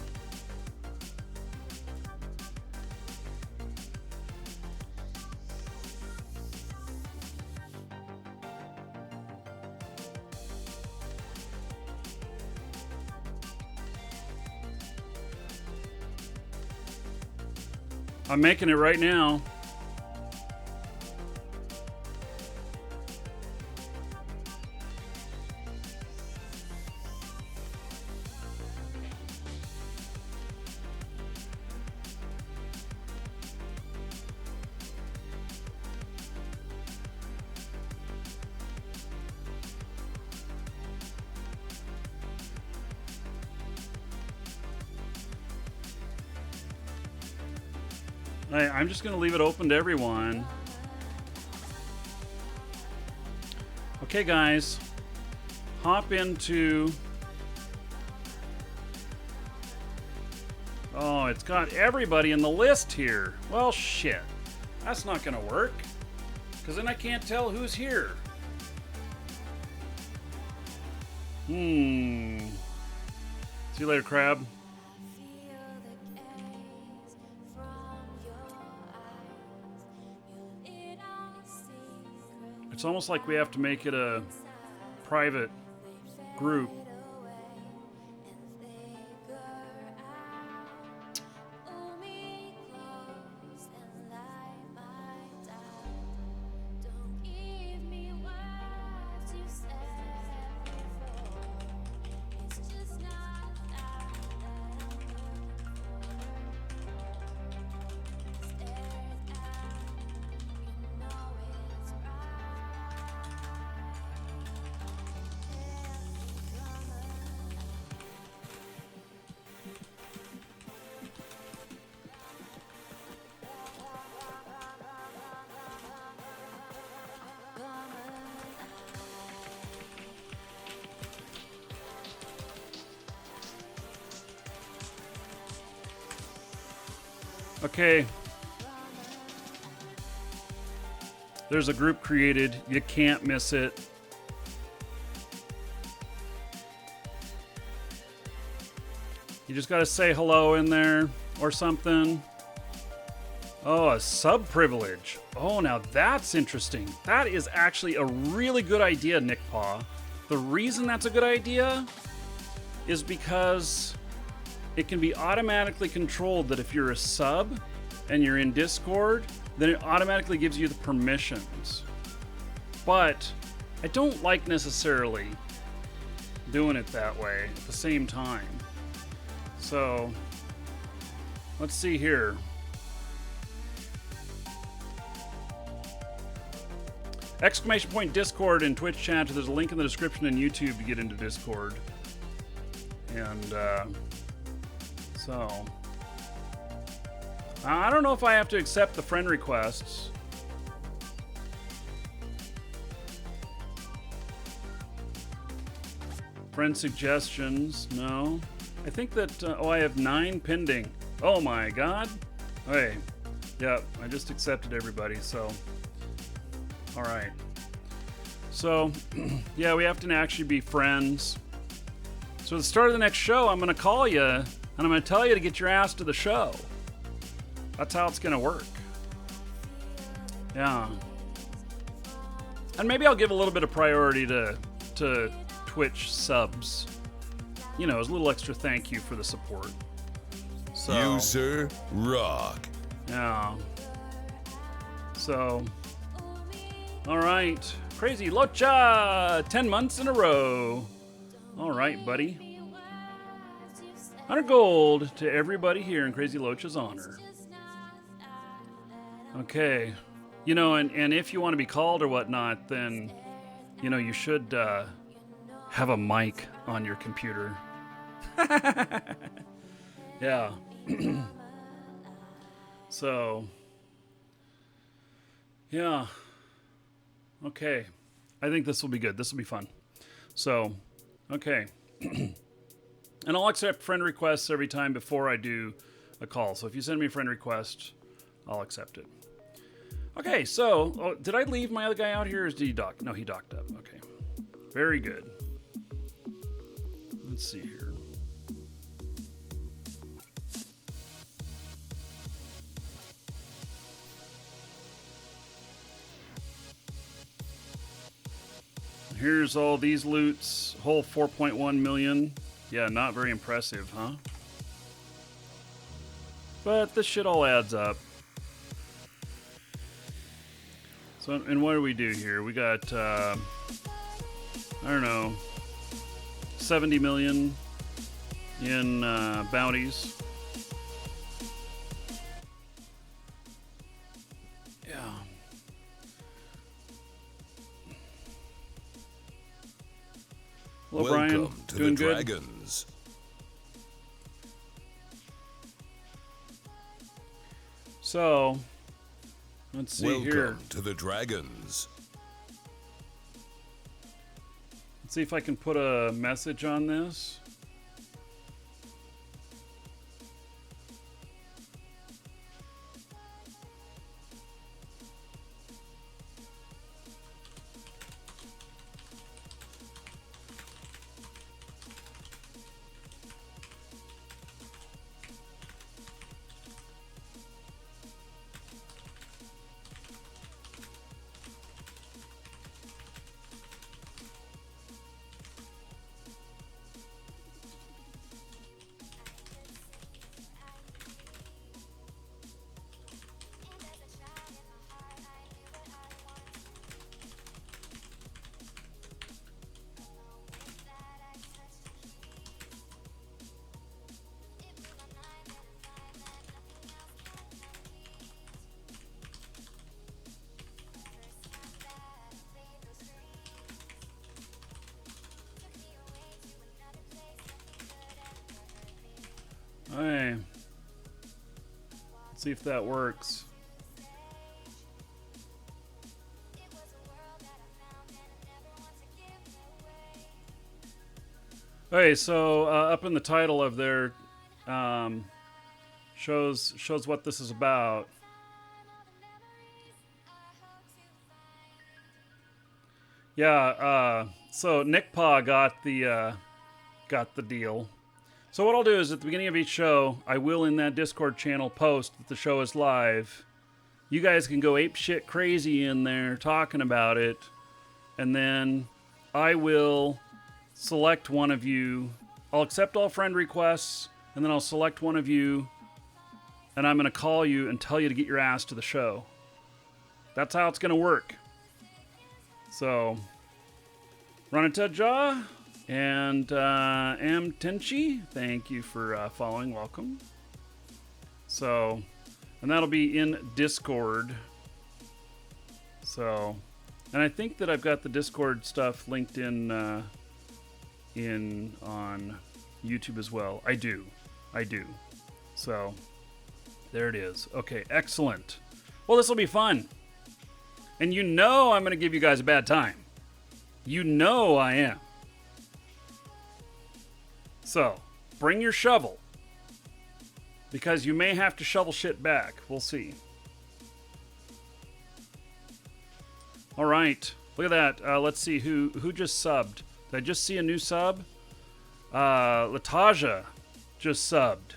I'm making it right now. I'm just going to leave it open to everyone. Okay, guys. Hop into... Oh, it's got everybody in the list here. Well, shit. That's not going to work. Because then I can't tell who's here. See you later, Crab. It's almost like we have to make it a private group. Okay. There's a group created. You can't miss it. You just got to say hello in there or something. Oh, a sub privilege. Oh, now that's interesting. That is actually a really good idea, Nick Paw. The reason that's a good idea is because it can be automatically controlled that if you're a sub and you're in Discord, then it automatically gives you the permissions. But I don't like necessarily doing it that way at the same time. So let's see here. Exclamation point Discord and Twitch chat. There's a link in the description and YouTube to get into Discord. And so I don't know if I have to accept the friend requests. Friend suggestions, no. I think that, I have 9 pending. Oh my god. Okay, yeah, I just accepted everybody, so. All right. So, yeah, we have to actually be friends. So at the start of the next show, I'm going to call you, and I'm going to tell you to get your ass to the show. That's how it's going to work. Yeah. And maybe I'll give a little bit of priority to Twitch subs. You know, as a little extra thank you for the support. So, You, sir, rock. yeah. So, all right. Crazy Locha! 10 months in a row. All right, buddy. 100 gold to everybody here in Crazy Locha's honor. Okay. You know, and if you want to be called or whatnot, then, you know, you should have a mic on your computer. Yeah. So, yeah. Okay. I think this will be good. This will be fun. So, okay. And I'll accept friend requests every time before I do a call. So if you send me a friend request, I'll accept it. Okay, so, did I leave my other guy out here or did he dock? No, he docked up. Okay. Very good. Let's see here. Here's all these loots. Whole 4.1 million. Yeah, not very impressive, huh? But this shit all adds up. So, and what do we do here? We got, I don't know, 70 million in bounties. Yeah. Hello, Welcome Brian. to Doing the good? Dragons. So, let's see Welcome here. to the Dragons. Let's see if I can put a message on this. Hey, let's see if that works. Okay, so up in the title of their shows what this is about. Yeah, so Nick Pa got the deal. So what I'll do is at the beginning of each show, I will in that Discord channel post that the show is live. You guys can go ape shit crazy in there talking about it, and then I will select one of you. I'll accept all friend requests, and then I'll select one of you, and I'm going to call you and tell you to get your ass to the show. That's how it's going to work. So, Ranata Jaw and Am Tenchi, thank you for following. Welcome. So, and that'll be in Discord. So, and I think that I've got the Discord stuff linked in on YouTube as well. I do. So, there it is. Okay, excellent. Well, this will be fun. And you know I'm going to give you guys a bad time. You know I am. So, bring your shovel. Because you may have to shovel shit back. We'll see. All right. Look at that. Let's see who just subbed. Did I just see a new sub? Lataja just subbed.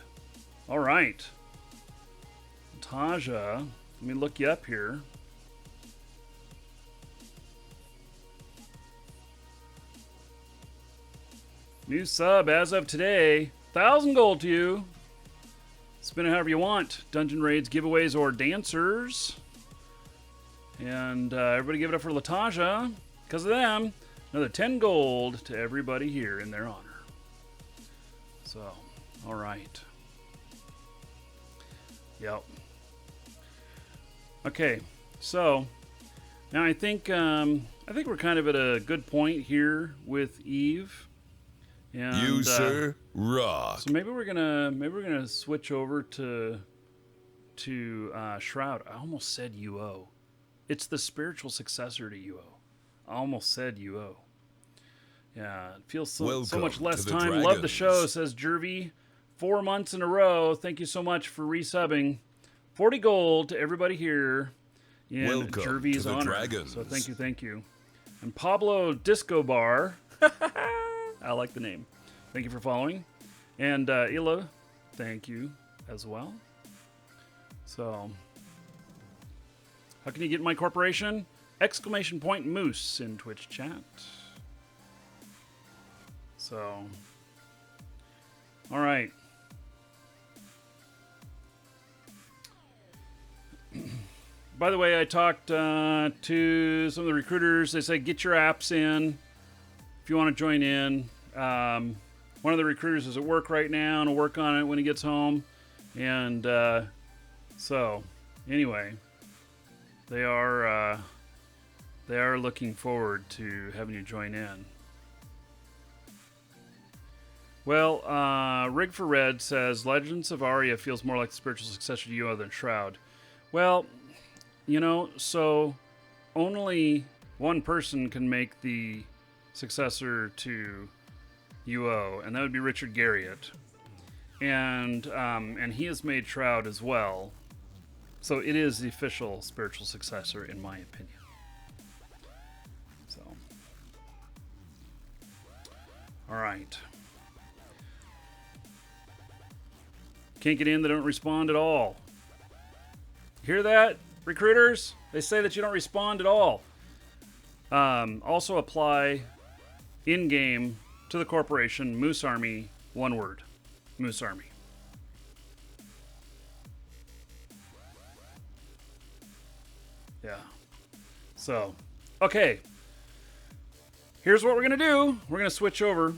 All right. Lataja. Let me look you up here. New sub as of today. 1,000 gold to you. Spin it however you want. Dungeon raids, giveaways, or dancers. And everybody give it up for Lataja. Because of them, another 10 gold to everybody here in their honor. So, all right. Yep. Okay, so now I think we're kind of at a good point here with Eve. And, You, sir, rock. So maybe we're gonna switch over to Shroud. I almost said UO. It's the spiritual successor to UO. I almost said UO. Yeah, it feels so much less time. Dragons. Love the show, says Jervy. 4 months in a row. Thank you so much for resubbing. 40 gold to everybody here in Welcome Jervy's to the honor. Dragons. So thank you. And Pablo Disco Bar. I like the name. Thank you for following. And Ila, thank you as well. So, how can you get my corporation? ! Moose in Twitch chat. So, all right. By the way, I talked to some of the recruiters. They said, get your apps in if you want to join in. One of the recruiters is at work right now and will work on it when he gets home. And so, anyway, they are looking forward to having you join in. Well, Rig for Red says, Legends of Aria feels more like the spiritual successor to UO than Shroud. Well, so only one person can make the successor to UO, and that would be Richard Garriott. And he has made Shroud as well. So it is the official spiritual successor, in my opinion. So, all right. Can't get in, they don't respond at all. Hear that, recruiters? They say that you don't respond at all. Also apply in-game to the corporation, Moose Army, one word. Moose Army. Yeah. So, okay. Here's what we're going to do. We're going to switch over.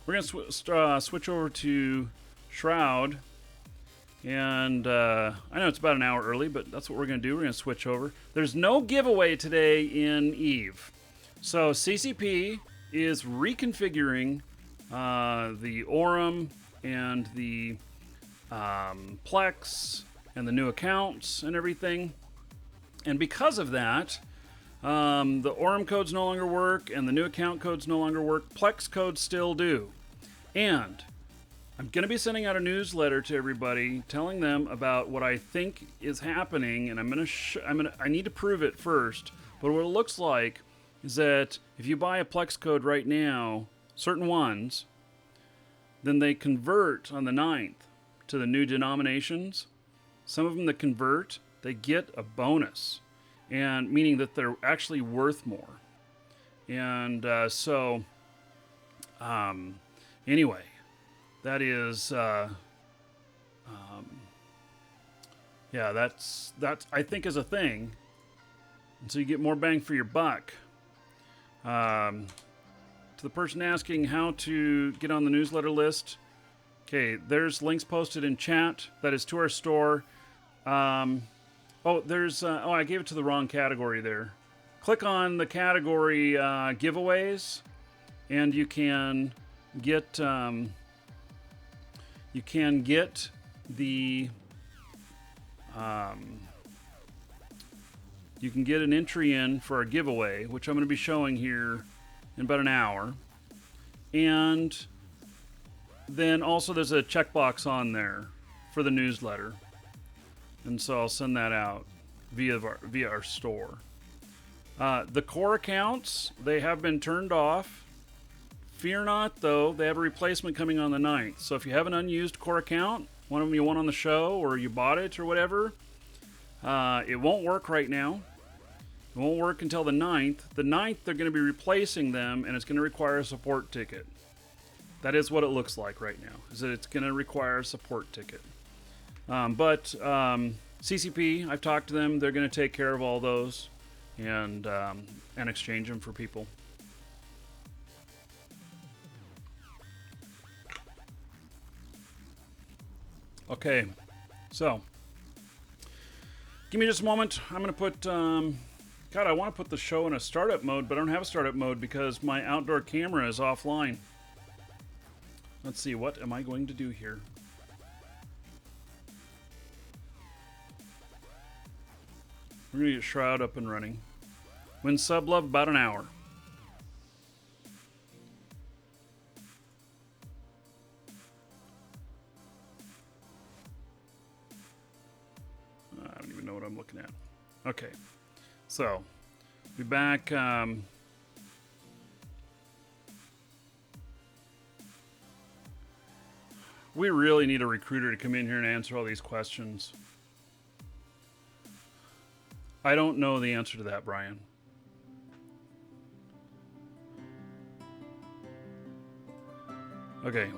We're going to switch over to Shroud. And I know it's about an hour early, but that's what we're going to do. We're going to switch over. There's no giveaway today in Eve. So CCP is reconfiguring the Aurum and the Plex and the new accounts and everything. And because of that, the Aurum codes no longer work and the new account codes no longer work. Plex codes still do. And I'm going to be sending out a newsletter to everybody telling them about what I think is happening, and I need to prove it first. But what it looks like is that if you buy a Plex code right now, certain ones, then they convert on the 9th to the new denominations. Some of them that convert, they get a bonus, and meaning that they're actually worth more. And anyway, that is that's I think is a thing, and so you get more bang for your buck. to the person asking how to get on the newsletter list, okay, there's links posted in chat. That is to our store. I gave it to the wrong category there. Click on the category giveaways, and you can get you can get an entry in for a giveaway, which I'm going to be showing here in about an hour. And then also there's a checkbox on there for the newsletter. And so I'll send that out via our store. The core accounts, they have been turned off. Fear not, though, they have a replacement coming on the 9th. So if you have an unused core account, one of them you won on the show or you bought it or whatever, it won't work right now. It won't work until the 9th. The 9th, they're going to be replacing them, and it's going to require a support ticket. That is what it looks like right now, is that it's going to require a support ticket. But CCP, I've talked to them. They're going to take care of all those and exchange them for people. Okay, so give me just a moment. I'm going to put, God, I want to put the show in a startup mode, but I don't have a startup mode because my outdoor camera is offline. Let's see, what am I going to do here? We're going to get Shroud up and running. When sub love, about an hour. I don't even know what I'm looking at. Okay, so be back. We really need a recruiter to come in here and answer all these questions. I don't know the answer to that, Brian. Okay.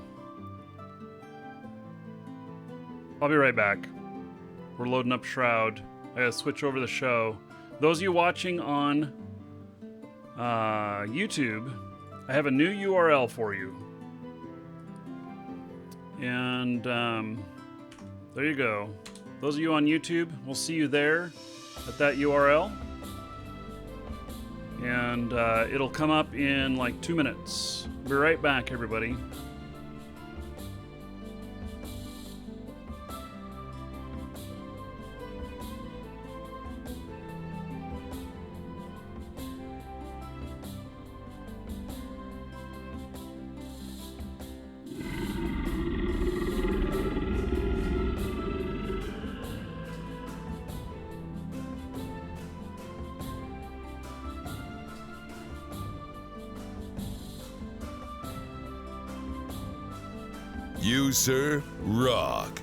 I'll be right back. We're loading up Shroud. I gotta switch over the show. Those of you watching on YouTube, I have a new URL for you. And there you go. Those of you on YouTube, we'll see you there at that URL. And it'll come up in like 2 minutes. Be right back, everybody. You, sir, rock.